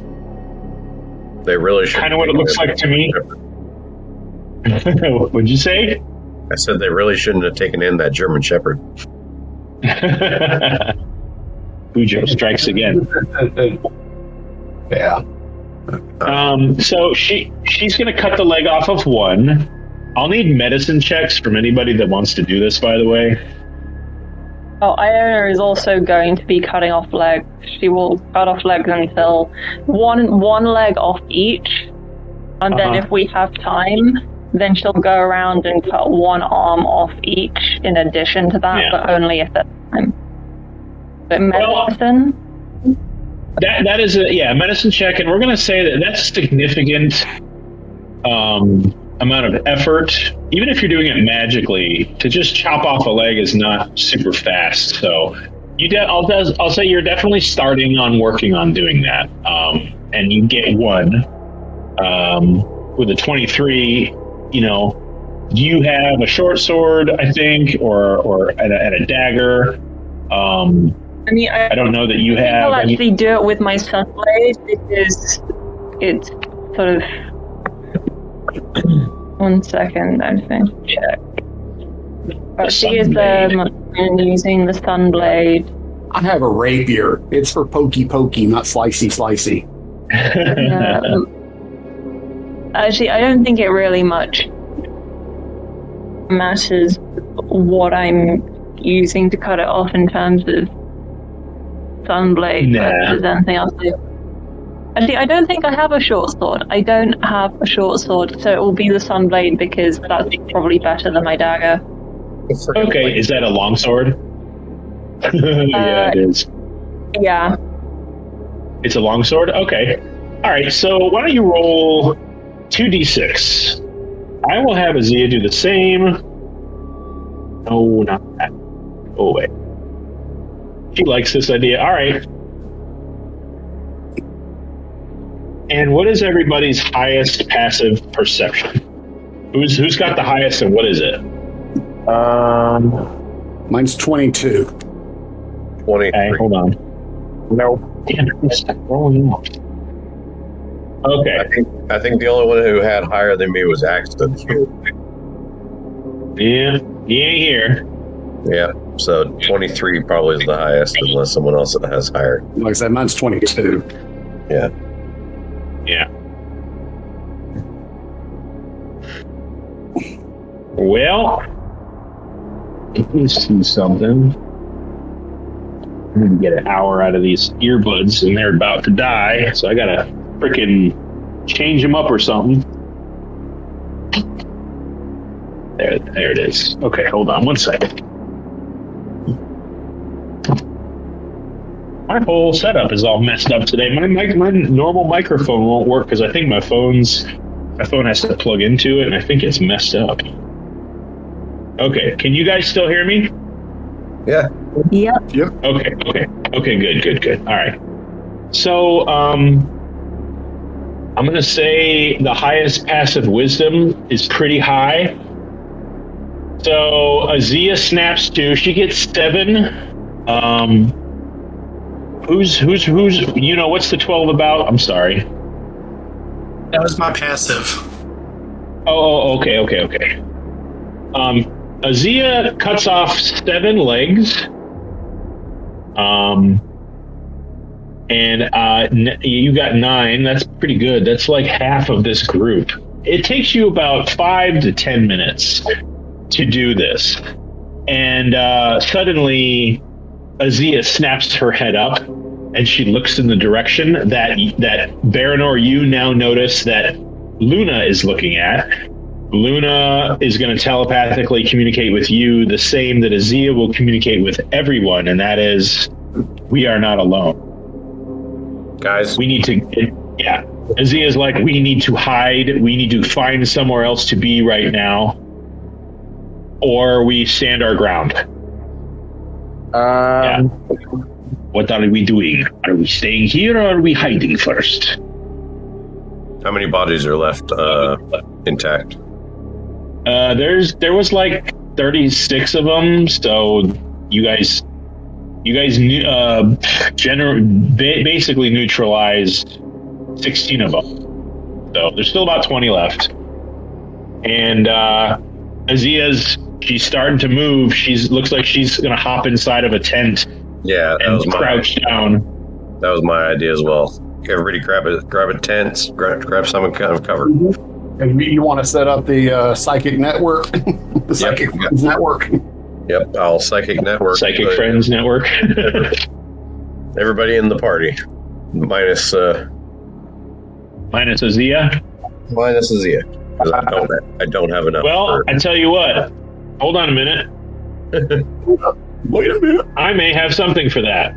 They really should. Kind of what it looks like to me. What'd you say? I said they really shouldn't have taken in that German Shepherd. Bujo strikes again. Yeah. So she's going to cut the leg off of one. I'll need medicine checks from anybody that wants to do this, by the way. Oh, Iona is also going to be cutting off legs. She will cut off legs until one leg off each, and then if we have time, then she'll go around and cut one arm off each in addition to that, but only if there's time. But medicine? That is a medicine check, and we're going to say that that's significant amount of effort. Even if you're doing it magically, to just chop off a leg is not super fast. So I'll say you're definitely starting on working on doing that, and you get one with a 23. You have a short sword, I think, or a dagger. I don't know that you have. I'll actually do it with my sunblade because it's sort of. 1 second, I think. Check. But she is using the sunblade. I have a rapier. It's for pokey, not slicey. Actually, I don't think it really much matters what I'm using to cut it off in terms of sunblade. Nah. But if there's anything else. Actually, I don't think I have a short sword. I don't have a short sword, so it will be the sunblade because that's probably better than my dagger. Okay, is that a long sword? Yeah, it is. Yeah. It's a long sword? Okay. All right, so why don't you roll 2d6. I will have Aziiya do the same. No, not that. Oh, wait. She likes this idea. All right. And what is everybody's highest passive perception? Who's got the highest, and what is it? Mine's 22. 23. Okay, hold on. Nope. Damn it, stop rolling off. Okay. I think the only one who had higher than me was Axton. Yeah, he ain't here. Yeah, so 23 probably is the highest, unless someone else has higher. Like I said, mine's 22. Yeah. Yeah. Well, let me see something. I'm going to get an hour out of these earbuds, and they're about to die, so I got to freaking change them up or something. There it is. Okay, hold on one second. My whole setup is all messed up today. My normal microphone won't work because I think my phone has to plug into it, and I think it's messed up. Okay, can you guys still hear me? Yeah. Yep. Okay, good. All right. So, I'm going to say the highest passive wisdom is pretty high. So, Aziiya snaps 2. She gets 7. Who's, what's the 12 about? I'm sorry. That was my passive. Oh, okay. Aziiya cuts off 7 legs. And you got 9. That's pretty good. That's like half of this group. It takes you about 5 to 10 minutes to do this. And suddenly, Aziiya snaps her head up, and she looks in the direction that Baranor, you now notice that Luna is looking at. Luna is going to telepathically communicate with you the same that Aziiya will communicate with everyone, and that is, we are not alone. Guys. We need to, yeah. Aziiya's like, we need to hide. We need to find somewhere else to be right now, or we stand our ground. Yeah. What are we doing? Are we staying here, or are we hiding first? How many bodies are left intact? There was like 36 of them, so you guys basically neutralized 16 of them. So there's still about 20 left. And she's starting to move. Looks like she's gonna hop inside of a tent. Yeah, and crouch down. That was my idea as well. Everybody grab a tent, grab some kind of cover. And you want to set up the psychic network, the psychic friends network. Yep, I'll psychic network. Psychic friends network. Everybody in the party, minus Aziiya. Minus Aziiya, because I don't have enough. Well, I tell you what. Hold on a minute. Wait a minute. I may have something for that.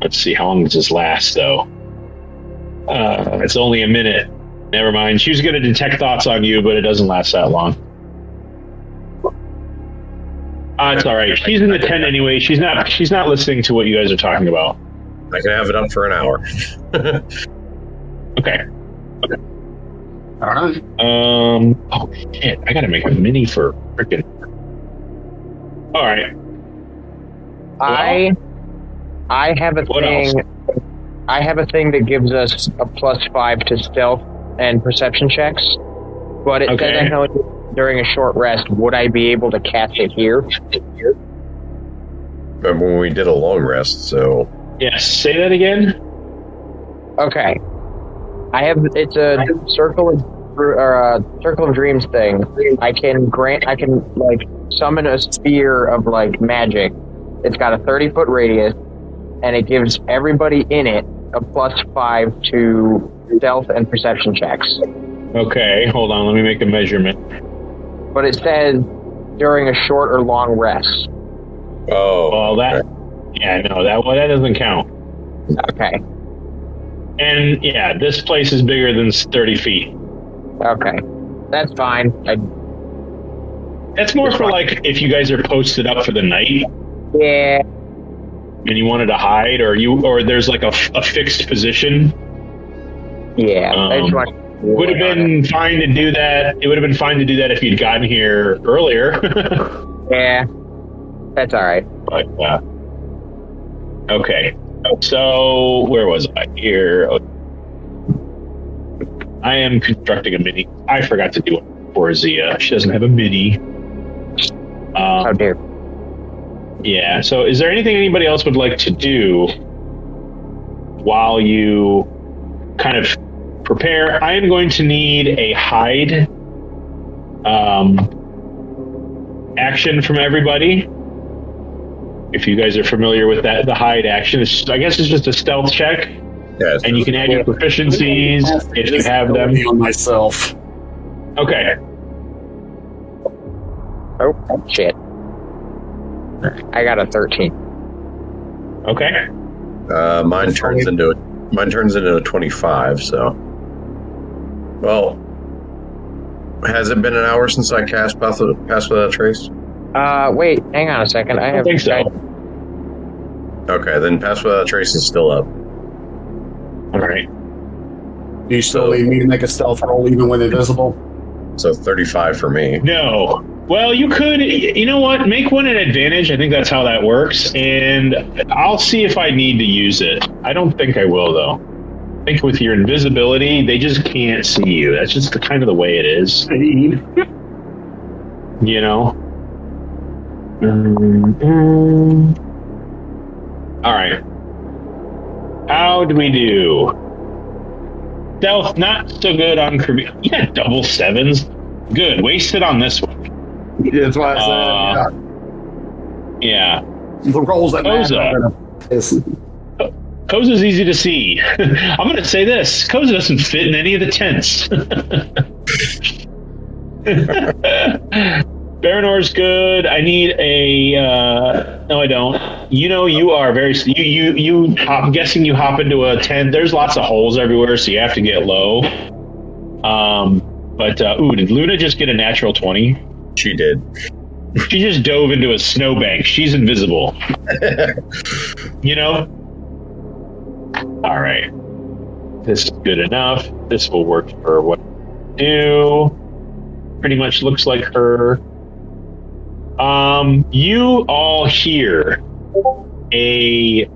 Let's see, how long does this last, though? It's only a minute. Never mind. She was going to detect thoughts on you, but it doesn't last that long. It's all right. She's in the tent anyway. She's not listening to what you guys are talking about. I can have it up for an hour. Okay. All right. Oh shit! I gotta make a mini for frickin'. All right. I have a What thing. else? I have a thing that gives us a +5 to stealth and perception checks, but it says I know during a short rest. Would I be able to cast it here? Remember when we did a long rest? So Yes. Say that again. Okay. It's a circle of dreams thing. I can summon a sphere of like magic. It's got a 30-foot radius, and it gives everybody in it a +5 to stealth and perception checks. Okay, hold on. Let me make a measurement. But it says during a short or long rest. Oh, Well, that. okay. Yeah, no, that doesn't count. Okay. And yeah, this place is bigger than 30 feet. Okay. That's fine. That's more for like if you guys are posted up for the night. Yeah. And you wanted to hide, or there's like a fixed position. Yeah. I just want would have been fine to do that. It would have been fine to do that if you'd gotten here earlier. Yeah. That's all right. But okay. So where was I here? I am constructing a mini. I forgot to do it for Aziiya. She doesn't have a mini. Oh dear. Yeah. So is there anything anybody else would like to do while you kind of prepare? I am going to need a hide action from everybody. If you guys are familiar with that, the hide action is, I guess, it's just a stealth check. Yes. And you can add your proficiencies if you have them. On myself. Okay. Oh shit. I got a 13. Okay. Mine turns into a 25. So, well, has it been an hour since I cast Pass Without Trace? Wait, hang on a second. I think so. Okay, then Pass Without Trace is still up. All right. Do you still need me to make a stealth roll even when invisible? So 35 for me. No. Well, you could, you know what? Make one an advantage. I think that's how that works. And I'll see if I need to use it. I don't think I will, though. I think with your invisibility, they just can't see you. That's just the kind of the way it is. You know? All right. How do we do? Stealth, not so good on Kirby. You got double sevens. Good. Wasted on this one. Yeah, that's why I said, yeah. The rolls that matter. Koza's easy to see. I'm going to say this. Koza doesn't fit in any of the tents. Baranor's good. I need a... no, I don't. You know, you are very... I'm guessing you hop into a tent. There's lots of holes everywhere, so you have to get low. Did Luna just get a natural 20? She did. She just dove into a snowbank. She's invisible. You know? All right. This is good enough. This will work for what I do. Pretty much looks like her. You all hear the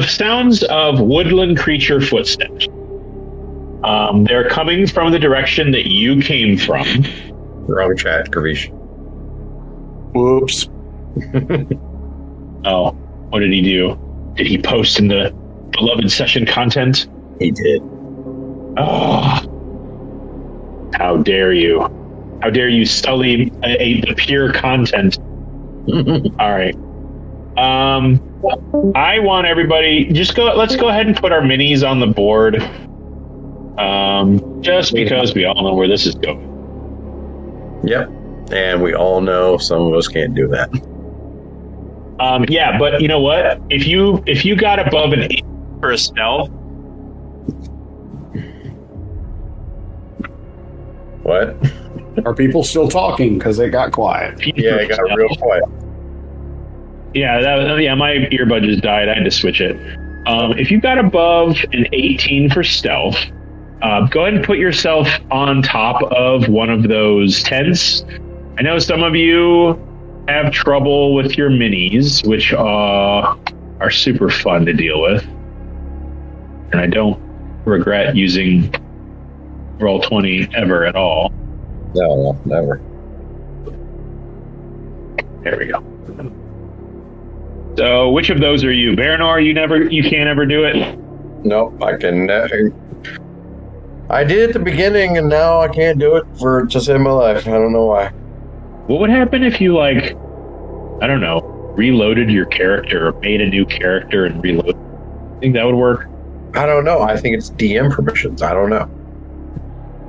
sounds of woodland creature footsteps. They're coming from the direction that you came from. Wrong chat, Kavish. Whoops. Oh, what did he do? Did he post in the beloved session content? He did. Oh, how dare you? How dare you sully the pure content? All right. I want everybody let's go ahead and put our minis on the board. Just because we all know where this is going. Yep. And we all know some of us can't do that. Yeah, but you know what? If you got above an 8 for a stealth. What? Are people still talking because it got quiet? Yeah, it got real quiet. Yeah, my earbud just died. I had to switch it. If you got above an 18 for stealth, go ahead and put yourself on top of one of those tents. I know some of you have trouble with your minis, which are super fun to deal with. And I don't regret using Roll20 ever at all. No, never. There we go. So, which of those are you? Baranor, you can't ever do it? Nope, I can. I did at the beginning, and now I can't do it to save my life. I don't know why. What would happen if you, I don't know, reloaded your character or made a new character and reloaded? Think that would work? I don't know. I think it's DM permissions. I don't know.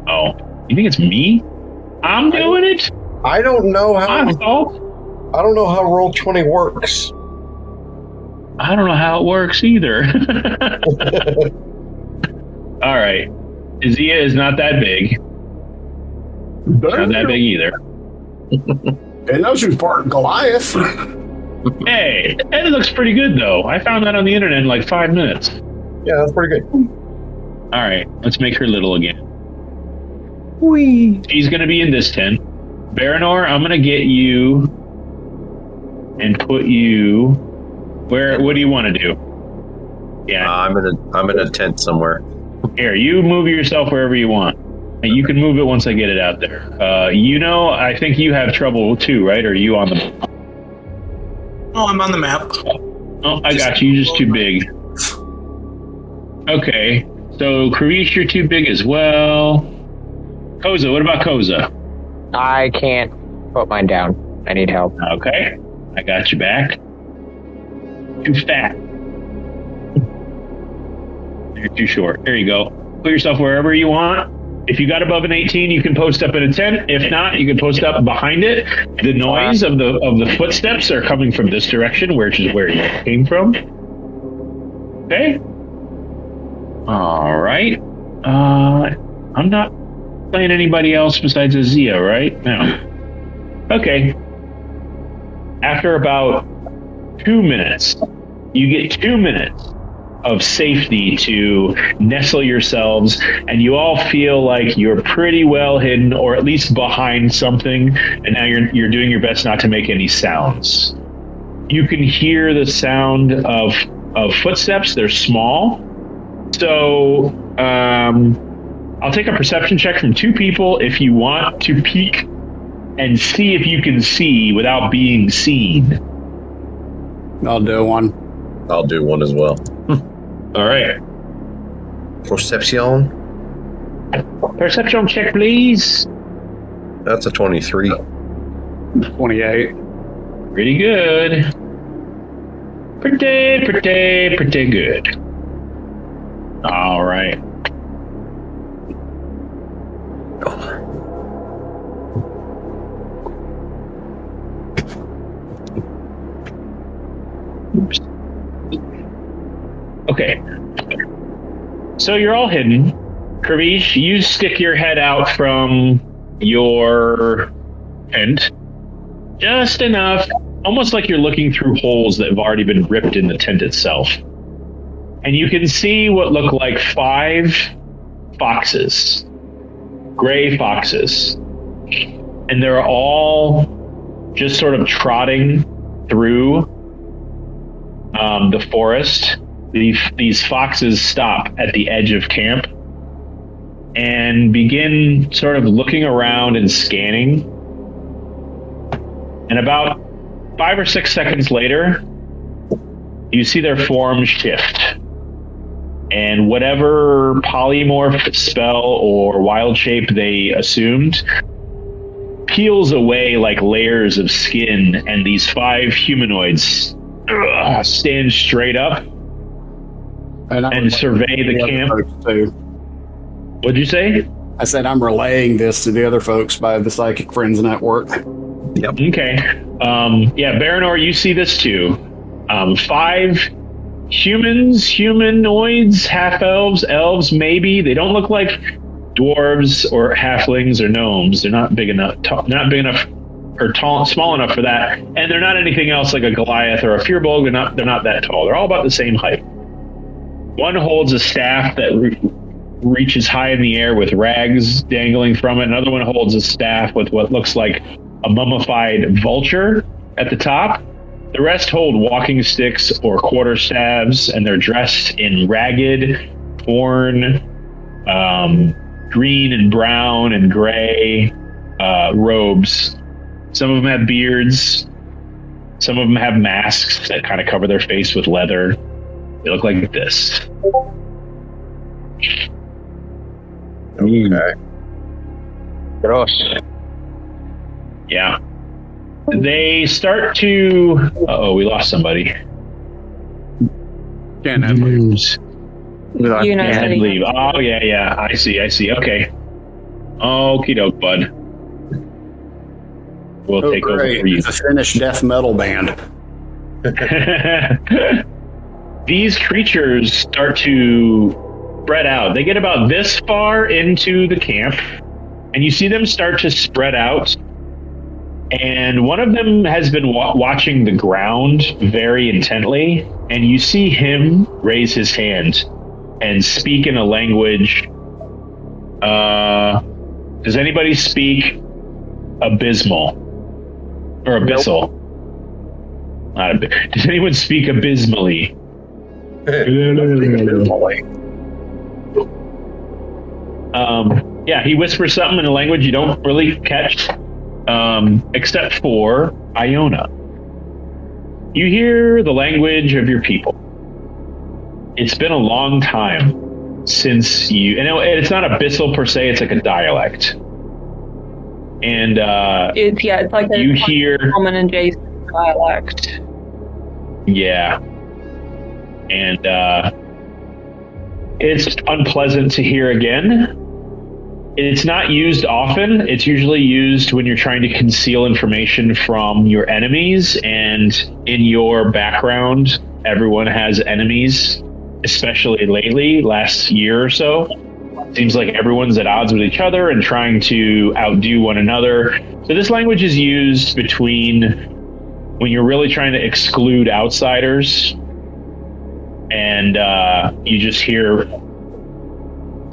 Oh, you think it's me? I'm doing it? I don't know how. I don't know how Roll20 works. I don't know how it works either. All right. Aziiya is not that big. Not that big either. And knows who's part Goliath. Hey, that looks pretty good, though. I found that on the internet in like 5 minutes. Yeah, that's pretty good. All right, let's make her little again. Whee! She's going to be in this tent. Baranor, I'm going to get you and put you where? What do you want to do? Yeah, I'm in a tent somewhere. here, you move yourself wherever you want. And you can move it once I get it out there. I think you have trouble too, right? Or are you on the map? Oh, I'm on the map. Oh, I got you. You're just too big. Okay. So, Karish, you're too big as well. Koza, what about Koza? I can't put mine down. I need help. Okay. I got you back. Too fat. You're too short. There you go. Put yourself wherever you want. If you got above an 18, you can post up in a tent. If not, you can post up behind it. The noise of the footsteps are coming from this direction, which is where you came from. Okay. All right. I'm not playing anybody else besides Aziiya, right? No. Okay. After about 2 minutes, you get 2 minutes of safety to nestle yourselves, and you all feel like you're pretty well hidden, or at least behind something, and now you're doing your best not to make any sounds. You can hear the sound of footsteps. They're small. So I'll take a perception check from 2 people if you want to peek and see if you can see without being seen. I'll do one. I'll do one as well. All right. Perception. Perception check, please. That's a 23. 28. Pretty good. Pretty good. All right. Oops. Okay. So you're all hidden. Karish, you stick your head out from your tent. Just enough, almost like you're looking through holes that have already been ripped in the tent itself. And you can see what look like 5 foxes. Gray foxes. And they're all just sort of trotting through the forest. These foxes stop at the edge of camp and begin sort of looking around and scanning. And about 5 or 6 seconds later, you see their form shift. And whatever polymorph spell or wild shape they assumed peels away like layers of skin, and these 5 humanoids stand straight up and survey the camp. What'd you say? I said I'm relaying this to the other folks by the Psychic Friends Network. Yep. Okay. Yeah, Baranor, you see this too. 5 humanoids, half-elves, elves, maybe. They don't look like dwarves or halflings or gnomes. They're not big enough, or small enough for that. And they're not anything else like a Goliath or a Firbolg. They're not that tall. They're all about the same height. One holds a staff that reaches high in the air with rags dangling from it. Another one holds a staff with what looks like a mummified vulture at the top. The rest hold walking sticks or quarterstaves, and they're dressed in ragged, torn, green and brown and gray robes. Some of them have beards. Some of them have masks that kind of cover their face with leather. They look like this. Okay. Gross. Yeah. They start to... Uh-oh, we lost somebody. Can't have News. You know, And leave. Oh, yeah. I see. Okay. Okie doke, bud. We'll take over for you. It's a Finnish death metal band. these creatures start to spread out. They get about this far into the camp, and you see them start to spread out. And one of them has been watching the ground very intently, and you see him raise his hand and speak in a language. Does anybody speak abysmal or abyssal? Nope. Does anyone speak abysmally? Yeah, he whispers something in a language you don't really catch, except for Iona. You hear the language of your people. It's been a long time since you... And it's not abyssal per se, it's like a dialect. And it's like you hear common and Jason dialect. Yeah. And it's unpleasant to hear again. It's not used often. It's usually used when you're trying to conceal information from your enemies, and in your background, everyone has enemies, especially lately, last year or so. Seems like everyone's at odds with each other and trying to outdo one another. So this language is used between when you're really trying to exclude outsiders, and you just hear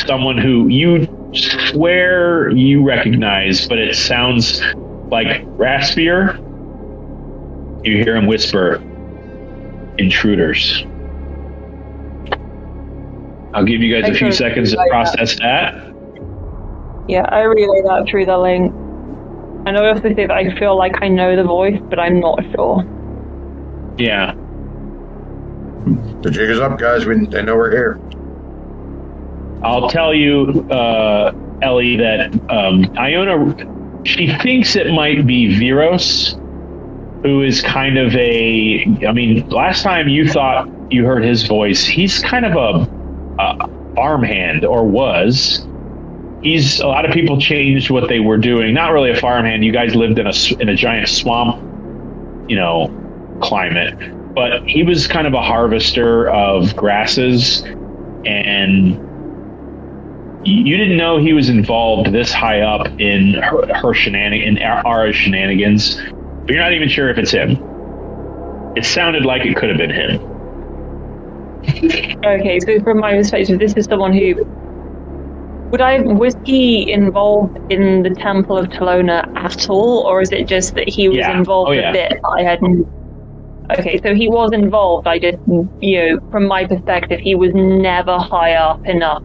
someone who you swear you recognize, but it sounds like raspier. You hear him whisper, "Intruders." I'll give you guys a few seconds to process that. Yeah, I relay that through the link. I know I have to say that I feel like I know the voice, but I'm not sure. Yeah. The jig is up, guys. They know we're here. I'll tell you, Ellie, that Iona, she thinks it might be Viros, who is kind of last time you thought you heard his voice, he's kind of a farmhand, or was. A lot of people changed what they were doing. Not really a farmhand. You guys lived in a giant swamp, climate. But he was kind of a harvester of grasses, and you didn't know he was involved this high up in her Ara's shenanigans. But you're not even sure if it's him. It sounded like it could have been him. Okay, so from my perspective, this is someone who... Was he involved in the Temple of Telona at all, or is it just that he was involved a bit? I hadn't... Okay, so he was involved. I just, from my perspective, he was never high up enough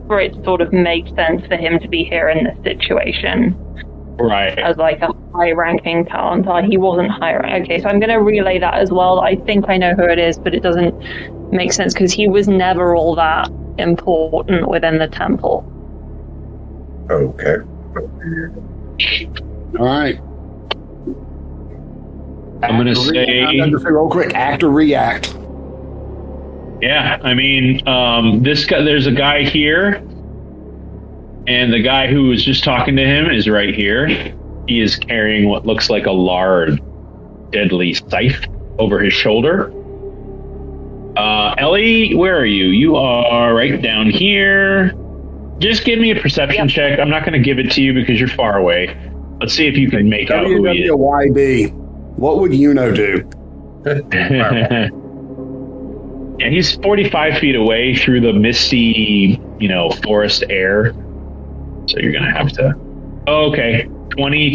for it to sort of make sense for him to be here in this situation. Right. As like a high-ranking talent. He wasn't high-ranking. Okay, so I'm going to relay that as well. I think I know who it is, but it doesn't make sense because he was never all that important within the temple. Okay. All right. I'm going to say... I'm going to say real quick, act or react. Yeah, this guy, there's a guy here, and the guy who was just talking to him is right here. He is carrying what looks like a large, deadly scythe over his shoulder. Ellie, where are you? You are right down here. Just give me a perception check. I'm not going to give it to you because you're far away. Let's see if you can make out who he is. WWYB. What would Yuno do? Yeah, he's 45 feet away through the misty, forest air. So you're going to have to... Oh, okay. 20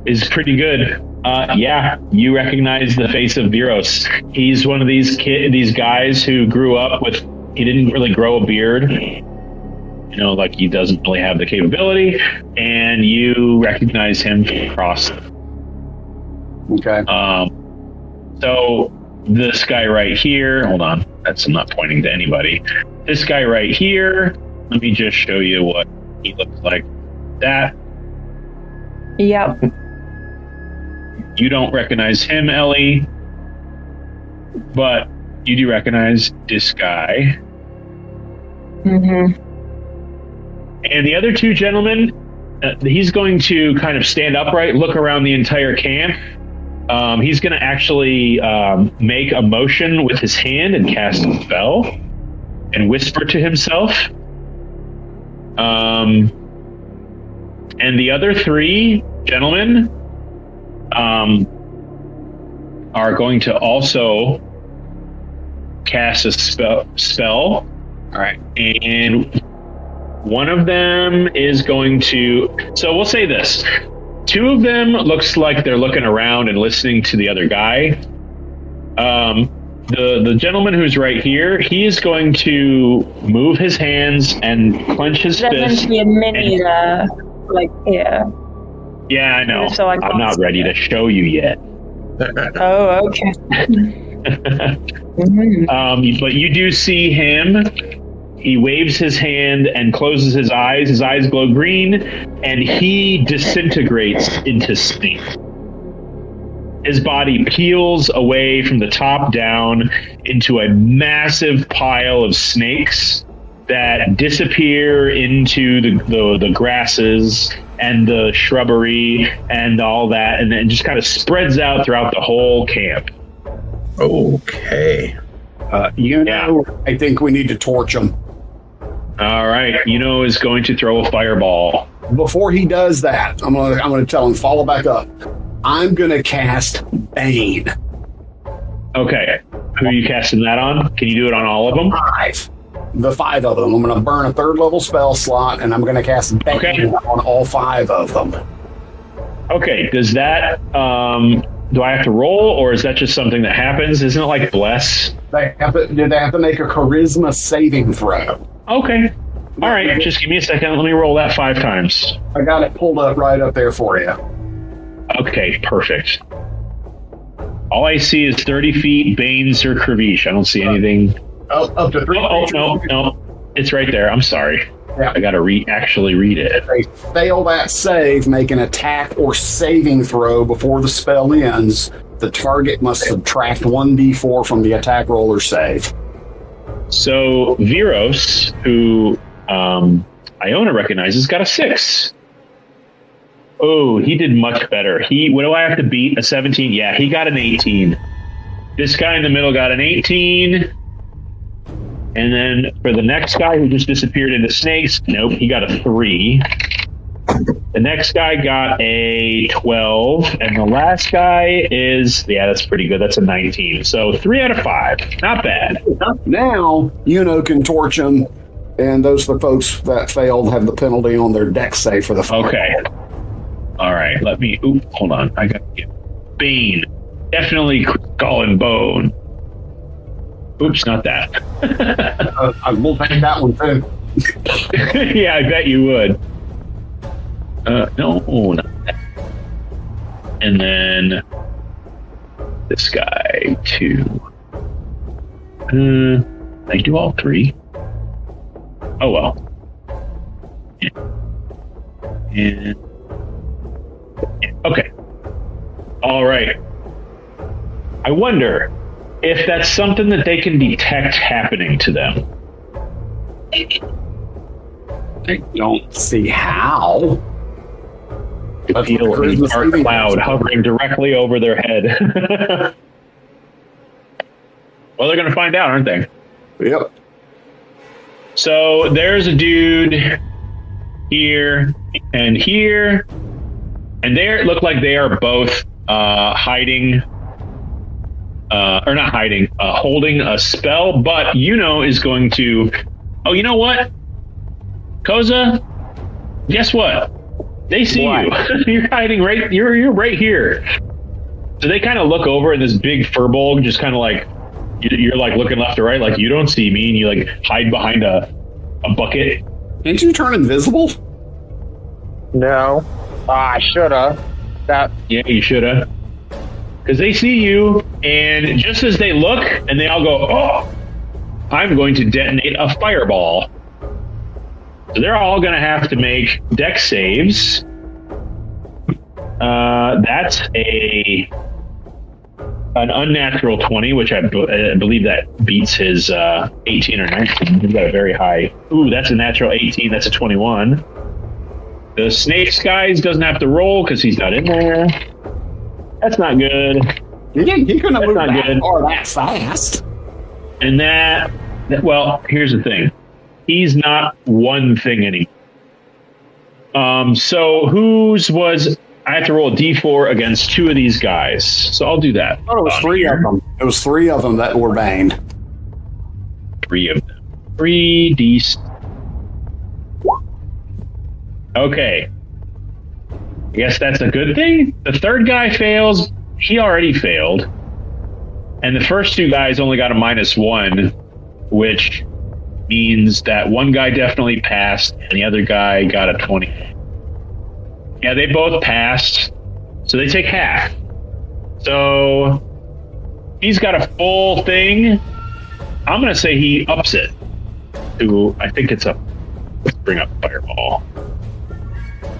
is pretty good. Yeah, you recognize the face of Viros. He's one of these guys who grew up with... He didn't really grow a beard. Like he doesn't really have the capability. And you recognize him across... Okay. So this guy right here, hold on, I'm not pointing to anybody. This guy right here, let me just show you what he looks like. That. Yep. You don't recognize him, Ellie, but you do recognize this guy. Mm-hmm. And the other two gentlemen, he's going to kind of stand upright, look around the entire camp, He's going to actually make a motion with his hand and cast a spell and whisper to himself. And the other three gentlemen are going to also cast a spell. All right. And one of them is going to... So we'll say this. Two of them looks like they're looking around and listening to the other guy. The gentleman who's right here, he is going to move his hands and clench his fist. There's going to be a mini like here. Yeah, I know. So I'm not ready to show you yet. Oh, okay. But you do see him. He waves his hand and closes his eyes. His eyes glow green, and he disintegrates into snake. His body peels away from the top down into a massive pile of snakes that disappear into the grasses and the shrubbery and all that, and then just kind of spreads out throughout the whole camp. Okay. I think we need to torch him. All right, is going to throw a fireball. Before he does that, I'm gonna tell him follow back up. I'm gonna cast Bane. Okay, who are you casting that on? Can you do it on all of them? The 5 of them. I'm gonna burn a 3rd level spell slot, and I'm gonna cast Bane on all 5 of them. Okay, does that do I have to roll, or is that just something that happens? Isn't it like bless? They have to make a charisma saving throw. Okay. All right, just give me a second. Let me roll that 5 times. I got it pulled up right up there for you. Okay, perfect. All I see is 30 feet, Banes or Kravish. I don't see anything. Up to 3. No. It's right there. I'm sorry. Yeah. I got to actually read it. If they fail that save, make an attack or saving throw before the spell ends. The target must subtract 1d4 from the attack roll or save. So Viros, who Iona recognizes, got a 6. Oh, he did much better. What do I have to beat? A 17? Yeah, he got an 18. This guy in the middle got an 18. And then for the next guy who just disappeared into snakes, nope, he got a 3. The next guy got a 12. And the last guy that's pretty good. That's a 19. So 3 out of 5. Not bad. Now, can torch him. And the folks that failed have the penalty on their dex save for the fire. Okay. All right. Hold on. I got to get Bane. Definitely Skull and Bone. Oops, not that. I will take that one too. Yeah, I bet you would. No, not that. And then this guy too. I do all 3. Oh well. And okay. All right. I wonder if that's something that they can detect happening to them. I don't see how. I feel a dark cloud hovering directly over their head. Well, they're going to find out, aren't they? Yep. So there's a dude here and here, and they look like they are both hiding. Or not hiding, holding a spell, but is going to... Oh, you know what? Koza, guess what? They see you. You're hiding right... You're right here. So they kind of look over, and this big furball just kind of like... You're like looking left or right, like you don't see me, and you like hide behind a bucket. Didn't you turn invisible? No. I shoulda. Yeah, you shoulda. Because they see you, and just as they look, and they all go, oh, I'm going to detonate a fireball. So they're all going to have to make dex saves. That's an unnatural 20, which I believe that beats his 18 or 19. He's got a very high... Ooh, that's a natural 18. That's a 21. The snakes guys doesn't have to roll because he's not in there. That's not good. He couldn't have moved not that good. far that fast. And well, here's the thing. He's not one thing anymore. So whose was... I have to roll a d4 against 2 of these guys. So I'll do that. Oh, it was 3 of them. It was 3 of them that were banged. 3 of them. 3d. Okay. I guess that's a good thing. The third guy fails. He already failed. And the first 2 guys only got a -1, which means that one guy definitely passed and the other guy got a 20. Yeah, they both passed. So they take half. So he's got a full thing. I'm going to say he ups it to, I think it's let's bring up Fireball.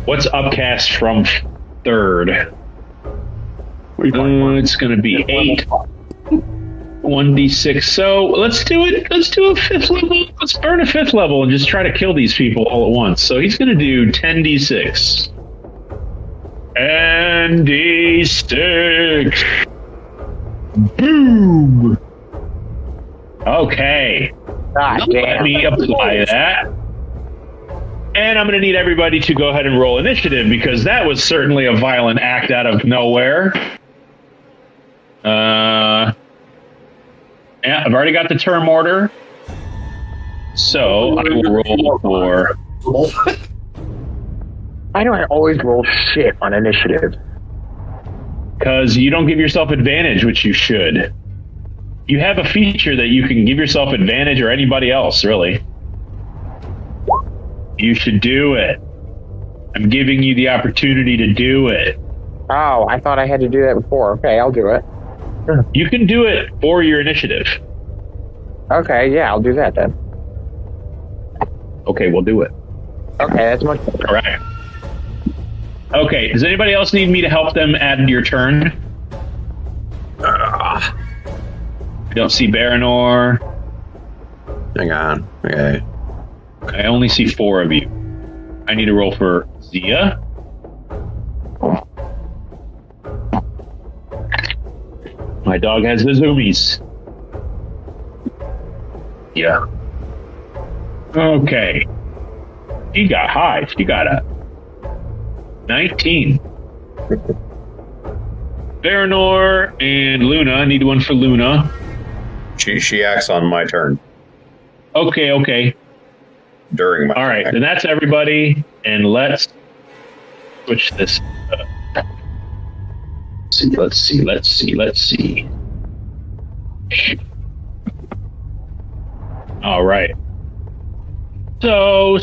What's upcast from third? It's going to be 8. 1d6. So let's do it. Let's do a 5th level. Let's burn a 5th level and just try to kill these people all at once. So he's going to do 10d6. And d6. Boom. Okay. Let me apply that. And I'm going to need everybody to go ahead and roll initiative because that was certainly a violent act out of nowhere. Yeah, I've already got the term order. So I will roll for... Why do I always roll shit on initiative? Because you don't give yourself advantage, which you should. You have a feature that you can give yourself advantage or anybody else, really. You should do it. I'm giving you the opportunity to do it. Oh, I thought I had to do that before. Okay, I'll do it. You can do it for your initiative. Okay, yeah, I'll do that then. Okay, we'll do it. Okay, that's much better. All right. Okay, does anybody else need me to help them add your turn? I don't see Baranor. Hang on. Okay. I only see 4 of you. I need to roll for Aziiya. My dog has the zoomies. Yeah. Okay. She got high. She got a 19. Baranor and Luna. I need one for Luna. She acts on my turn. Okay. During my All right, turn. then that's everybody. And let's switch this up. Let's see. All right. So.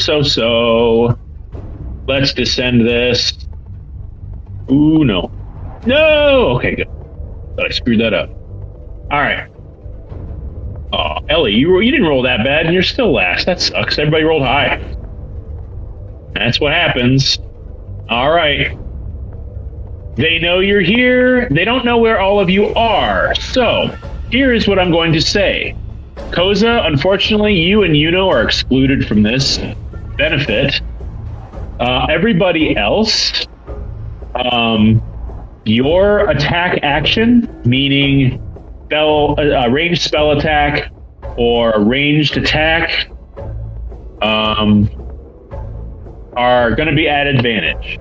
Let's descend this. Ooh, no. Okay, good. Thought I screwed that up. All right. Oh, Ellie, you didn't roll that bad, and you're still last. That sucks. Everybody rolled high. That's what happens. All right. They know you're here. They don't know where all of you are. So, here is what I'm going to say. Koza, unfortunately, you and Yuno are excluded from this benefit. Everybody else, your attack action, meaning ranged spell attack or ranged attack, are going to be at advantage.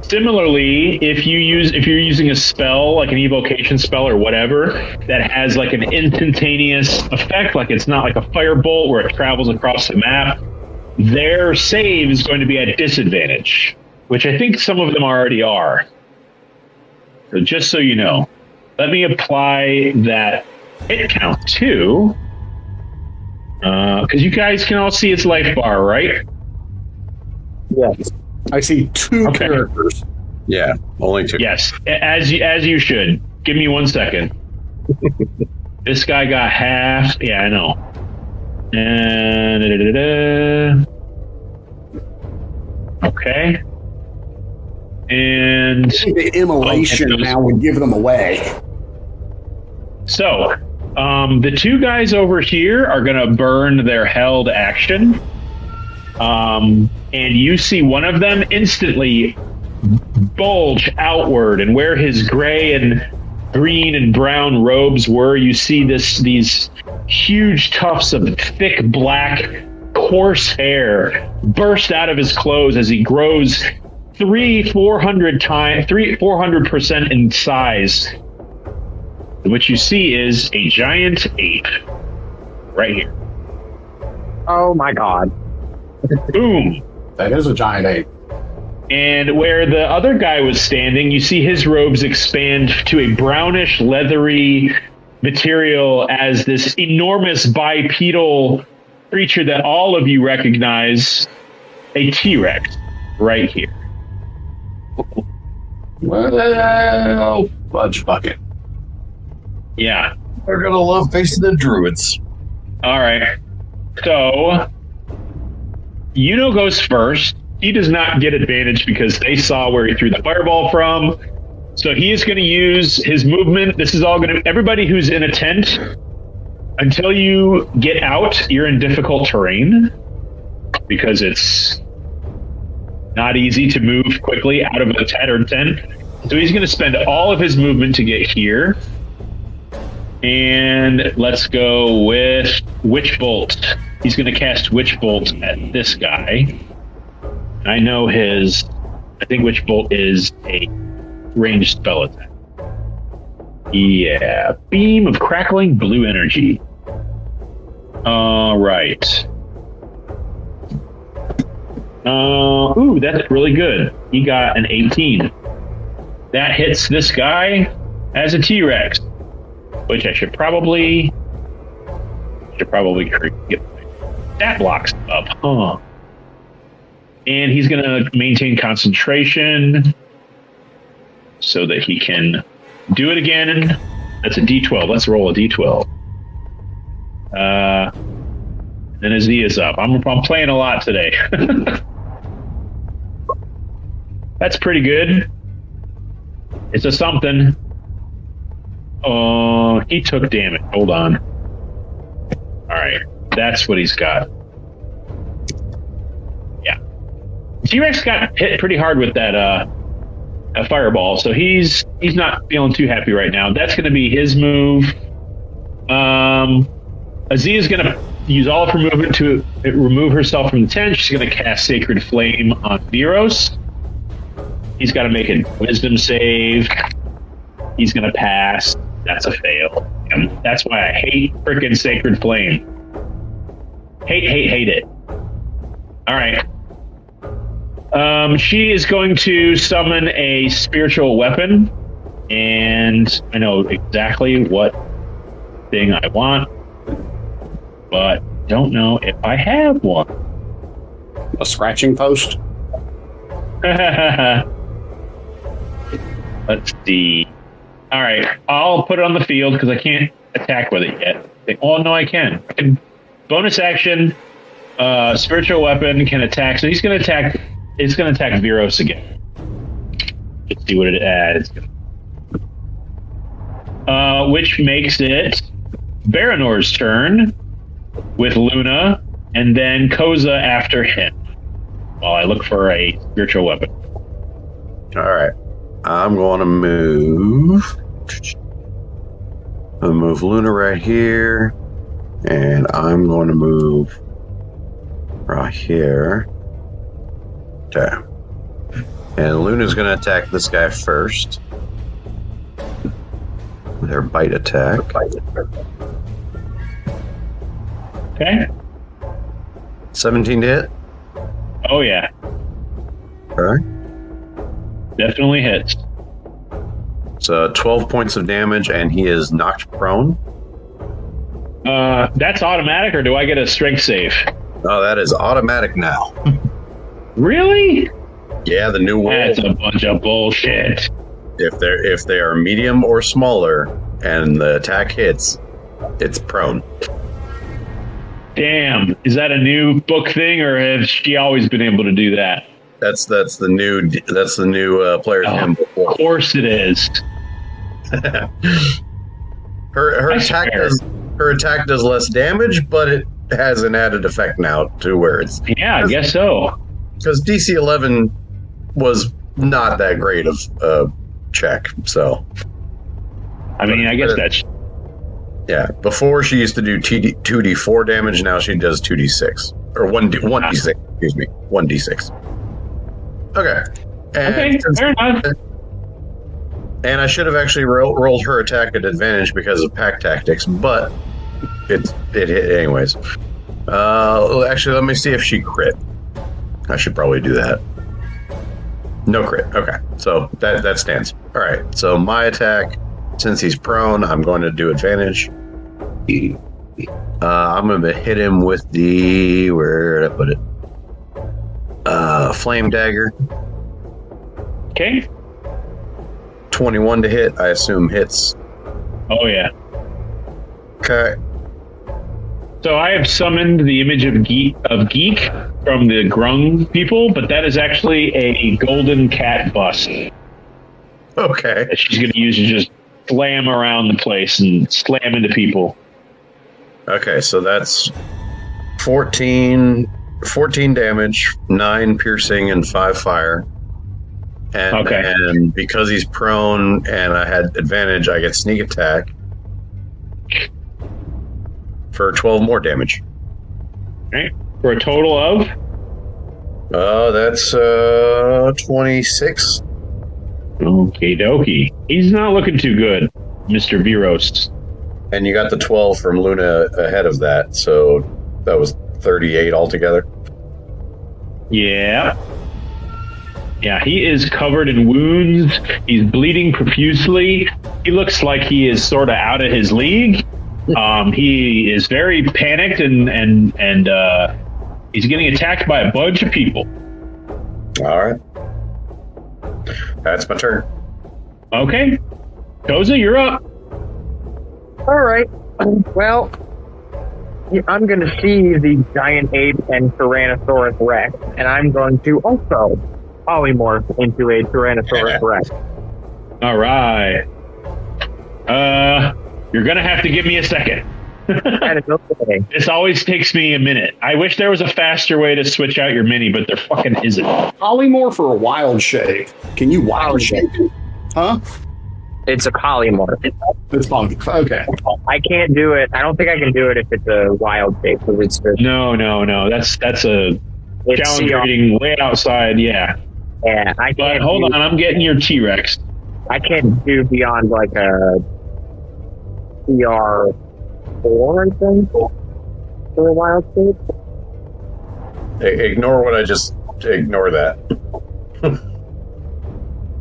Similarly, if you're using a spell like an evocation spell or whatever that has like an instantaneous effect, like it's not like a firebolt where it travels across the map, their save is going to be at disadvantage, which I think some of them already are. So just so you know, let me apply that hit count too, because you guys can all see its life bar, right? Yes. I see 2 characters. Yeah, only 2. Yes, as you should. Give me 1 second. This guy got half. Yeah, I know. And okay. And The immolation now would give them away. so, the 2 guys over here are going to burn their held action. And you see one of them instantly bulge outward, and where his gray and green and brown robes were, you see these huge tufts of thick black coarse hair burst out of his clothes as he grows 400% in size. What you see is a giant ape right here. Oh my god. Boom. That is a giant ape. And where the other guy was standing, you see his robes expand to a brownish, leathery material as this enormous bipedal creature that all of you recognize, a T-Rex, right here. Well, fudge bucket. Yeah. They're gonna love facing the druids. All right. So, Yuno goes first. He does not get advantage because they saw where he threw the fireball from. So he is going to use his movement. This is all going to... Everybody who's in a tent, until you get out, you're in difficult terrain because it's not easy to move quickly out of a tent. So he's going to spend all of his movement to get here. And let's go with Witch Bolt. He's going to cast Witch Bolt at this guy. I know I think Witch Bolt is a ranged spell attack. Yeah. Beam of crackling blue energy. All right. Ooh, that's really good. He got an 18. That hits this guy as a T-Rex, which I should probably get. That blocks up, huh? And he's going to maintain concentration so that he can do it again. That's a D12. Let's roll a D12. Then Aziiya's up. I'm playing a lot today. That's pretty good. It's a something. Oh, he took damage. Hold on. All right. That's what he's got. Yeah. T-Rex got hit pretty hard with that a fireball, so he's not feeling too happy right now. That's going to be his move. Aziiya's going to use all of her movement to remove herself from the tent. She's going to cast Sacred Flame on Viros. He's got to make a Wisdom save. He's going to pass. That's a fail. And that's why I hate frickin' Sacred Flame. Hate it. All right. She is going to summon a spiritual weapon, and I know exactly what thing I want, but don't know if I have one. A scratching post? Let's see. All right, I'll put it on the field because I can't attack with it yet. Oh, no, I can. Bonus action, spiritual weapon can attack. So he's going to attack. It's going to attack Viros again. Let's see what it adds. Which makes it Baranor's turn with Luna, and then Koza after him. While I look for a spiritual weapon. All right. I'm going to move. I'll move Luna right here. And I'm going to move right here. Okay. And Luna's going to attack this guy first. Their bite attack. Okay. 17 to hit. Oh, yeah. Okay. Definitely hits. So 12 points of damage, and he is knocked prone. That's automatic, or do I get a strength save? Oh, that is automatic now. Really? Yeah, the new wolf. That's a bunch of bullshit. If they are medium or smaller, and the attack hits, it's prone. Damn, is that a new book thing, or has she always been able to do that? That's the new player's handbook. Of course it is. Her attack does less damage, but it has an added effect now to where it's. Yeah, I guess so. Because DC 11 was not that great of a check. So, I mean, I guess that's... Yeah, before she used to do 2d4 damage, now she does 2d6. Or 1d6, excuse me. 1d6. Okay. Okay, fair enough. And I should have actually rolled her attack at advantage because of pack tactics, but it hit anyways. Actually, let me see if she crit. I should probably do that. No crit. Okay, so that stands. All right, so my attack, since he's prone, I'm going to do advantage. I'm going to hit him with the... Where did I put it? Flame dagger. Okay. 21 to hit, I assume hits. Oh, yeah. Okay. So I have summoned the image of Geek from the Grung people, but that is actually a golden cat bust Okay. that she's going to use to just slam around the place and slam into people. Okay, so that's 14 damage, 9 piercing, and 5 fire. And because he's prone and I had advantage, I get sneak attack for 12 more damage. Okay. For a total of? That's 26. Okie dokie. He's not looking too good, Mr. Viros. And you got the 12 from Luna ahead of that, so that was 38 altogether. Yeah. Yeah, he is covered in wounds. He's bleeding profusely. He looks like he is sort of out of his league. He is very panicked and he's getting attacked by a bunch of people. All right. That's my turn. Okay. Koza, you're up. All right. Well, I'm going to see the giant ape and Tyrannosaurus Rex, and I'm going to also polymorph into a Tyrannosaurus Rex. All right. You're going to have to give me a second. This always takes me a minute. I wish there was a faster way to switch out your mini, but there fucking isn't. Polymorph or a wild shape? Can you wild shape it? Huh? It's a polymorph. It's polymorph. Okay. I can't do it. I don't think I can do it if it's a wild shape. It's just, No. That's a challenge rating way outside. Yeah. Yeah. But hold on, I'm getting your T-Rex. I can't do beyond like a CR4, I think, for a wild shape. Ignore what I just... Ignore that.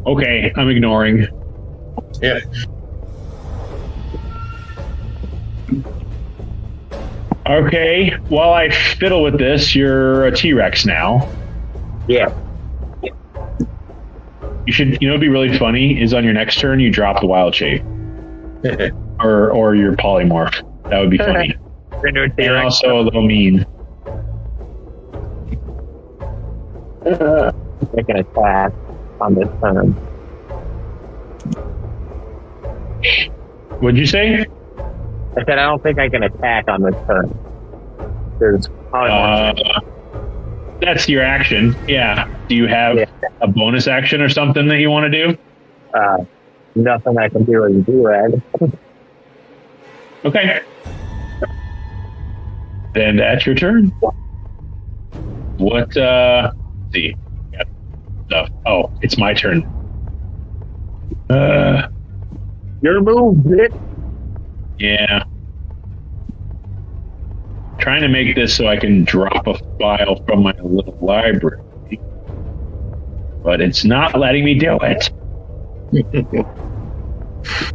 Okay, I'm ignoring. Yeah. Okay, while I fiddle with this, you're a T-Rex now. Yeah. You should, it'd be really funny, is on your next turn, you drop the wild shape. or your polymorph. That would be funny. And also a little mean. Make an attack on this turn. What'd you say? I said I don't think I can attack on this turn. There's that's your action. Yeah. Do you have a bonus action or something that you want to do? Nothing I can do as a do-rag. Okay. Then that's your turn. What, let's see. Oh, it's my turn. Your move, bitch. Yeah. Trying to make this so I can drop a file from my little library. But it's not letting me do it.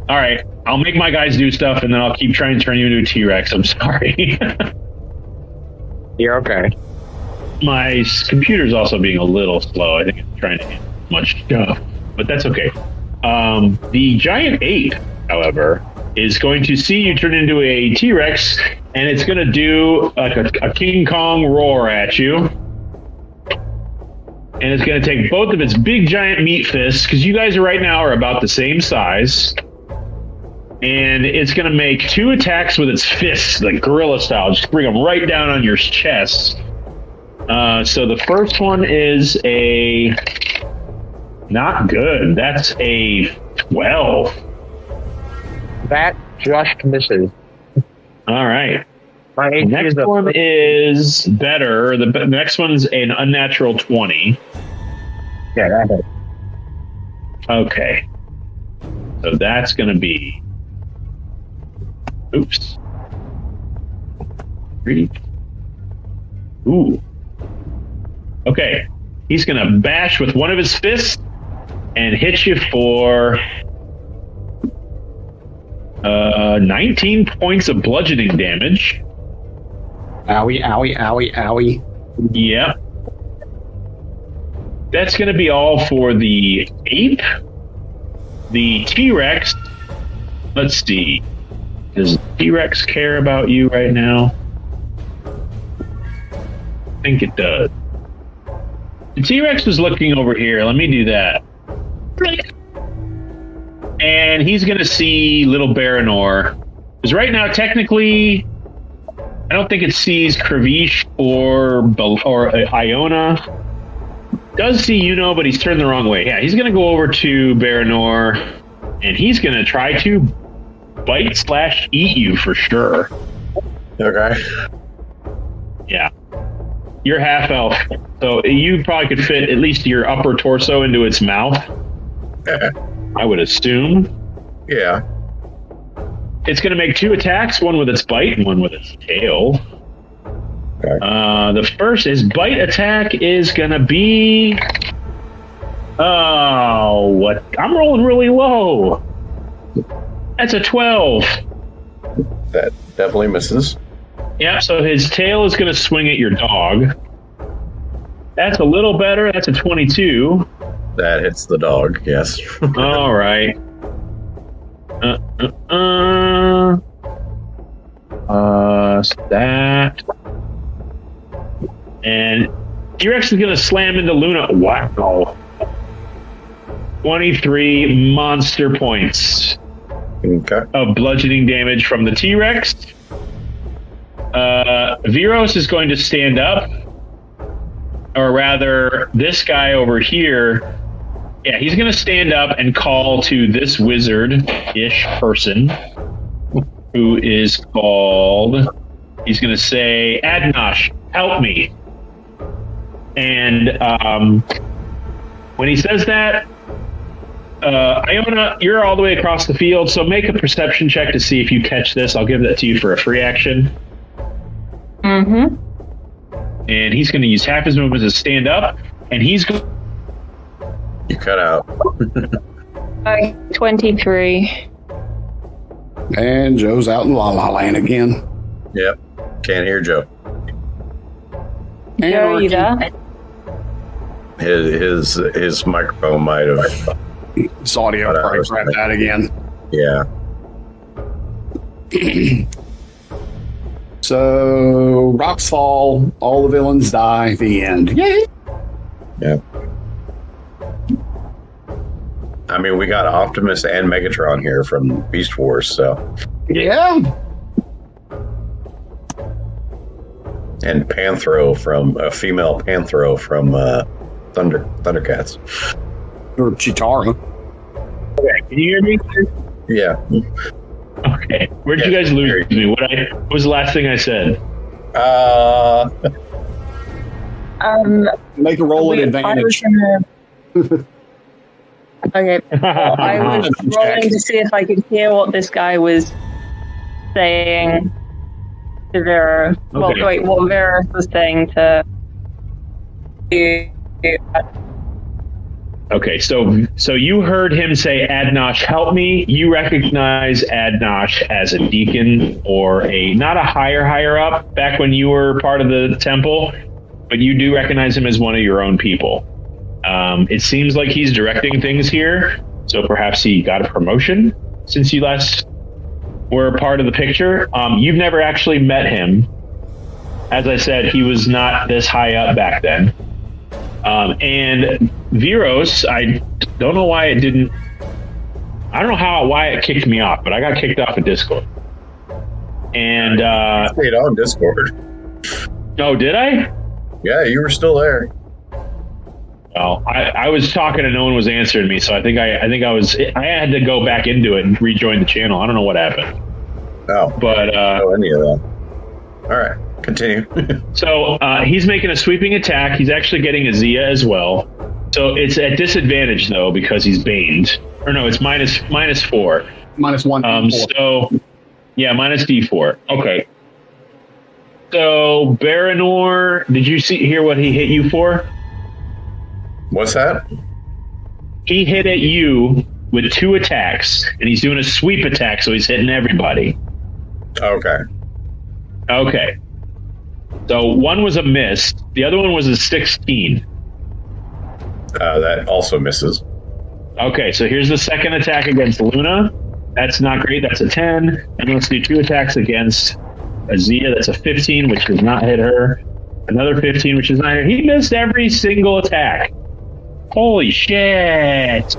All right. I'll make my guys do stuff and then I'll keep trying to turn you into a T-Rex. I'm sorry. You're okay. My computer's also being a little slow. I think it's trying to handle much stuff. But that's okay. The giant ape, however, is going to see you turn into a T-Rex, and it's going to do like a King Kong roar at you. And it's going to take both of its big giant meat fists, because you guys right now are about the same size. And it's going to make 2 attacks with its fists, like gorilla style. Just bring them right down on your chest. So the first one is a Not good. That's a 12. That just misses. All right. My The AC next is a one is better. The next one's an unnatural 20. Yeah, that hit. Okay. So that's going to be... Oops. 3. Ooh. Okay. He's going to bash with one of his fists and hit you for 19 points of bludgeoning damage. Owie, owie, owie, owie. Yep. That's going to be all for the ape. The T-Rex. Let's see. Does T-Rex care about you right now? I think it does. The T-Rex was looking over here. Let me do that. And he's going to see little Baranor. Because right now, technically, I don't think it sees Kravish or Iona. Does see Yuno, but he's turned the wrong way. Yeah, he's going to go over to Baranor, and he's going to try to bite/eat you for sure. Okay. Yeah. You're half elf, so you probably could fit at least your upper torso into its mouth. I would assume. Yeah. It's going to make 2 attacks, one with its bite and one with its tail. Okay. The first is bite attack is going to be... Oh, what? I'm rolling really low. That's a 12. That definitely misses. Yeah, so his tail is going to swing at your dog. That's a little better. That's a 22. That hits the dog, yes. All right. That. And T-Rex is going to slam into Luna. Wow. 23 monster points Okay. of bludgeoning damage from the T-Rex. Viros is going to stand up. Or rather, this guy over here. Yeah, he's going to stand up and call to this wizard-ish person who is called... He's going to say, Adnosh, help me. And when he says that, Iona, you're all the way across the field, so make a perception check to see if you catch this. I'll give that to you for a free action. Mm-hmm. And he's going to use half his movement to stand up, and he's going... You cut out. 23. And Joe's out in La La Land again. Yep. Can't hear Joe. Joe, are you there? His microphone might have. His audio probably grabbed that again. Yeah. So, rocks fall, all the villains die, the end. Yay! Yeah. I mean, we got Optimus and Megatron here from Beast Wars, so. Yeah. And Panthro from a female Panthro from Thundercats. Or Chitara. Okay, can you hear me? Yeah. Okay. Where did you guys lose me? What was the last thing I said? Make a roll at advantage. Okay. Well, I was rolling to see if I could hear what this guy was saying to Vera. Well, Okay. wait, what Vera was saying to. Okay, so you heard him say, Adnosh, help me. You recognize Adnosh as a deacon or not a higher up back when you were part of the temple, but you do recognize him as one of your own people. It seems like he's directing things here, so perhaps he got a promotion since you last were part of the picture. You've never actually met him. As I said, he was not this high up back then. And Viros, I don't know why it didn't. I don't know why it kicked me off, but I got kicked off of Discord. And Stayed on Discord. oh, did I? Yeah, you were still there. Well, I was talking and no one was answering me, so I had to go back into it and rejoin the channel. I don't know what happened. Oh, but any of that. All right, continue. So he's making a sweeping attack. He's actually getting Aziiya as well. So it's at disadvantage though because he's baned. Or no, it's minus 4. -1. So yeah, minus D4. Okay. So Baranor, did you hear what he hit you for? What's that? He hit at you with 2 attacks, and he's doing a sweep attack, so he's hitting everybody. Okay. Okay. So one was a miss. The other one was a 16. That also misses. Okay, so here's the second attack against Luna. That's not great. That's a 10. And let's do 2 attacks against Aziiya. That's a 15, which does not hit her. Another 15, which is not hit. He missed every single attack. Holy shit.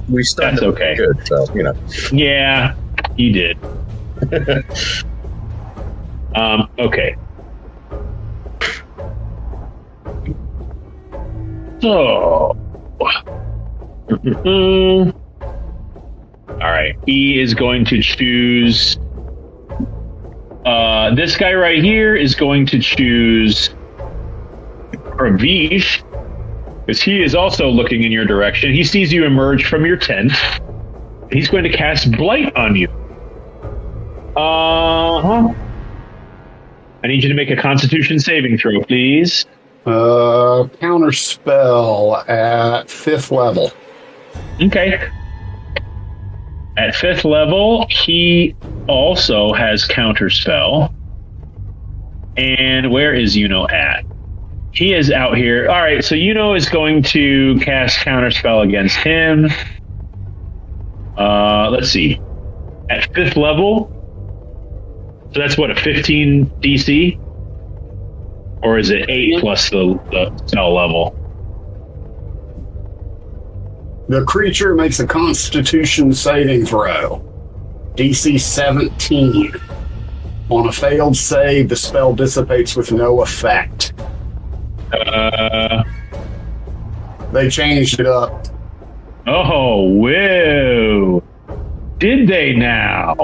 We started that's okay. Good, so, you know. Yeah, he did. Okay. So, all right. He is going to choose. This guy right here is going to choose Ravish, because he is also looking in your direction. He sees you emerge from your tent. He's going to cast Blight on you. I need you to make a Constitution saving throw, please. Counter spell at 5th level. Okay. At 5th level, he also has counter spell. And where is Yuno at? He is out here. All right, so Yuno is going to cast counter spell against him. Let's see. At 5th level, so that's what, a 15 DC? Or is it 8 plus the spell level? The creature makes a Constitution saving throw. DC 17. On a failed save, the spell dissipates with no effect. They changed it up. Oh, whoa. Did they now?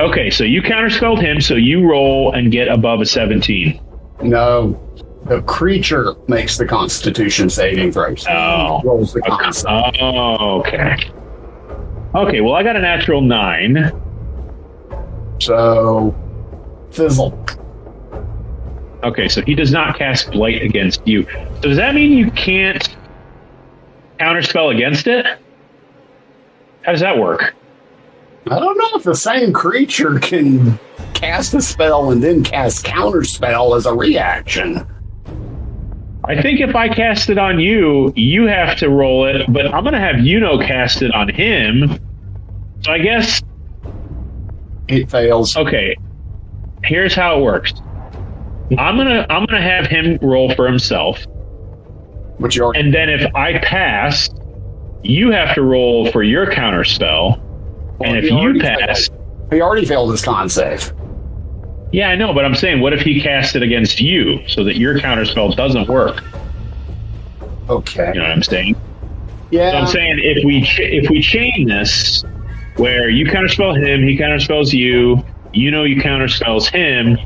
Okay, so you counterspelled him, so you roll and get above a 17. No. The creature makes the Constitution saving throw. Oh. Rolls the Constitution. Oh, okay. Okay, well, I got a natural 9. So, fizzle. Okay, so he does not cast Blight against you. So does that mean you can't counterspell against it? How does that work? I don't know if the same creature can cast a spell and then cast counterspell as a reaction. I think if I cast it on you, you have to roll it, but I'm going to have Yuno cast it on him. So I guess it fails. Okay. Here's how it works. I'm gonna have him roll for himself. And then if I pass, you have to roll for your counterspell. And if you pass, he already failed his con save. Yeah, I know, but I'm saying, what if he cast it against you so that your counterspell doesn't work? Okay. You know what I'm saying? Yeah. So I'm saying if we chain this, where you counterspell him, he counterspells you, you counterspells him,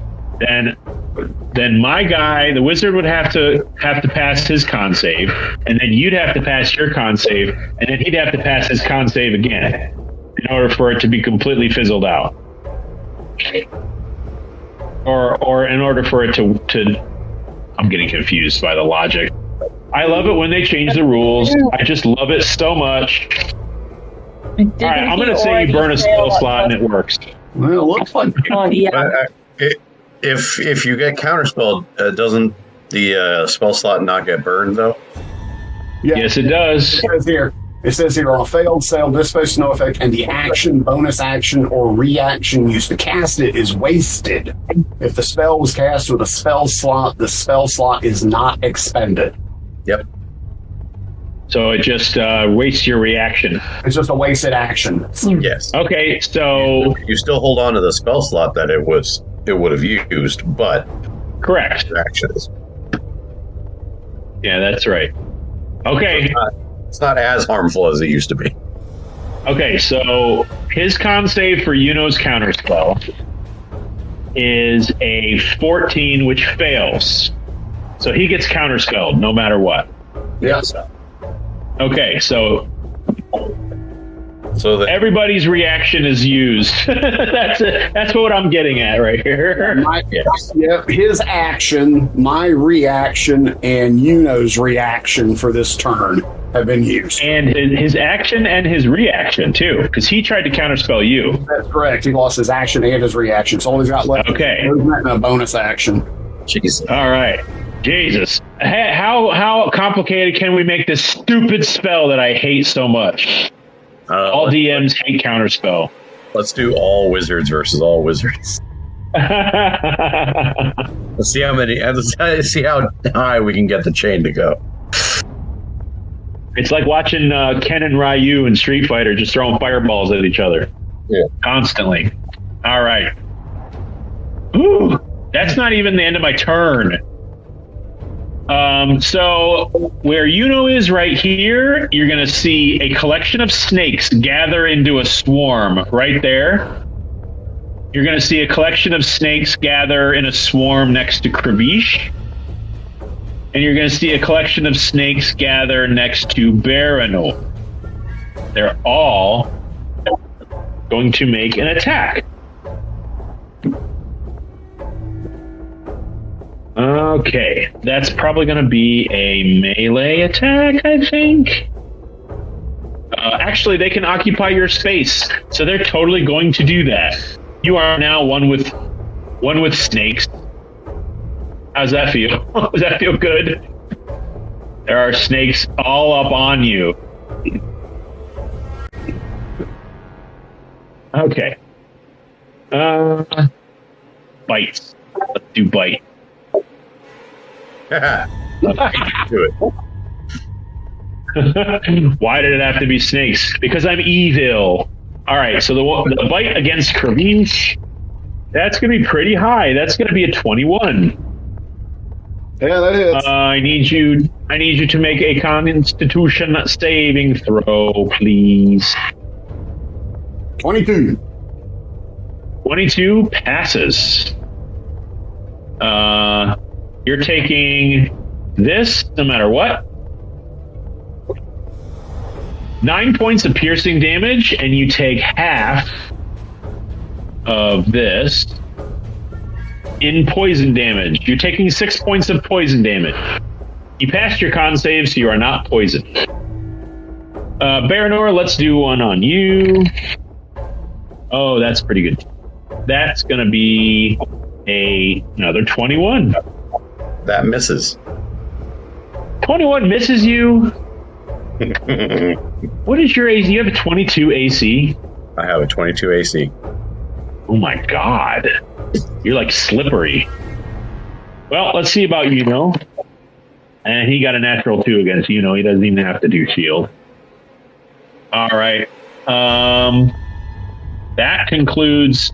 then my guy, the wizard, would have to pass his con save, and then you'd have to pass your con save, and then he'd have to pass his con save again in order for it to be completely fizzled out. Or in order for it to I'm getting confused by the logic. I love it when they change the rules. I just love it so much. All right, I'm going to say you burn a spell slot and it works. Well, it looks like if you get counterspelled, doesn't the spell slot not get burned though? Yeah. Yes, it does. It says here on a failed save, dissipates no effect, and the action, bonus action, or reaction used to cast it is wasted. If the spell was cast with a spell slot, the spell slot is not expended. Yep. So it just wastes your reaction. It's just a wasted action. Yes. Okay, so you still hold on to the spell slot that it would have used, but correct actions. Yeah, that's right. Okay. It's not as harmful as it used to be. Okay, so his con save for Yuno's counterspell is a 14, which fails. So he gets counterspelled no matter what. Yes. Okay, so everybody's reaction is used. That's what I'm getting at right here. His action, my reaction, and Yuno's reaction for this turn have been used. And his action and his reaction, too, because he tried to counterspell you. That's correct. He lost his action and his reaction, so all he's got left is a bonus action. Jesus. All right. Jesus. How complicated can we make this stupid spell that I hate so much? All DMs hate counterspell. Let's do all wizards versus all wizards. Let's see see how high we can get the chain to go. It's like watching Ken and Ryu in Street Fighter just throwing fireballs at each other. Yeah. Constantly. All right. Ooh, that's not even the end of my turn. So where Yuno is right here, you're going to see a collection of snakes gather into a swarm right there. You're going to see a collection of snakes gather in a swarm next to Kravish. And you're going to see a collection of snakes gather next to Barano. They're all going to make an attack. Okay, that's probably going to be a melee attack, I think. Actually, they can occupy your space, so they're totally going to do that. You are now one with snakes. How's that feel? Does that feel good? There are snakes all up on you. Okay. Bites. Let's do bite. Do it. Why did it have to be snakes? Because I'm evil. All right, so the bite against Kravish, that's going to be pretty high. That's going to be a 21. Yeah, that is. I need you to make a Constitution saving throw, please. 22. 22 passes. You're taking this no matter what. 9 points of piercing damage, and you take half of this in poison damage. You're taking 6 points of poison damage. You passed your con save, so you are not poisoned. Baranor, let's do one on you. Oh, that's pretty good. That's going to be another 21. That misses. 21 misses you? What is your AC? You have a 22 AC? I have a 22 AC. Oh my god. You're like slippery. Well, let's see about Yuno. And he got a natural 2 against Yuno. He doesn't even have to do shield. Alright. That concludes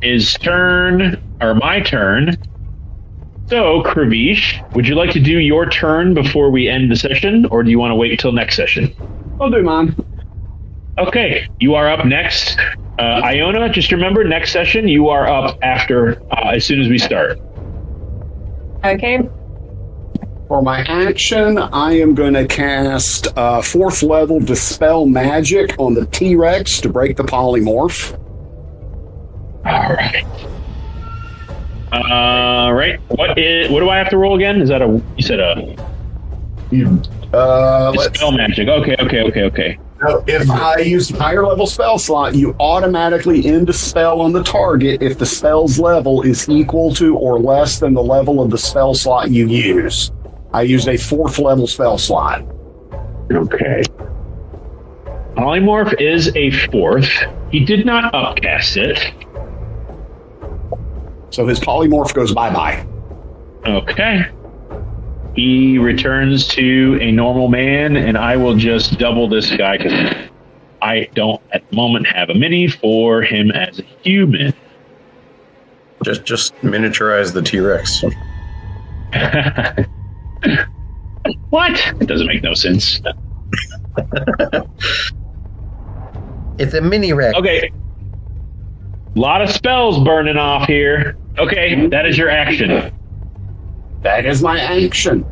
his turn, or my turn. So, Kravish, would you like to do your turn before we end the session, or do you want to wait until next session? I'll do mine. Okay, you are up next. Iona, just remember, next session, you are up after, as soon as we start. Okay. For my action, I am going to cast 4th level Dispel Magic on the T-Rex to break the polymorph. All right. Right. What do I have to roll again? Is that you said Dispel Magic. Okay. Now, if I use a higher level spell slot, you automatically end a spell on the target if the spell's level is equal to or less than the level of the spell slot you use. I used a 4th level spell slot. Okay. Polymorph is a 4th. He did not upcast it. So his polymorph goes bye-bye. Okay. He returns to a normal man, and I will just double this guy because I don't at the moment have a mini for him as a human. Just miniaturize the T-Rex. What? It doesn't make no sense. It's a mini wreck. Okay. A lot of spells burning off here. Okay, that is your action. That is my action.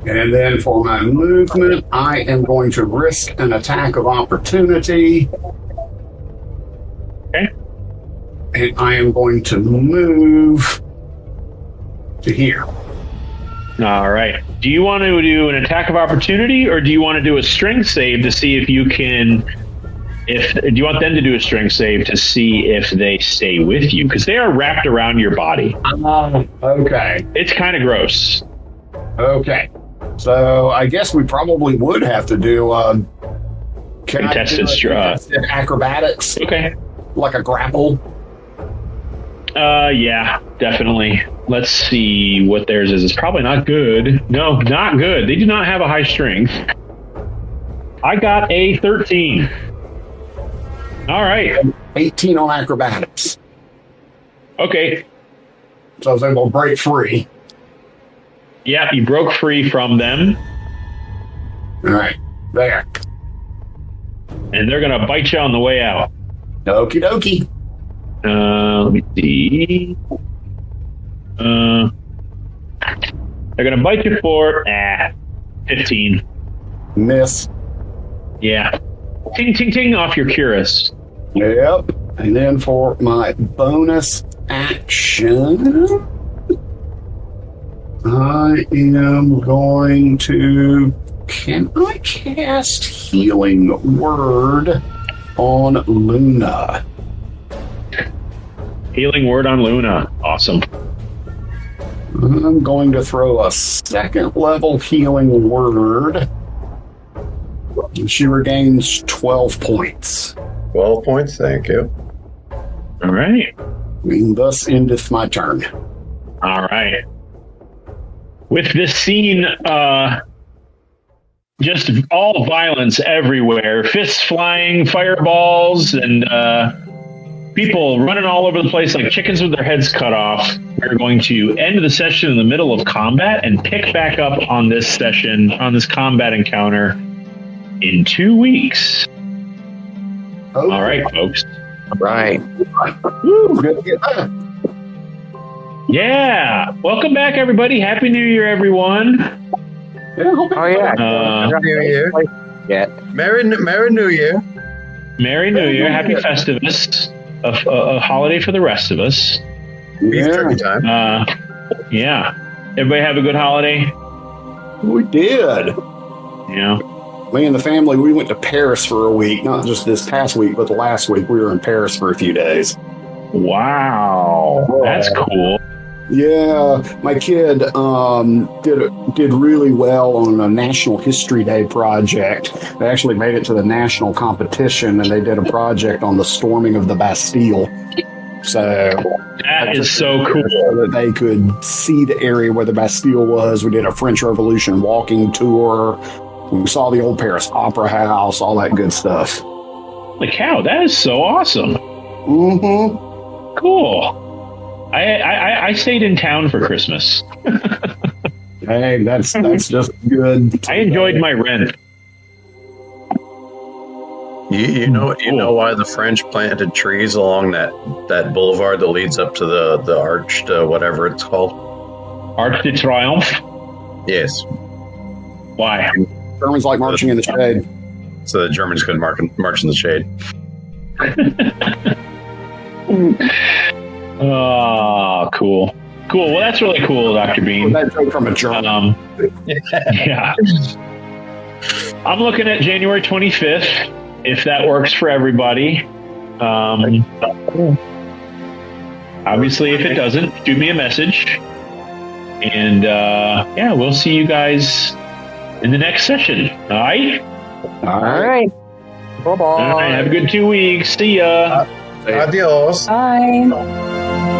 And then for my movement, I am going to risk an attack of opportunity. Okay. And I am going to move to here. All right. Do you want to do an attack of opportunity, or do you want to do a strength save to see if you can? Do you want them to do a strength save to see if they stay with you? Because they are wrapped around your body. Okay. It's kind of gross. Okay. So I guess we probably would have to do Contested contested acrobatics, Okay. like a grapple. Yeah, definitely. Let's see what theirs is. It's probably not good. No, not good. They do not have a high strength. I got a 13. All right. 18 on acrobatics. Okay. So I was able to break free. Yeah, you broke free from them, All right. There. and they're going to bite you on the way out. Okie dokie. Let me see. They're going to bite you for 15. Miss. Yeah. Ting, ting, ting off your cuirass. Yep. And then for my bonus action, I am going to... Can I cast Healing Word on Luna? Healing word on Luna. Awesome. I'm going to throw a second level Healing Word. She regains 12 points. 12 points, thank you. All right. And thus endeth my turn. All right. With this scene, just all violence everywhere, fists flying, fireballs, and people running all over the place like chickens with their heads cut off. We're going to end the session in the middle of combat and pick back up on this session, on this combat encounter, in 2 weeks. Okay. All right, folks. Right. Woo, good to get back. Yeah. Welcome back, everybody. Happy New Year, everyone. Yeah, hope Oh, yeah. New Year. Yeah. Merry New Year. Merry New Year. Happy Festivus. A holiday for the rest of us. Beef turkey time. Yeah. Everybody have a good holiday? we did. Yeah. Me and the family, we went to Paris for a week. Not just this past week, but the last week we were in Paris for a few days. Wow. That's cool. Yeah, my kid did really well on a National History Day project. They actually made it to the national competition, and they did a project on the storming of the Bastille. So That is so cool. so that they could see the area where the Bastille was. We did a French Revolution walking tour. We saw the old Paris Opera House, all that good stuff. Holy cow, that is so awesome. Mm-hmm. Cool. I stayed in town for Christmas. Hey, that's just good. I enjoyed my rent. You know why the French planted trees along that boulevard that leads up to the arched whatever it's called? Arc de Triomphe? Yes. Why? Germans like marching in the shade. So the Germans could march in the shade. Oh, cool. Cool. Well, that's really cool, Dr. Bean. That joke from a German. Yeah. I'm looking at January 25th, if that works for everybody. Obviously, if it doesn't, shoot me a message. And yeah, we'll see you guys in the next session. All right? All right. Bye-bye. All right. Have a good 2 weeks. See ya. Adios. Bye.